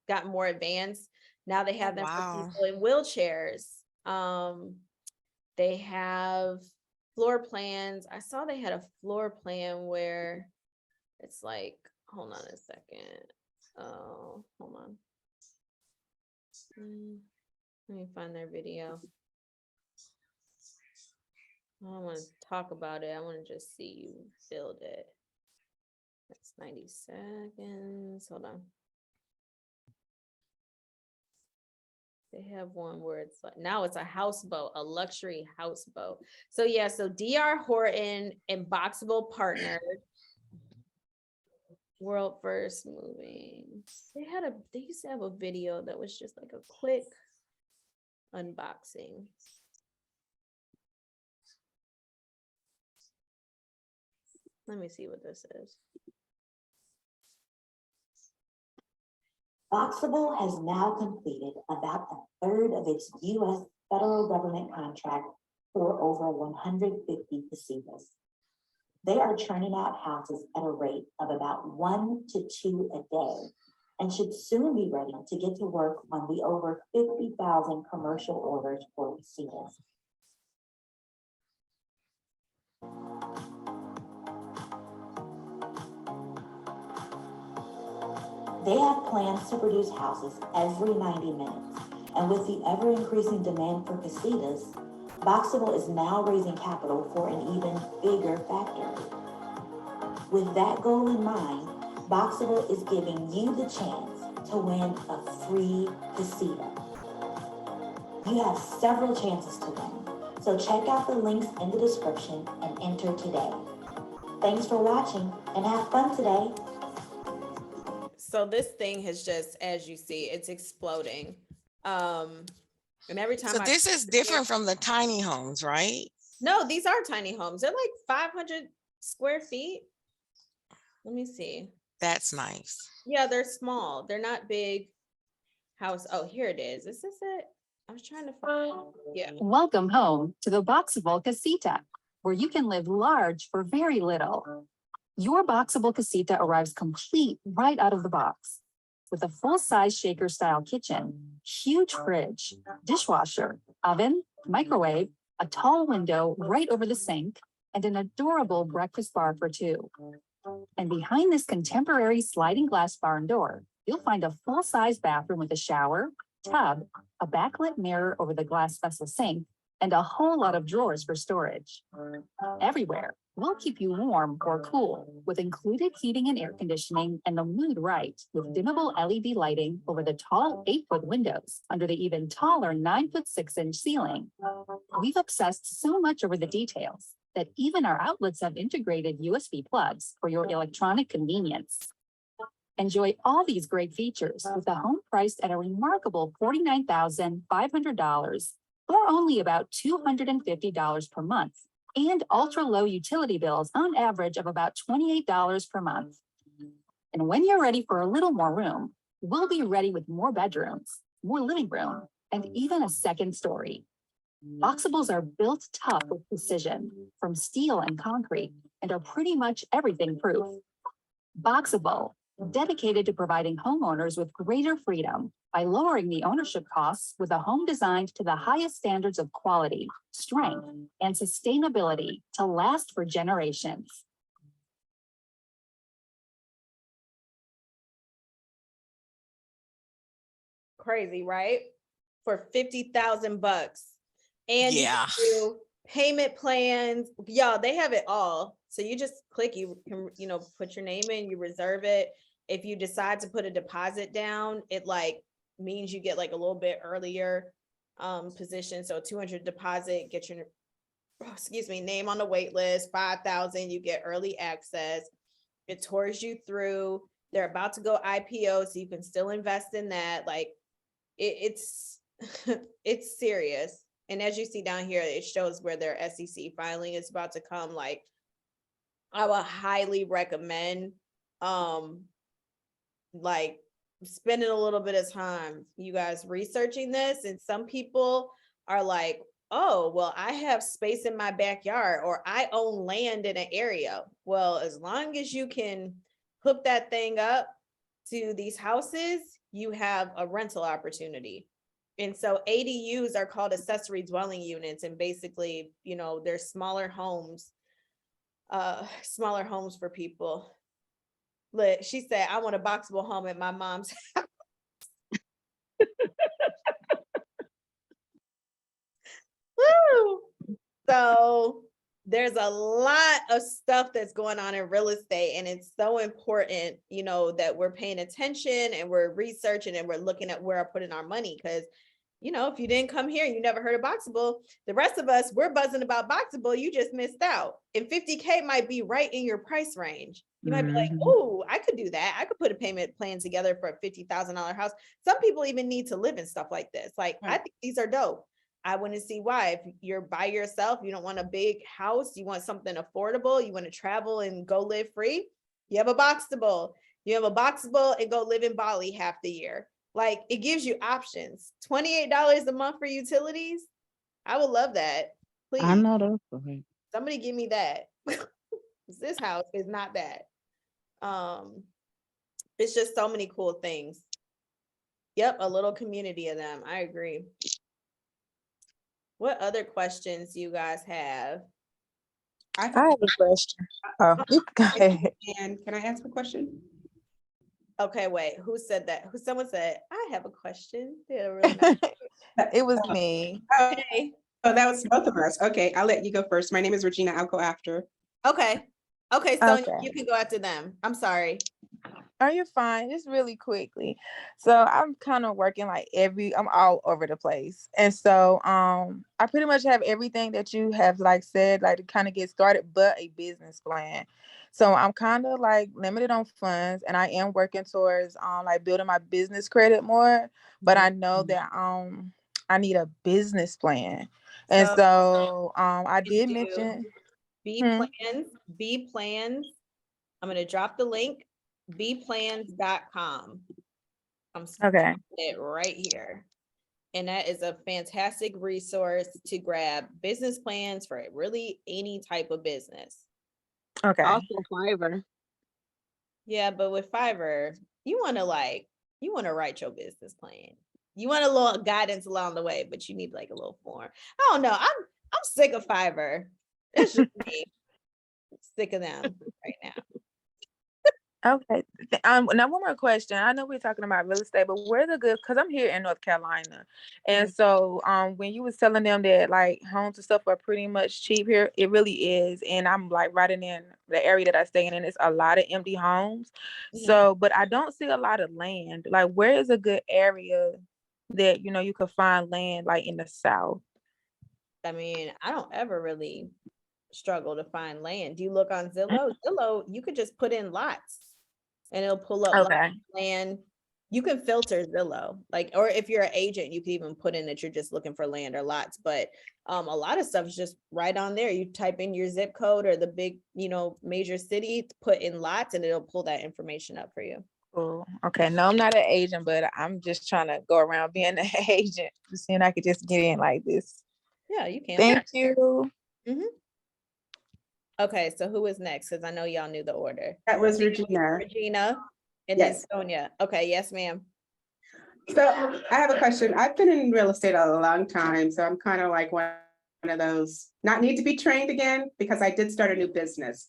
got more advanced. Now they have them for people in wheelchairs. They have floor plans. I saw they had a floor plan where it's like, hold on a second. Oh, hold on. Let me find their video. I don't want to talk about it. I want to just see you build it. That's 90 seconds. Hold on. They have one where it's like, now it's a houseboat, a luxury houseboat. So yeah, so DR Horton and Boxable partnered. World first moving. They used to have a video that was just like a quick unboxing. Let me see what this is. Boxable has now completed about a third of its U.S. federal government contract for over 150 casinos. They are churning out houses at a rate of about 1 to 2 a day and should soon be ready to get to work on the over 50,000 commercial orders for casinos. They have plans to produce houses every 90 minutes, and with the ever-increasing demand for casitas, Boxable is now raising capital for an even bigger factory. With that goal in mind, Boxable is giving you the chance to win a free casita. You have several chances to win, so check out the links in the description and enter today. Thanks for watching and have fun today. So this thing has just, as you see, it's exploding. And every time So this is different from the tiny homes, right? No, these are tiny homes. They're like 500 square feet. Let me see. That's nice. Yeah, they're small. They're not big house. Oh, here it is. Is this it? I was trying to find. Yeah. Welcome home to the Boxable Casita, where you can live large for very little. Your Boxable Casita arrives complete right out of the box with a full-size shaker-style kitchen, huge fridge, dishwasher, oven, microwave, a tall window right over the sink, and an adorable breakfast bar for two. And behind this contemporary sliding glass barn door, you'll find a full-size bathroom with a shower, tub, a backlit mirror over the glass vessel sink, and a whole lot of drawers for storage. Everywhere, we'll keep you warm or cool with included heating and air conditioning and the mood right with dimmable LED lighting over the tall 8-foot windows under the even taller 9-foot 6-inch ceiling. We've obsessed so much over the details that even our outlets have integrated USB plugs for your electronic convenience. Enjoy all these great features with a home priced at a remarkable $49,500 or only about $250 per month, and ultra-low utility bills on average of about $28 per month. And when you're ready for a little more room, we'll be ready with more bedrooms, more living room, and even a second story. Boxables are built tough with precision from steel and concrete and are pretty much everything proof. Boxable, dedicated to providing homeowners with greater freedom by lowering the ownership costs with a home designed to the highest standards of quality, strength, and sustainability to last for generations. Crazy, right? For 50,000 bucks. And you can do payment plans. Y'all, they have it all. So you just click, you can, put your name in, you reserve it. If you decide to put a deposit down, it means you get a little bit earlier position. So 200 deposit, get your name on the wait list. 5,000, you get early access. It tours you through. They're about to go IPO, so you can still invest in that. It's it's serious. And as you see down here, it shows where their SEC filing is about to come. I would highly recommend spending a little bit of time, you guys, researching this. And some people are like, oh, well, I have space in my backyard, or I own land in an area. Well, as long as you can hook that thing up to these houses, you have a rental opportunity. And so ADUs are called accessory dwelling units. And basically, they're smaller homes for people. Look, she said, I want a boxable home at my mom's house. Woo! So there's a lot of stuff that's going on in real estate, and it's so important, that we're paying attention and we're researching and we're looking at where we're putting our money. Because if you didn't come here and you never heard of Boxable, the rest of us, we're buzzing about Boxable. You just missed out. And 50K might be right in your price range. You might be like, oh, I could do that. I could put a payment plan together for a $50,000 house. Some people even need to live in stuff like this. I think these are dope. I wouldn't see why. If you're by yourself, you don't want a big house, you want something affordable, you want to travel and go live free, you have a Boxable. You have a Boxable and go live in Bali half the year. Like, it gives you options. $28 a month for utilities. I would love that. I Please, know that's right. somebody give me that. This house is not bad. It's just so many cool things. Yep, a little community of them. I agree. What other questions do you guys have? I have a question. Oh, you go ahead. And can I ask a question? Okay, wait. Who said that? Someone said, I have a question. They're really nice. It was me. Okay. Oh, that was both of us. Okay, I'll let you go first. My name is Regina. I'll go after. Okay, so Okay. you can go after them. I'm sorry. Are you fine? Just really quickly. So I'm kind of working like I'm all over the place. And so I pretty much have everything that you have like said, like to kind of get started, but a business plan. So I'm kind of like limited on funds, and I am working towards like building my business credit more. But I know that I need a business plan. And so I did mention B plans. I'm going to drop the link, bplans.com. I'm okay. it right here. And that is a fantastic resource to grab business plans for really any type of business. Okay. Also Fiverr. Yeah, but with Fiverr, you want to write your business plan. You want a little guidance along the way, but you need like a little form. I don't know. I'm sick of Fiverr. It's just me. Sick of them right now. Okay. Now one more question. I know we're talking about real estate, but where's the good? Because I'm here in North Carolina, and so when you was telling them that like homes and stuff are pretty much cheap here, it really is. And I'm like right in the area that I stay in, and it's a lot of empty homes. So, but I don't see a lot of land. Like, where is a good area that you could find land like in the South? I mean, I don't ever really struggle to find land. Do you look on Zillow? Zillow, you could just put in lots and it'll pull up lots of land. You can filter Zillow, like, or if you're an agent, you can even put in that you're just looking for land or lots. But a lot of stuff is just right on there. You type in your zip code or the big, major city, put in lots, and it'll pull that information up for you. Oh, okay. No, I'm not an agent, but I'm just trying to go around being an agent, just seeing I could just get in like this. Yeah, you can. Thank you. Okay, so who is next? Because I know y'all knew the order. That was Regina. Regina, and yes. Then Sonia. Okay, yes, ma'am. So I have a question. I've been in real estate a long time, so I'm kind of like one of those, not need to be trained again, because I did start a new business.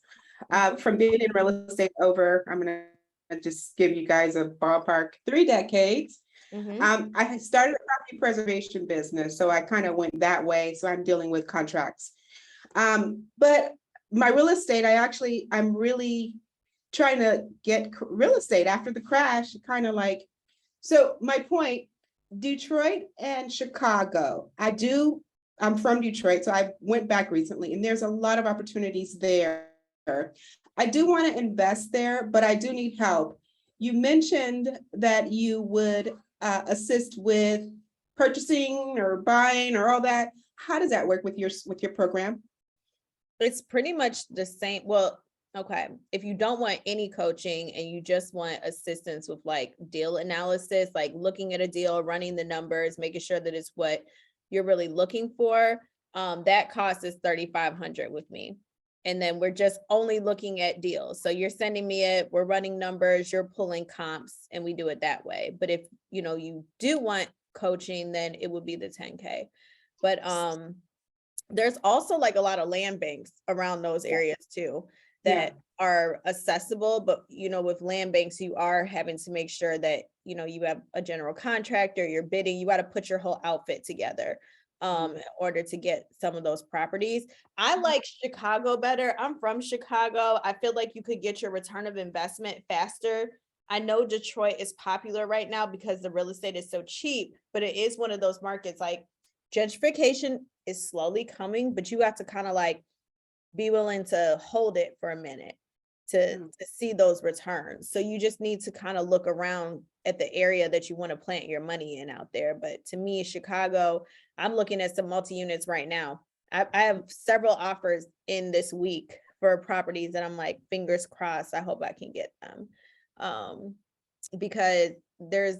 From being in real estate over, I'm going to just give you guys a ballpark, 3 decades. I started a property preservation business, so I kind of went that way. So I'm dealing with contracts. But my real estate, I'm really trying to get real estate after the crash, kind of like, so my point, Detroit and Chicago, I'm from Detroit, so I went back recently, and there's a lot of opportunities there. I do want to invest there, but I do need help. You mentioned that you would assist with purchasing or buying or all that. How does that work with your program? It's pretty much the same. Well, okay. If you don't want any coaching and you just want assistance with like deal analysis, like looking at a deal, running the numbers, making sure that it's what you're really looking for, that cost is $3,500 with me. And then we're just only looking at deals. So you're sending me it, we're running numbers, you're pulling comps, and we do it that way. But if you do want coaching, then it would be the $10K. But there's also like a lot of land banks around those areas too that are accessible. But with land banks, you are having to make sure that you have a general contractor, you're bidding, you got to put your whole outfit together in order to get some of those properties. I like Chicago better. I'm from Chicago. I feel like you could get your return of investment faster. I know Detroit is popular right now because the real estate is so cheap, but it is one of those markets, like gentrification is slowly coming, but you have to kind of like be willing to hold it for a minute. to see those returns. So you just need to kind of look around at the area that you want to plant your money in out there. But to me, Chicago, I'm looking at some multi-units right now. I have several offers in this week for properties and I'm like, fingers crossed, I hope I can get them. Because there's,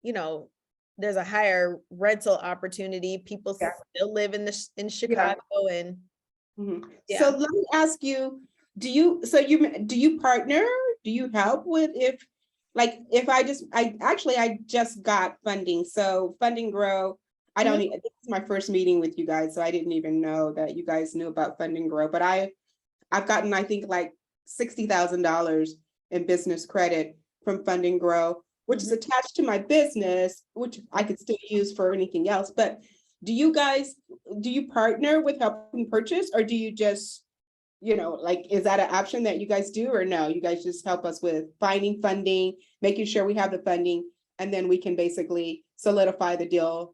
you know, there's a higher rental opportunity. People still live in Chicago and So let me ask you, do you partner? Do you help with if I just got funding. So Funding Grow, this is my first meeting with you guys, so I didn't even know that you guys knew about Funding Grow, but I've gotten, I think, like $60,000 in business credit from Funding Grow, which is attached to my business, which I could still use for anything else. But do you partner with helping purchase, or do you just, is that an option that you guys do, or no? You guys just help us with finding funding, making sure we have the funding, and then we can basically solidify the deal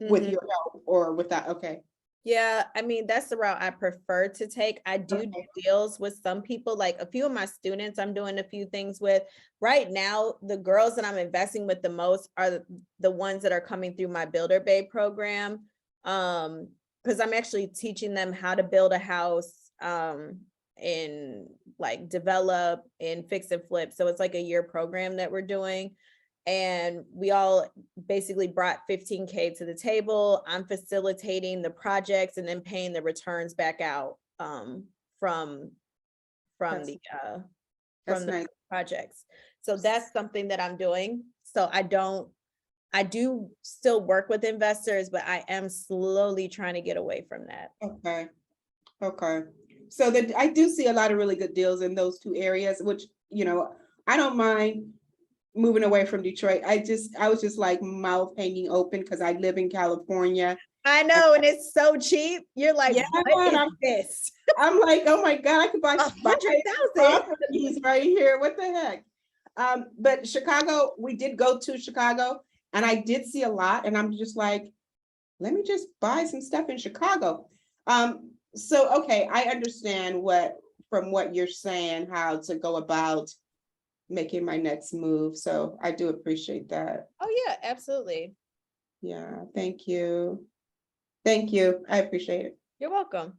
with your help or with that. Okay. Yeah, I mean, that's the route I prefer to take. I do deals with some people, like a few of my students I'm doing a few things with. Right now, the girls that I'm investing with the most are the ones that are coming through my Builder Bay program. Because I'm actually teaching them how to build a house and like develop and fix and flip. So it's like a year program that we're doing. And we all basically brought 15K to the table. I'm facilitating the projects and then paying the returns back out from the projects. So that's something that I'm doing. So I do still work with investors, but I am slowly trying to get away from that. Okay. So I do see a lot of really good deals in those two areas, which, I don't mind moving away from Detroit. I was just like mouth hanging open because I live in California. I know, and it's so cheap. You're like, what is this? I'm like, oh my God, I could buy 100,000 properties right here. What the heck? But Chicago, we did go to Chicago and I did see a lot, and I'm just like, let me just buy some stuff in Chicago. So okay, I understand from what you're saying, how to go about making my next move. So I do appreciate that. Oh yeah, absolutely. Yeah, thank you. Thank you. I appreciate it. You're welcome.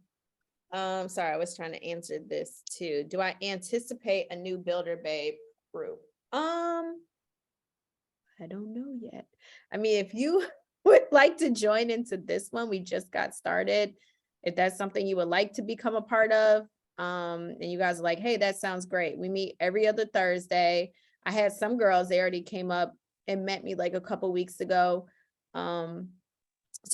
Sorry, I was trying to answer this too. Do I anticipate a new Builder Babe group? I don't know yet. I mean, if you would like to join into this one, we just got started. If that's something you would like to become a part of, and you guys are like, hey, that sounds great. We meet every other Thursday. I had some girls, they already came up and met me like a couple weeks ago. So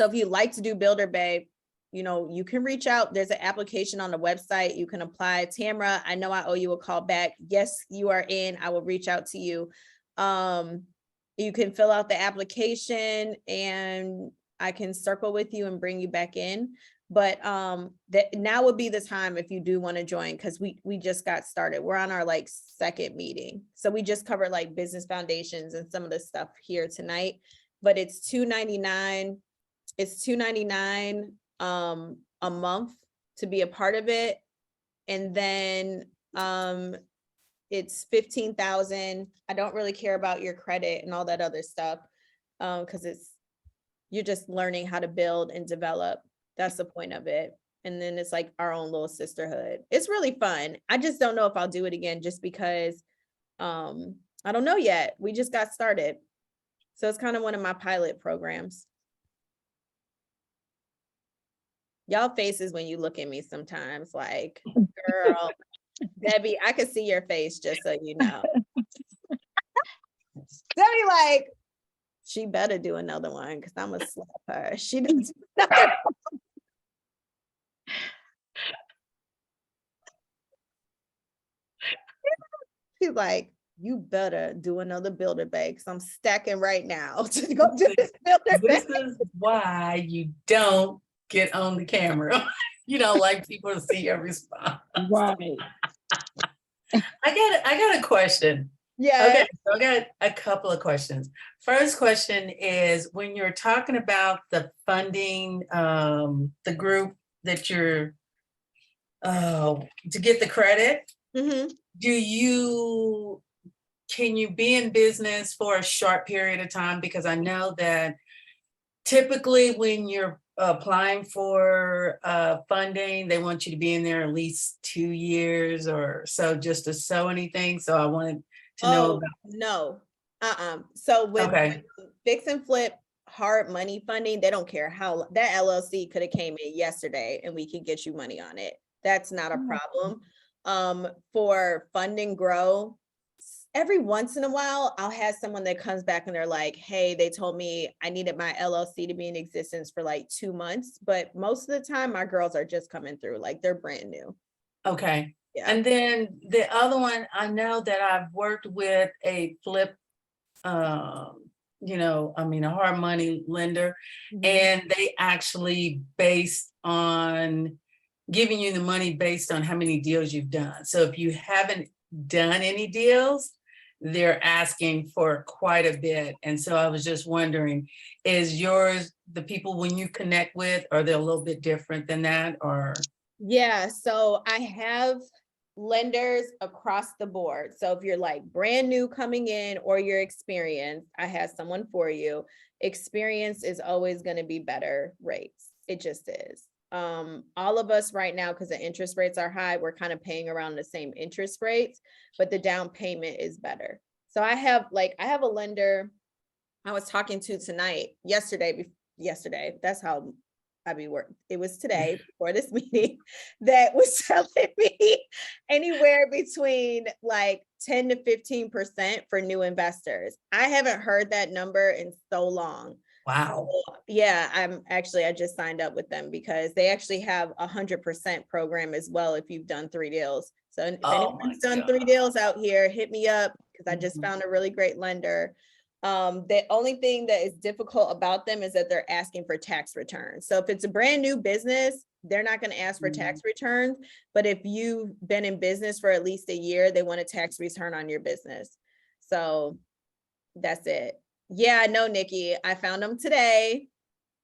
if you'd like to do Builder Babe, you can reach out. There's an application on the website. You can apply. Tamara, I know I owe you a call back. Yes, you are in. I will reach out to you. You can fill out the application and I can circle with you and bring you back in. But now would be the time if you do want to join, because we just got started. We're on our like second meeting. So we just covered like business foundations and some of the stuff here tonight, but it's $299. It's $299 a month to be a part of it. And then it's $15,000. I don't really care about your credit and all that other stuff because you're just learning how to build and develop. That's the point of it. And then it's like our own little sisterhood. It's really fun. I just don't know if I'll do it again just because I don't know yet. We just got started. So it's kind of one of my pilot programs. Y'all faces when you look at me sometimes like, girl, Debbie, I could see your face just so you know. Debbie like, she better do another one because I'm gonna slap her. She does nothing. She's like, you better do another Builder Babe because I'm stacking right now to go do this Builder Babe. This is why you don't get on the camera. You don't like people to see your response. Right. I got a question. Yeah. Okay, so I got a couple of questions. First question is, when you're talking about the funding, the group that you're to get the credit, Can you be in business for a short period of time? Because I know that typically when you're applying for funding, they want you to be in there at least 2 years or so just to sow anything. So I wanted to know about. No. So with Okay. fix and flip hard money funding, they don't care how that LLC could have came in yesterday and we could get you money on it. That's not a problem. For fund and grow, every once in a while, I'll have someone that comes back and they're like, hey, they told me I needed my LLC to be in existence for like 2 months. But most of the time, my girls are just coming through, like they're brand new. Okay. Yeah. And then the other one, I know that I've worked with a flip, a hard money lender, and they actually based on giving you the money based on how many deals you've done. So if you haven't done any deals, they're asking for quite a bit. And so I was just wondering, is yours, the people when you connect with, are they a little bit different than that, or? Yeah, so I have lenders across the board. So if you're like brand new coming in or you're experienced, I have someone for you. Experience is always going to be better rates. It just is. All of us right now, because the interest rates are high, we're kind of paying around the same interest rates, but the down payment is better. So I have a lender I was talking to yesterday, that's how I be working. It was today before this meeting that was telling me anywhere between like 10 to 15% for new investors. I haven't heard that number in so long. Wow. So, yeah, I just signed up with them because they actually have 100% program as well if you've done 3 deals. So if anyone's done 3 deals out here, hit me up because I just found a really great lender. The only thing that is difficult about them is that they're asking for tax returns. So if it's a brand new business, they're not going to ask for tax returns. But if you've been in business for at least a year, they want a tax return on your business. So that's it. Yeah, no, Nikki, I found them today.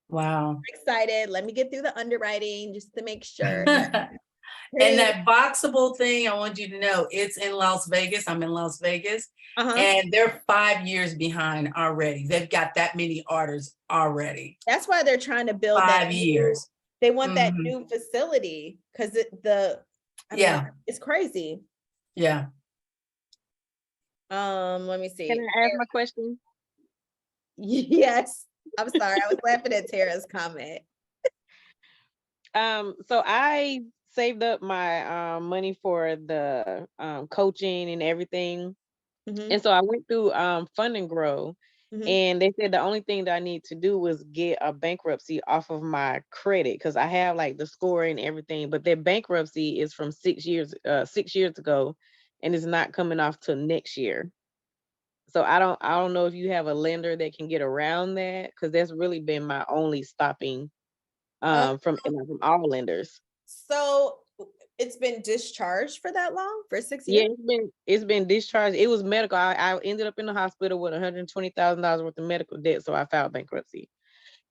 Wow. I'm excited. Let me get through the underwriting just to make sure. And that boxable thing, I want you to know, it's in Las Vegas. I'm in Las Vegas. And they're 5 years behind already. They've got that many orders already. That's why they're trying to build 5 years. They want that new facility because it's crazy. Yeah. Let me see. Can I ask my question? Yes. I'm sorry. I was laughing at Tara's comment. So I saved up my money for the coaching and everything. And so I went through Fund and Grow, and they said the only thing that I need to do was get a bankruptcy off of my credit because I have like the score and everything, but their bankruptcy is from 6 years ago, and it's not coming off till next year. So I don't know if you have a lender that can get around that because that's really been my only stopping from all lenders. So it's been discharged for that long, for 6 Yeah, years? it's been discharged. It was medical. I ended up in the hospital with $120,000 worth of medical debt, so I filed bankruptcy.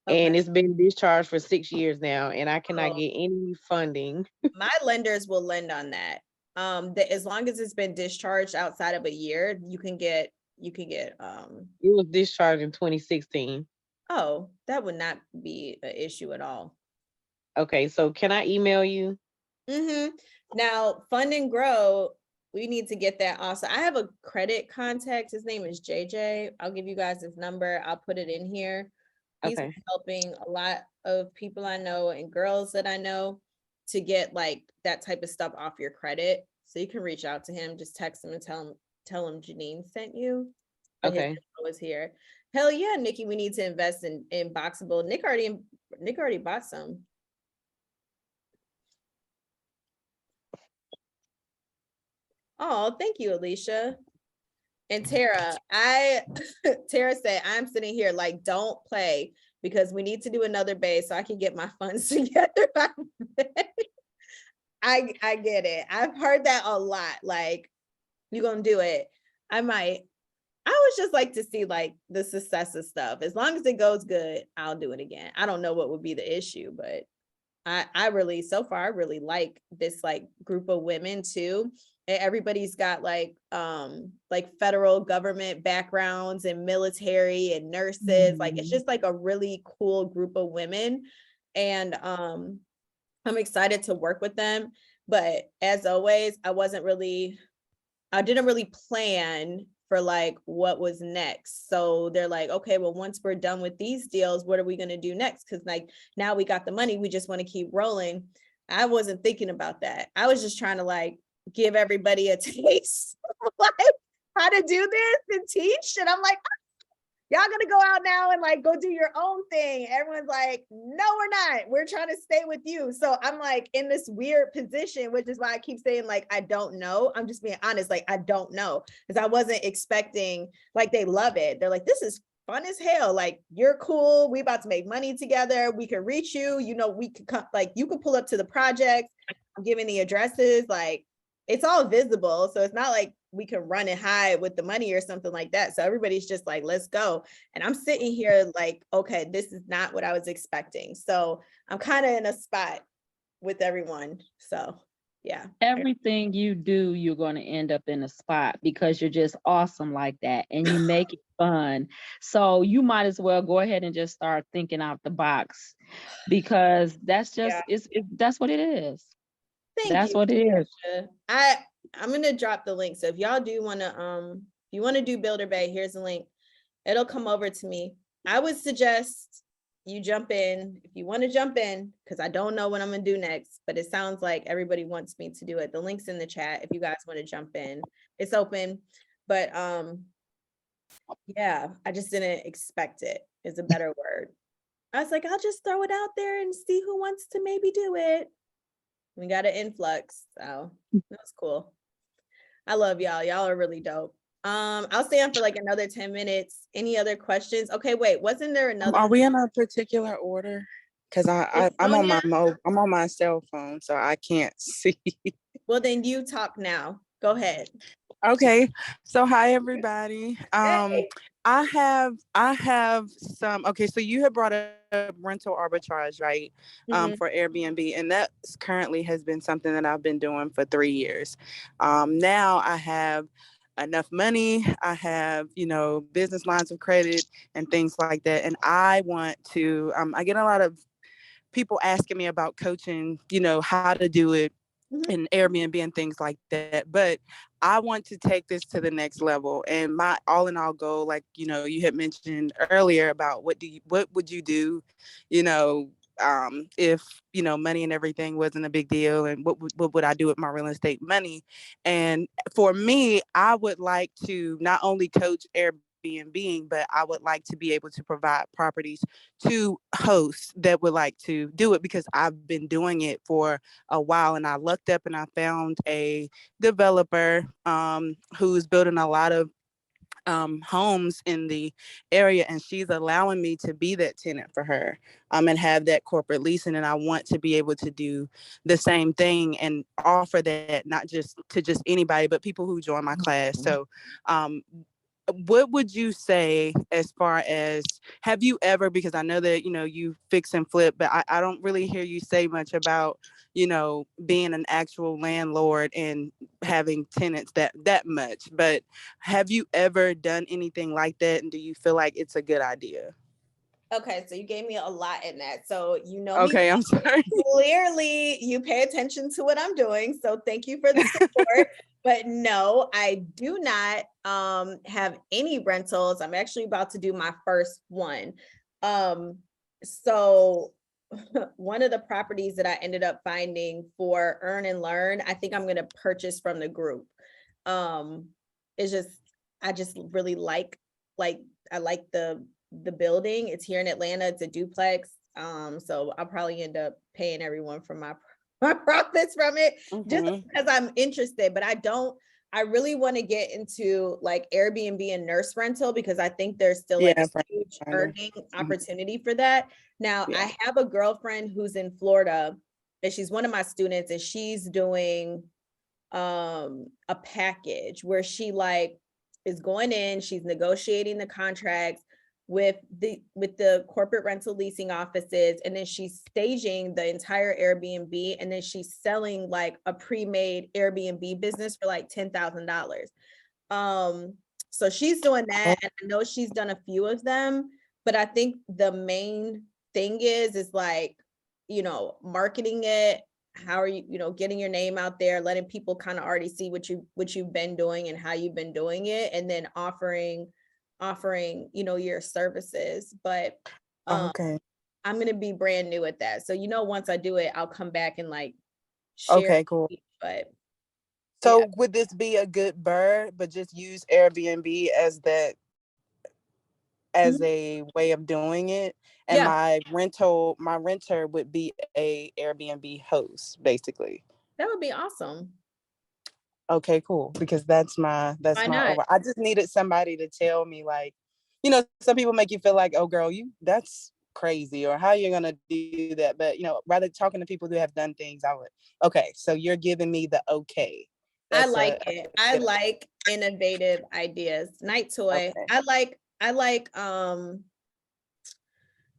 And it's been discharged for 6 years now, and I cannot get any funding. My lenders will lend on that. As long as it's been discharged outside of a year, you can get It was discharged in 2016. Oh, that would not be an issue at all. Okay, so can I email you? Now, Fund and Grow, we need to get that also. I have a credit contact. His name is JJ. I'll give you guys his number. I'll put it in here. He's been helping a lot of people I know and girls that I know to get like that type of stuff off your credit. So you can reach out to him, just text him and tell him Janine sent you. Okay. His info is here. Hell yeah, Nikki, we need to invest in Boxable. Nick already bought some. Oh, thank you, Alicia. And Tara, Tara said, I'm sitting here like, don't play because we need to do another base so I can get my funds together. I get it. I've heard that a lot. Like, you're going to do it. I would just like to see like the success of stuff. As long as it goes good, I'll do it again. I don't know what would be the issue, but I really like this like group of women too. everybody's got like federal government backgrounds and military and nurses. Like it's just like a really cool group of women. And I'm excited to work with them. But as always, I didn't really plan for like what was next. So they're like, okay, well, once we're done with these deals, what are we going to do next? Because like now we got the money, we just want to keep rolling. I wasn't thinking about that. I was just trying to like give everybody a taste of like how to do this and teach. And I'm like, y'all gonna go out now and like go do your own thing. Everyone's like, no, we're not. We're trying to stay with you. So I'm like in this weird position, which is why I keep saying like, I don't know. I'm just being honest. Like, I don't know. Because I wasn't expecting, like, they love it. They're like, this is fun as hell. Like, you're cool. We about to make money together. We can reach you. You know, we could come, like, you can pull up to the project. I'm giving the addresses. Like, it's all visible. So it's not like we can run and hide with the money or something like that. So everybody's just like, let's go. And I'm sitting here like, okay, this is not what I was expecting. So I'm kind of in a spot with everyone. So yeah. Everything you do, you're going to end up in a spot because you're just awesome like that and you make it fun. So you might as well go ahead and just start thinking out the box because that's just, that's what it is. Thank you. What it is. I'm gonna drop the link. So if y'all do want to, if you want to do Builder Bay, here's the link. It'll come over to me. I would suggest you jump in if you want to jump in, because I don't know what I'm gonna do next, but it sounds like everybody wants me to do it. The link's in the chat if you guys want to jump in. It's open, but yeah, I just didn't expect it, is a better word. I was like, I'll just throw it out there and see who wants to maybe do it. We got an influx, so that's cool. I love y'all. Y'all are really dope. I'll stay on for like another 10 minutes. Any other questions? Okay, wait, wasn't there another? Are we in a particular order? Because I'm on my cell phone, so I can't see. Well, then you talk now. Go ahead. Okay. So hi everybody. I have some, okay, so you have brought up rental arbitrage, right? For Airbnb, and that currently has been something that I've been doing for 3 years. Now I have enough money, I have, business lines of credit and things like that. And I want to, I get a lot of people asking me about coaching, how to do it in Airbnb and things like that. But I want to take this to the next level. And my all in all goal, like, you had mentioned earlier about what would you do, if, money and everything wasn't a big deal, and what would I do with my real estate money? And for me, I would like to not only coach Airbnb, but I would like to be able to provide properties to hosts that would like to do it, because I've been doing it for a while. And I looked up and I found a developer who's building a lot of homes in the area, and she's allowing me to be that tenant for her and have that corporate leasing. And I want to be able to do the same thing and offer that not just to just anybody, but people who join my class. So what would you say as far as, have you ever, because I know that, you fix and flip, but I don't really hear you say much about, being an actual landlord and having tenants that much, but have you ever done anything like that? And do you feel like it's a good idea? Okay, so you gave me a lot in that. So Okay, I'm sorry. Clearly you pay attention to what I'm doing. So thank you for the support. But no, I do not have any rentals. I'm actually about to do my first one. So one of the properties that I ended up finding for Earn and Learn, I think I'm going to purchase from the group. It's just, I just really like I like the building. It's here in Atlanta. It's a duplex. So I'll probably end up paying everyone for my profits from it, just because I'm interested. But I really want to get into like Airbnb and nurse rental, because I think there's still like a huge earning opportunity for that. Now, I have a girlfriend who's in Florida, and she's one of my students, and she's doing a package where she like is going in, she's negotiating the contracts, with the corporate rental leasing offices, and then she's staging the entire Airbnb, and then she's selling like a pre-made Airbnb business for like $10,000. So she's doing that, and I know she's done a few of them, but I think the main thing is like, you know, marketing it. How are you, you know, getting your name out there, letting people kind of already see what you've been doing and how you've been doing it, and then offering, you know, your services. But Okay. I'm gonna be brand new at that. So, you know, once I do it, I'll come back and like share. Okay, cool. But so would this be a good bird, but just use Airbnb as that, as a way of doing it? And my renter would be a Airbnb host, basically. That would be awesome. Okay, cool. Because that's my I just needed somebody to tell me, like, you know, some people make you feel like, oh girl, that's crazy, or how you're gonna do that. But you know, rather talking to people who have done things, okay, so you're giving me the okay. I like it. I like innovative ideas. Night toy. Okay. I like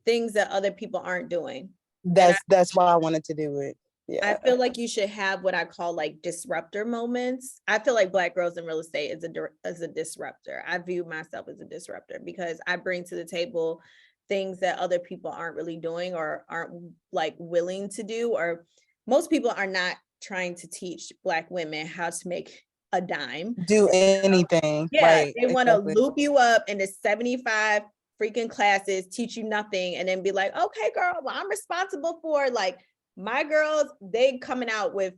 things that other people aren't doing. That's why I wanted to do it. Yeah. I feel like you should have what I call like disruptor moments. I feel like Black Girls in Real Estate is a disruptor. I view myself as a disruptor because I bring to the table things that other people aren't really doing or aren't like willing to do, or most people are not trying to teach Black women how to make a dime. Do anything. Yeah, right, they want to loop you up into 75 freaking classes, teach you nothing, and then be like, okay, girl, well, I'm responsible for like my girls, they coming out with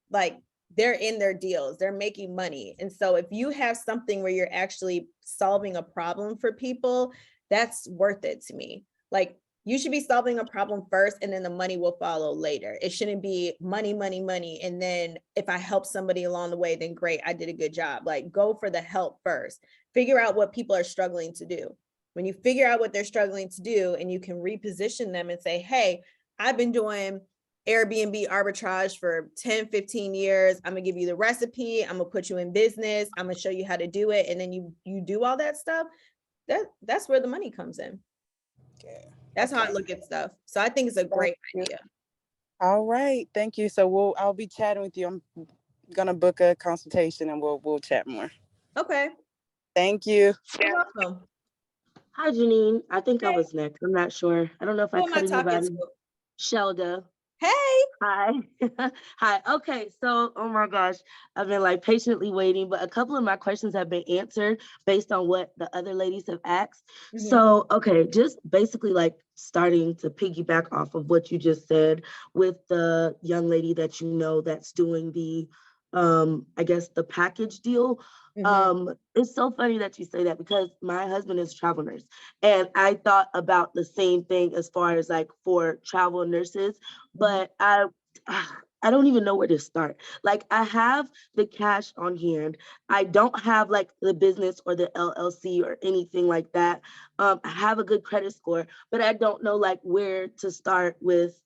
like, they're in their deals, they're making money. And so if you have something where you're actually solving a problem for people, that's worth it to me. Like, you should be solving a problem first and then the money will follow later. It shouldn't be money, money, money. And then if I help somebody along the way, then great, I did a good job. Like, go for the help first. Figure out what people are struggling to do. When you figure out what they're struggling to do and you can reposition them and say, hey, I've been doing Airbnb arbitrage for 10, 15 years. I'm gonna give you the recipe. I'm gonna put you in business. I'm gonna show you how to do it. And then you do all that stuff. That's where the money comes in. Okay. That's how I look at stuff. So I think it's a great idea. All right. Thank you. So I'll be chatting with you. I'm gonna book a consultation and we'll chat more. Okay. Thank you. You're welcome. Hi, Janine. I think I was next. I'm not sure. I don't know if I cut anybody. Shelda. Hey. Hi. Hi. Okay. So, oh my gosh, I've been like patiently waiting, but a couple of my questions have been answered based on what the other ladies have asked. Mm-hmm. So, okay, just basically like starting to piggyback off of what you just said with the young lady that you know that's doing the, I guess the package deal. Mm-hmm. It's so funny that you say that because my husband is a travel nurse, and I thought about the same thing as far as like for travel nurses, but I don't even know where to start. Like, I have the cash on hand. I don't have like the business or the LLC or anything like that. I have a good credit score, but I don't know like where to start with.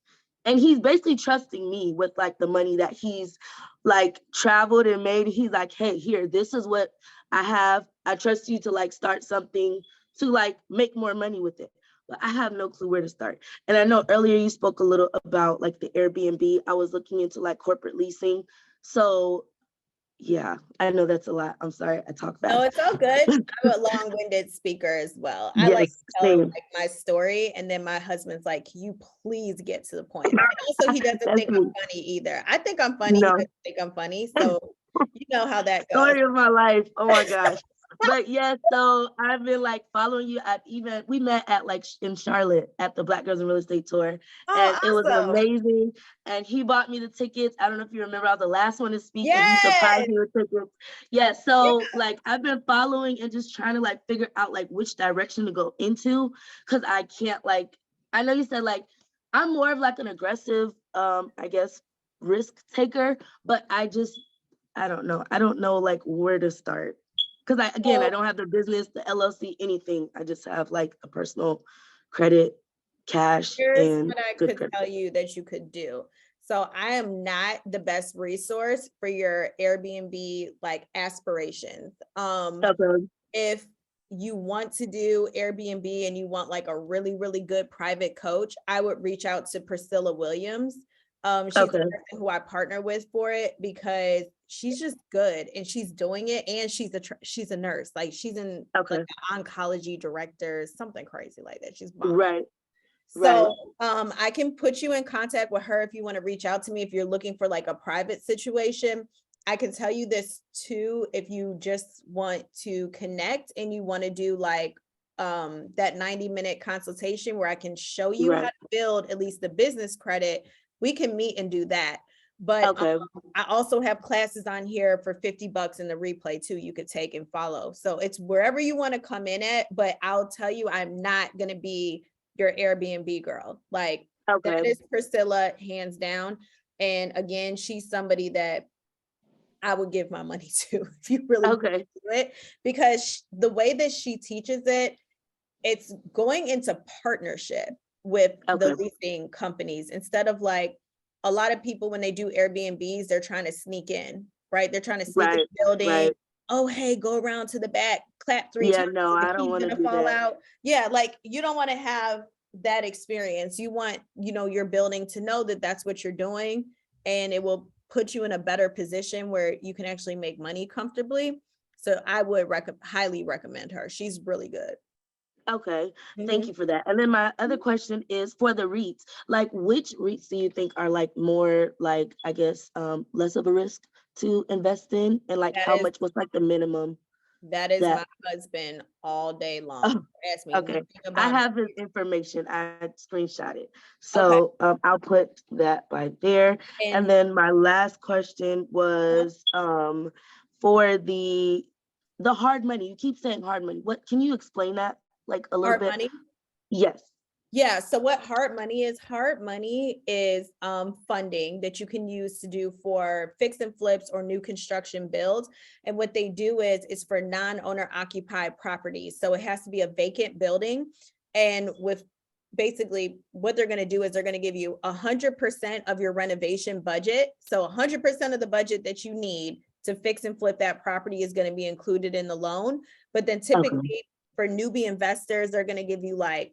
And he's basically trusting me with like the money that he's like traveled and made. He's like, hey, here, this is what I have. I trust you to like start something to like make more money with it. But I have no clue where to start. And I know earlier you spoke a little about like the Airbnb. I was looking into like corporate leasing. So yeah, I know that's a lot. I'm sorry, I talk fast. No, it's all good. I'm a long-winded speaker as well. I like tell like my story, and then my husband's like, can you please get to the point? And also, he doesn't think I'm funny either. I think I'm funny. No. He doesn't think I'm funny. So you know how that goes. Story of my life. Oh my gosh. But yes, so I've been like following you at we met at like in Charlotte at the Black Girls in Real Estate tour. And awesome. It was amazing. And he bought me the tickets. I don't know if you remember, I was the last one to speak and he surprised me with tickets. Yeah, so like I've been following and just trying to like figure out like which direction to go into. Cause I can't like, I know you said like, I'm more of like an aggressive, I guess, risk taker, but I don't know. I don't know like where to start. Because I don't have the business, the LLC, anything. I just have like a personal credit, cash. Here's what I could tell you that you could do. So I am not the best resource for your Airbnb like aspirations. If you want to do Airbnb and you want like a really, really good private coach, I would reach out to Priscilla Williams. She's the person who I partner with for it because she's just good and she's doing it, and she's a nurse. Like she's in like an oncology director, something crazy like that. She's bomb. Right. So I can put you in contact with her if you want to reach out to me if you're looking for like a private situation. I can tell you this too, if you just want to connect and you want to do like that 90-minute consultation where I can show you how to build at least the business credit, we can meet and do that. But I also have classes on here for $50 in the replay too, you could take and follow. So it's wherever you want to come in at, but I'll tell you, I'm not going to be your Airbnb girl. Like that is Priscilla, hands down. And again, she's somebody that I would give my money to if you really want to do it, because the way that she teaches it, it's going into partnership with the leasing companies instead of like a lot of people when they do Airbnbs, they're trying to sneak in, right? They're trying to sneak in the building. Oh, hey, go around to the back, clap 3 times. No, I don't want to fall out. Yeah, like you don't want to have that experience. You want, you know, your building to know that that's what you're doing, and it will put you in a better position where you can actually make money comfortably. So I would highly recommend her. She's really good. Okay, thank you for that. And then my other question is for the REITs, like which REITs do you think are like more like, I guess, less of a risk to invest in, and like how much was like the minimum? That is my husband all day long. Ask me Okay, I have his information. I screenshot it. So I'll put that right there. And then my last question was for the hard money. You keep saying hard money. What can you explain that like a little bit? Hard money? Yes. Yeah. So what hard money is? Hard money is funding that you can use to do for fix and flips or new construction builds. And what they do is for non-owner occupied properties. So it has to be a vacant building. And with basically what they're going to do is they're going to give you 100% of your renovation budget. So 100% of the budget that you need to fix and flip that property is going to be included in the loan. But then typically for newbie investors, they're going to give you like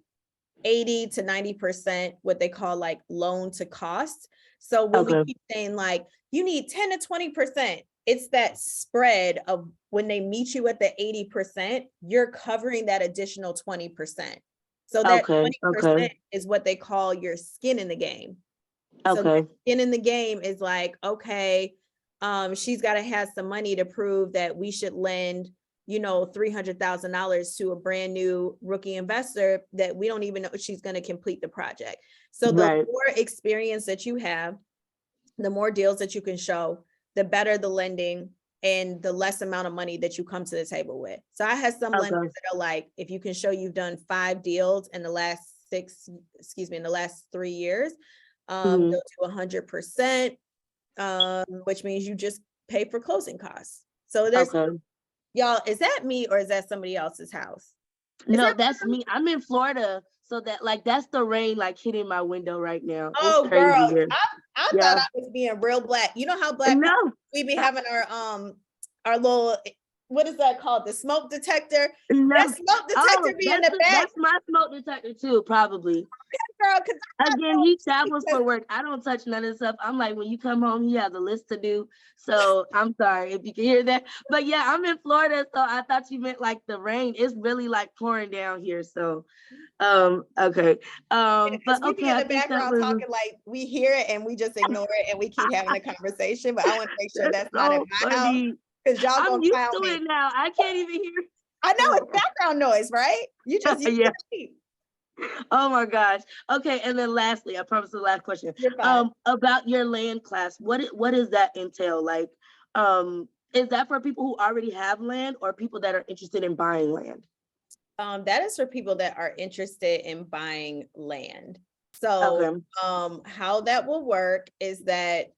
80 to 90% what they call like loan to cost. So when we keep saying like you need 10 to 20%, it's that spread of when they meet you at the 80%, you're covering that additional 20%. So that 20% is what they call your skin in the game. So the skin in the game is like, okay, she's got to have some money to prove that we should lend, you know, $300,000 to a brand new rookie investor that we don't even know if she's going to complete the project. So the more experience that you have, the more deals that you can show, the better the lending and the less amount of money that you come to the table with. So I have some lenders that are like, if you can show you've done 5 deals in the last 3 years, they'll do 100%, which means you just pay for closing costs. So there's y'all, is that me or is that somebody else's house? No, that's me. I'm in Florida, so that like that's the rain like hitting my window right now. Oh, it's crazy girl, here. I thought I was being real black. You know how black we be having our little, what is that called? The smoke detector. That smoke detector be in the back. That's my smoke detector too, probably. Girl, again, he travels for work. I don't touch none of this stuff. I'm like, when you come home, he has a list to do. So I'm sorry if you can hear that. But yeah, I'm in Florida, so I thought you meant like the rain. It's really like pouring down here. So okay. But we be in the background talking like we hear it and we just ignore it and we keep having a conversation. But I want to make sure that's not in my house. Because y'all I'm gonna used clown to me. it now. I can't even hear. I know it's background noise, right? You just Oh my gosh. Okay, and then lastly, I promise the last question. About your land class, what does that entail? Like, is that for people who already have land or people that are interested in buying land? That is for people that are interested in buying land. So how that will work is that,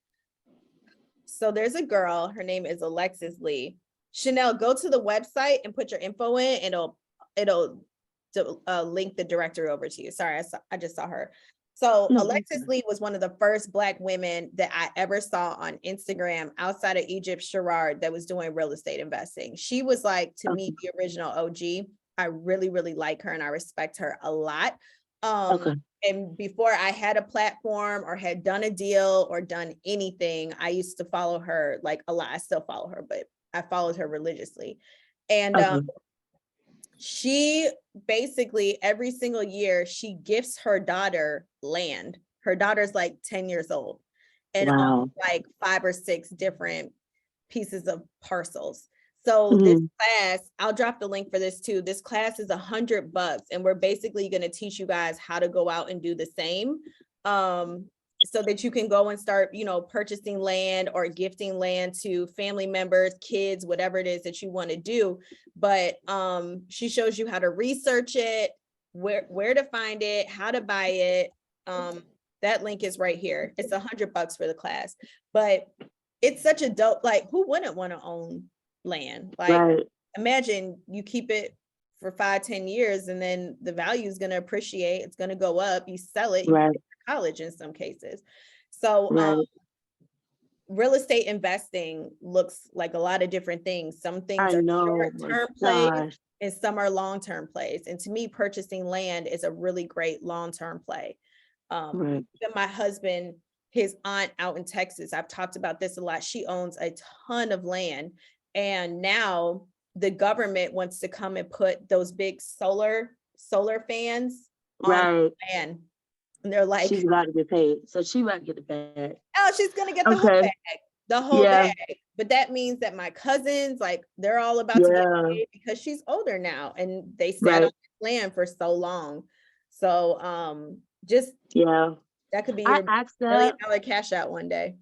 so there's a girl, her name is Alexis Lee. Chanel, go to the website and put your info in, it'll link the directory over to you. Sorry, I just saw her. So Alexis Lee was one of the first Black women that I ever saw on Instagram outside of Egypt Sherrard that was doing real estate investing. She was like, to me, the original OG. I really, really like her and I respect her a lot. Okay. And before I had a platform or had done a deal or done anything, I used to follow her like a lot. I still follow her, but I followed her religiously. And Okay. she basically every single year she gifts her daughter land. Her daughter's like 10 years old and Wow. like 5 or 6 different pieces of parcels. So this Mhm. class, I'll drop the link for this too. This class is $100 and we're basically going to teach you guys how to go out and do the same. So that you can go and start, you know, purchasing land or gifting land to family members, kids, whatever it is that you want to do. But she shows you how to research it, where to find it, how to buy it. That link is right here. It's $100 for the class, but it's such a dope, like who wouldn't want to own land? Like Right. imagine you keep it for 5-10 years and then the value is going to appreciate, it's going to go up, you sell it, you Right. pay for college in some cases. So Right. real estate investing looks like a lot of different things. Some things I are know. My short-term plays gosh. and some are long-term plays. And to me, purchasing land is a really great long-term play. Right. Even my husband, his aunt out in Texas, I've talked about this a lot. She owns a ton of land. And now the government wants to come and put those big solar fans on Right. land. And they're like, She's about to get paid. So she about to get the bag. oh, she's gonna get the whole Okay. bag, the whole Yeah. bag. But that means that my cousins, like, they're all about to get Yeah. paid because she's older now and they sat Right. on land for so long. So just Yeah. that could be I your asked $1 million that. cash out one day.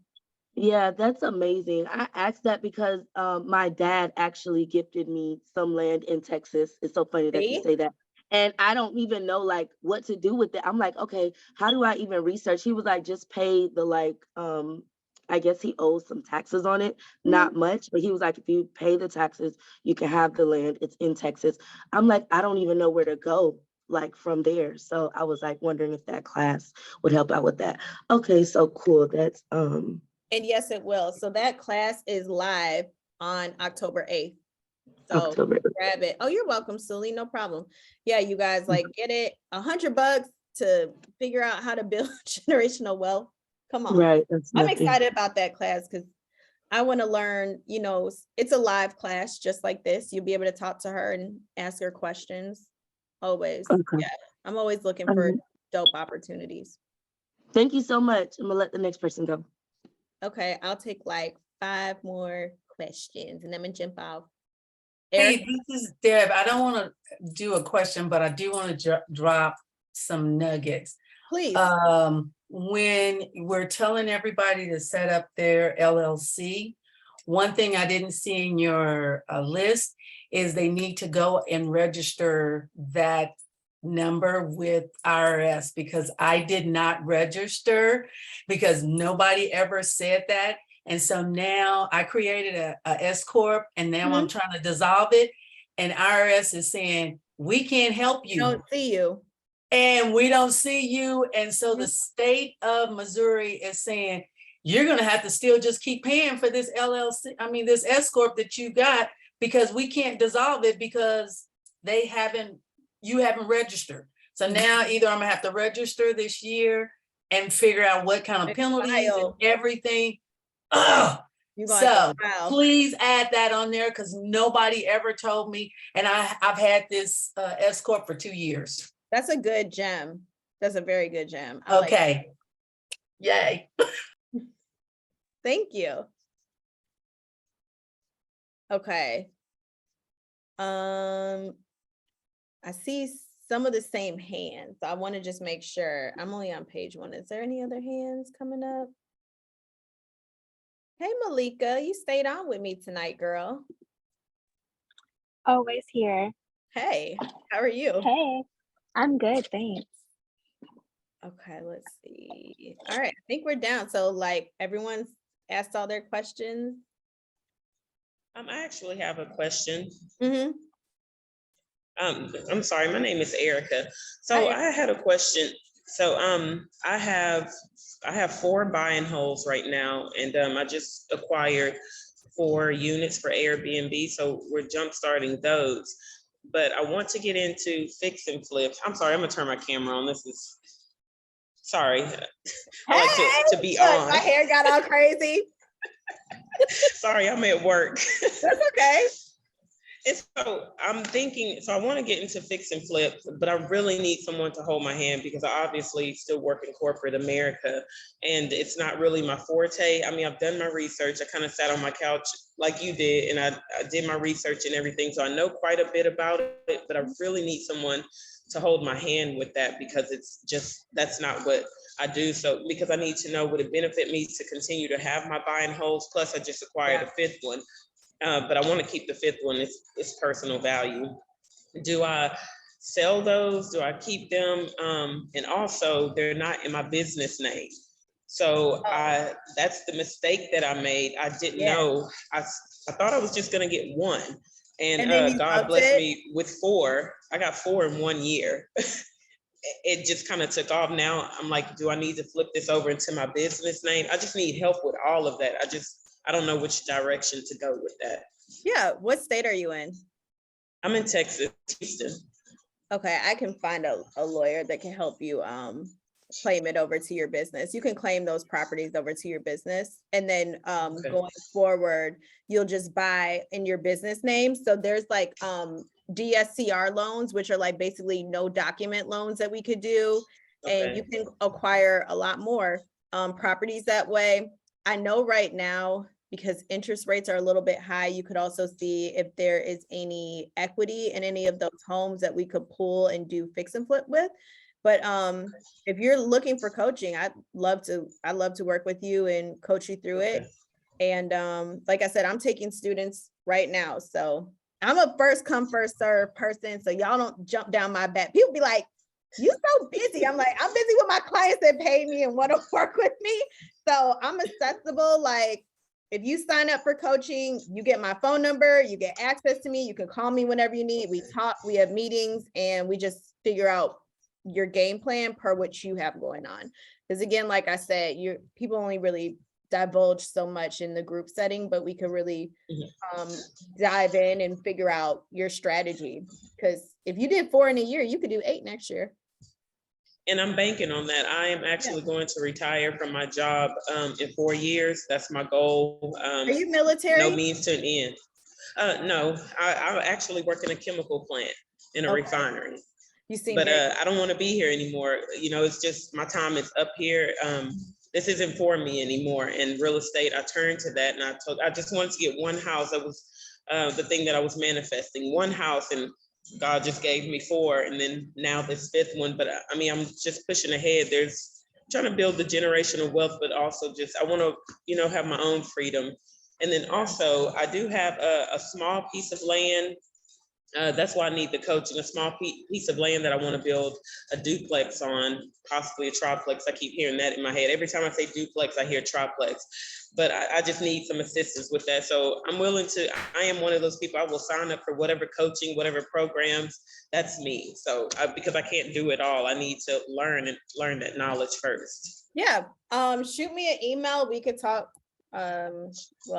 Yeah, that's amazing. I asked that because my dad actually gifted me some land in Texas. It's so funny that you See? say that. And I don't even know like what to do with it. I'm like, okay, how do I even research? He was like, just pay the like I guess he owes some taxes on it, not much, but he was like, if you pay the taxes, you can have the land. It's in Texas. I'm like, I don't even know where to go like from there. So I was like wondering if that class would help out with that. Okay, so cool. That's And yes, it will. So that class is live on October 8th. So October. grab it. Oh, you're welcome, Sully. No problem. Yeah, you guys like get it. $100 to figure out how to build generational wealth. Come on. Right. That's I'm nothing. excited about that class because I want to learn, you know, it's a live class just like this. You'll be able to talk to her and ask her questions always. Okay. Yeah, I'm always looking All for right. dope opportunities. Thank you so much. I'm gonna let the next person go. Okay, I'll take like 5 more questions and then I'm gonna jump off. Hey, Eric? this is Deb. I don't want to do a question, but I do want to drop some nuggets. Please. When we're telling everybody to set up their LLC, one thing I didn't see in your list is they need to go and register that number with IRS, because I did not register because nobody ever said that. And so now I created a S Corp and now I'm trying to dissolve it. And IRS is saying, we can't help you. Don't see you. And we don't see you. And so the state of Missouri is saying, you're going to have to still just keep paying for this LLC. I mean, this S Corp that you got, because we can't dissolve it because you haven't registered. So now either I'm gonna have to register this year and figure out what kind of penalties and everything. So please add that on there because nobody ever told me. And I've had this S Corp for 2 years. That's a good gem. That's a very good gem. I Okay. Yay. Thank you. Okay. I see some of the same hands. So I want to just make sure. I'm only on page 1. Is there any other hands coming up? Hey, Malika, you stayed on with me tonight, girl. Always here. Hey, how are you? Hey, I'm good, thanks. Okay, let's see. All right, I think we're down. So like everyone's asked all their questions. I actually have a question. Mm-hmm. I'm sorry, my name is Erica. So I had a question. So I have 4 buy and holds right now, and I just acquired 4 units for Airbnb. So we're jump starting those. but I want to get into fix and flips. I'm sorry, I'm gonna turn my camera on. This is sorry. I like to be look, on. my hair got all crazy. Sorry, I'm at work. That's okay. And so I'm thinking, so I want to get into fix and flip, but I really need someone to hold my hand because I obviously still work in corporate America and it's not really my forte. I mean, I've done my research. I kind of sat on my couch like you did and I did my research and everything. So I know quite a bit about it, but I really need someone to hold my hand with that because it's just, that's not what I do. So because I need to know, would it benefit me to continue to have my buy and holds? Plus I just acquired a fifth one. But I want to keep the fifth one. It's personal value. Do I sell those? Do I keep them? And also, they're not in my business name. So that's the mistake that I made. I didn't know. I thought I was just going to get one. And God blessed me with 4. I got 4 in 1 year. It just kind of took off. Now I'm like, do I need to flip this over into my business name? I just need help with all of that. I don't know which direction to go with that. Yeah. What state are you in? I'm in Texas, Houston. Okay. I can find a lawyer that can help you claim it over to your business. You can claim those properties over to your business. And then going forward, you'll just buy in your business name. So there's like DSCR loans, which are like basically no document loans that we could do. And you can acquire a lot more properties that way. I know right now, because interest rates are a little bit high, you could also see if there is any equity in any of those homes that we could pull and do fix and flip with. But if you're looking for coaching, I'd love to work with you and coach you through it. And like I said, I'm taking students right now. So I'm a first come, first serve person. So y'all don't jump down my back. People be like, you so busy. I'm like, I'm busy with my clients that pay me and want to work with me. So I'm accessible. Like if you sign up for coaching, you get my phone number, you get access to me. You can call me whenever you need. We talk, we have meetings, and we just figure out your game plan per what you have going on. Because again, like I said, people only really divulge so much in the group setting, but we could really dive in and figure out your strategy. Because if you did 4 in a year, you could do 8 next year. And I'm banking on that. I am actually going to retire from my job in 4 years. That's my goal. Are you military? No means to an end. No, I actually work in a chemical plant in a refinery. You seem but I don't want to be here anymore. You know, it's just my time is up here. This isn't for me anymore. In real estate, I turned to that, and I just wanted to get one house. That was the thing that I was manifesting. One house, and God just gave me 4, and then now this 5th one. But I mean, I'm just pushing ahead. Trying to build the generational wealth, but also just I want to, you know, have my own freedom. And then also, I do have a small piece of land. That's why I need the coaching, a small piece of land that I want to build a duplex on, possibly a triplex. I keep hearing that in my head. Every time I say duplex, I hear triplex, but I just need some assistance with that. So I am one of those people, I will sign up for whatever coaching, whatever programs. That's me. So because I can't do it all, I need to learn that knowledge first. Yeah. Shoot me an email. We could talk. Well,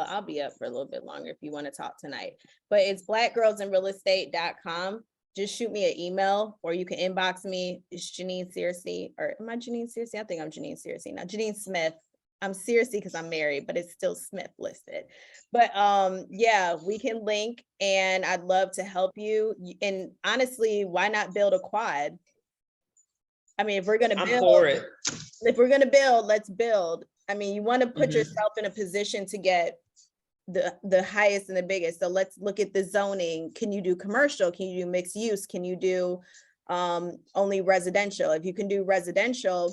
I'll be up for a little bit longer if you want to talk tonight, but it's blackgirlsinrealestate.com. Just shoot me an email, or you can inbox me. It's Janine Searcy, or am I Janine Searcy? I think I'm Janine Searcy. Now Janine Smith. I'm Searcy because I'm married, but it's still Smith listed. But yeah, we can link, and I'd love to help you. And honestly, why not build a quad? I mean, if we're gonna build, I'm for it. If we're gonna build, let's build. I mean, you want to put yourself in a position to get the highest and the biggest. So let's look at the zoning. Can you do commercial? Can you do mixed use? Can you do only residential? If you can do residential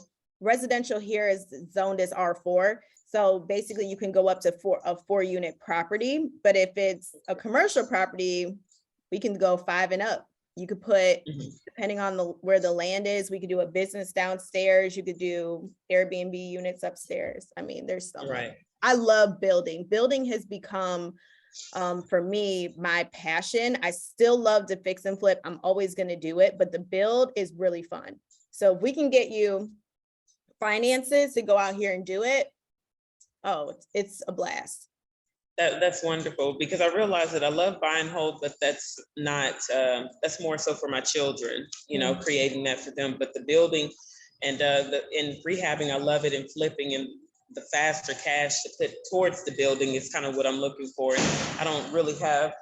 here is zoned as R4. So basically you can go up to a 4-unit property. But if it's a commercial property, we can go 5 and up. You could put, depending on where the land is, we could do a business downstairs. You could do Airbnb units upstairs. I mean, there's so much. I love building. Building has become, for me, my passion. I still love to fix and flip. I'm always going to do it, but the build is really fun. So if we can get you finances to go out here and do it, oh, it's a blast. That's wonderful, because I realize that I love buy and hold, but that's not, that's more so for my children, you know, creating that for them. But the building and in rehabbing, I love it, and flipping, and the faster cash to put towards the building is kind of what I'm looking for. I don't really have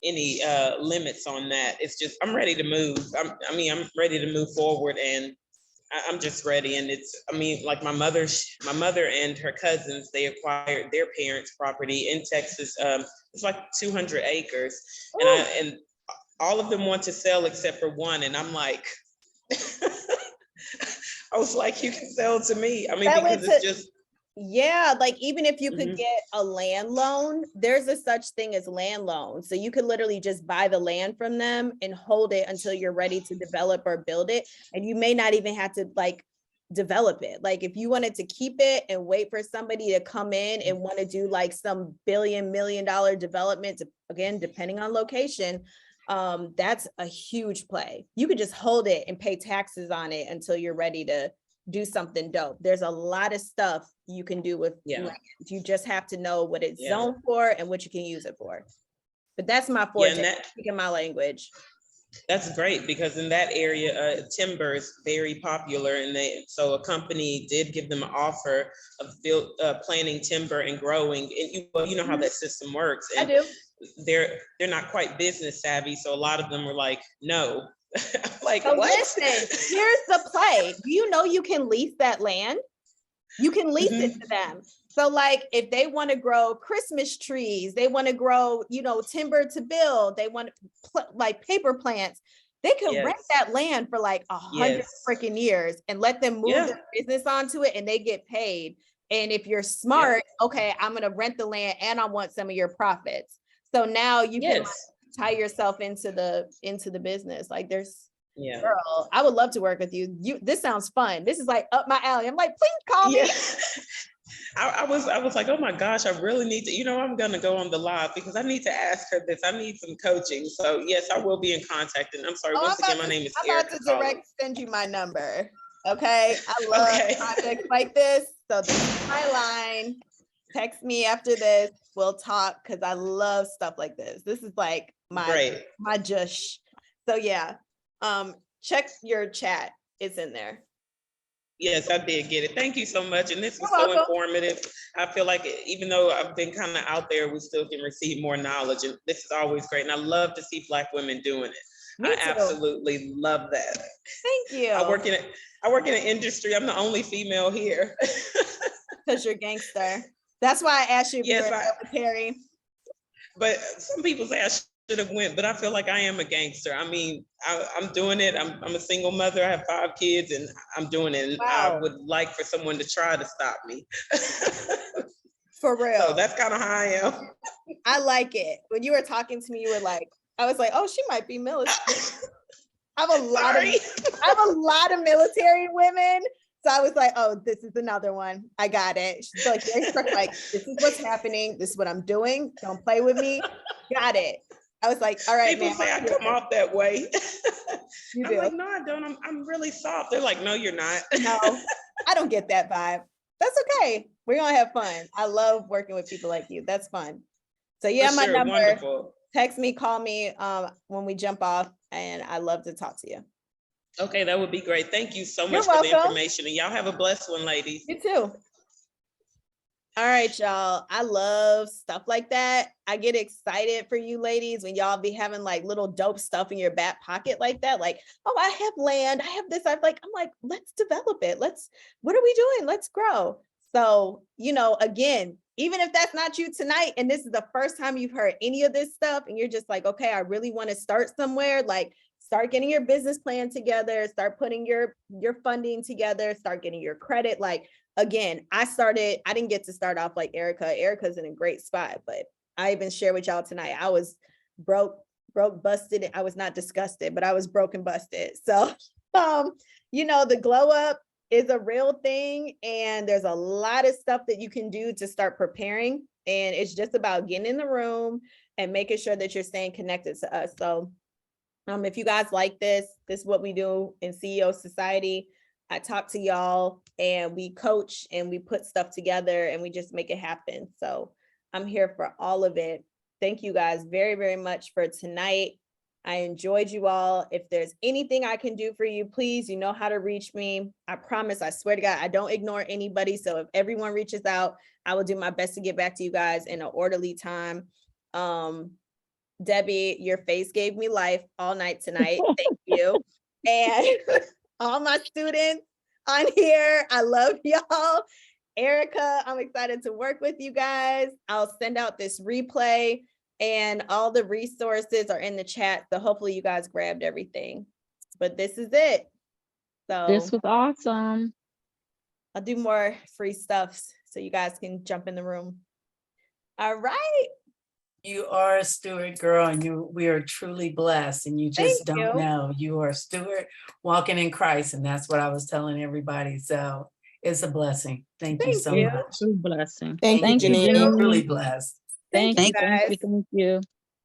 any limits on that. It's just, I'm ready to move. I'm ready to move forward, and I'm just ready. And it's, I mean, like my mother and her cousins, they acquired their parents' property in Texas. It's like 200 acres. And all of them want to sell except for one. And I'm like, I was like, you can sell to me. I mean, because it's just, yeah, like even if you could get a land loan, there's a such thing as land loan. So you could literally just buy the land from them and hold it until you're ready to develop or build it. And you may not even have to like develop it. Like if you wanted to keep it and wait for somebody to come in and want to do like some $1 million development, again, depending on location, that's a huge play. You could just hold it and pay taxes on it until you're ready to do something dope. There's a lot of stuff you can do with land. You just have to know what it's zoned for and what you can use it for. But that's my forte, speaking my language. That's great, because in that area, timber is very popular, and so a company did give them an offer of planting timber and growing. And you know how that system works. And I do. They're not quite business savvy, so a lot of them were like, no. Like, so what? Listen, here's the play. Do you know you can lease that land? You can lease it to them. So like if they want to grow Christmas trees, they want to grow, you know, timber to build, they want like paper plants, they could rent that land for like 100 freaking years and let them move their business onto it, and they get paid. And if you're smart, okay, I'm going to rent the land and I want some of your profits. So now you can like, tie yourself into the business. Like there's, girl, I would love to work with you. This sounds fun. This is like up my alley. I'm like, please call me. I was like, oh my gosh, I really need to, you know, I'm going to go on the live because I need to ask her this. I need some coaching. So yes, I will be in contact. And I'm sorry, once again, my name is Erica. I'm about to direct send you my number. Okay. I love projects like this. So this is my line. Text me after this. We'll talk, because I love stuff like this. This is like my jush. So yeah. Check your chat. It's in there. Yes, I did get it. Thank you so much. And this was so informative. I feel like even though I've been kind of out there, we still can receive more knowledge. And this is always great. And I love to see Black women doing it. I absolutely love that. Thank you. I work in an industry. I'm the only female here. Because you're gangster. That's why I asked you if you were military. But some people say I should have went, but I feel like I am a gangster. I mean, I'm doing it. I'm a single mother. I have 5 kids, and I'm doing it. And I would like for someone to try to stop me. For real. So that's kind of how I am. I like it. When you were talking to me, you were like, I was like, oh, she might be military. I have a lot of military women. So I was like, oh, this is another one. I got it. She's like, this is what's happening. This is what I'm doing. Don't play with me. Got it. I was like, all right, people say I come off that way. You I'm do. like, no, I don't. I'm really soft. They're like, no, you're not. No, I don't get that vibe. That's okay. We're gonna have fun. I love working with people like you. That's fun. So yeah, my number. Wonderful. Text me, call me when we jump off, and I love to talk to you. Okay, that would be great. Thank you so much for the information, and y'all have a blessed one, ladies. You too. All right, y'all. I love stuff like that. I get excited for you ladies when y'all be having like little dope stuff in your back pocket like that. Like, oh, I have land. I have this. I'm like, let's develop it. What are we doing? Let's grow. So, you know, again, even if that's not you tonight, and this is the first time you've heard any of this stuff, and you're just like, okay, I really want to start somewhere, like start getting your business plan together, start putting your funding together, start getting your credit. Like, again, I didn't get to start off like Erica. Erica's in a great spot, but I even share with y'all tonight, I was broke, busted. I was not disgusted, but I was broke and busted. So, you know, the glow up is a real thing, and there's a lot of stuff that you can do to start preparing. And it's just about getting in the room and making sure that you're staying connected to us. So if you guys like this is what we do in CEO Society. I talk to y'all and we coach and we put stuff together and we just make it happen. So I'm here for all of it. Thank you guys very, very much for tonight. I enjoyed you all. If there's anything I can do for you, please, you know how to reach me. I promise, I swear to God, I don't ignore anybody. So if everyone reaches out, I will do my best to get back to you guys in an orderly time. Debbie, your face gave me life all night tonight. Thank you. And all my students on here, I love y'all. Erica, I'm excited to work with you guys. I'll send out this replay and all the resources are in the chat. So hopefully you guys grabbed everything. But this is it. So This was awesome. I'll do more free stuff so you guys can jump in the room. All right. You are a steward, girl, and we are truly blessed, and you just Thank don't you. know. You are a steward walking in Christ, and that's what I was telling everybody. So it's a blessing. Thank you so you. much. True blessing. Thank you, Thank you, Janine. Janine. Really blessed. Thank you, guys. thank you.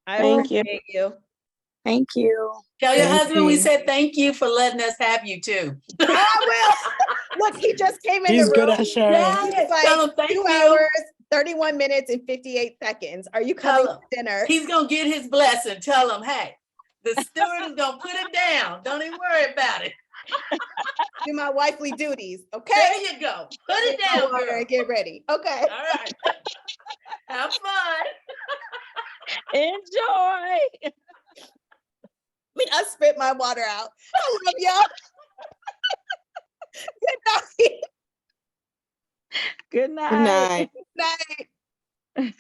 I Thank you. appreciate you. Thank you. Tell your Thank husband we you. said thank you for letting us have you too. I will. Look, he just came in He's the good room. at sharing. Yes, It's tell like him thank 2 you. hours, 31 minutes, and 58 seconds. Are you coming Tell him. to dinner? He's gonna get his blessing. Tell him, hey, the steward is gonna put it down. Don't even worry about it. Do my wifely duties. Okay. There you go. Put it Drink my down, water girl. and get ready. Okay. All right. Have fun. Enjoy. I spit my water out. I love y'all. Good night. Good night. Good night. Night.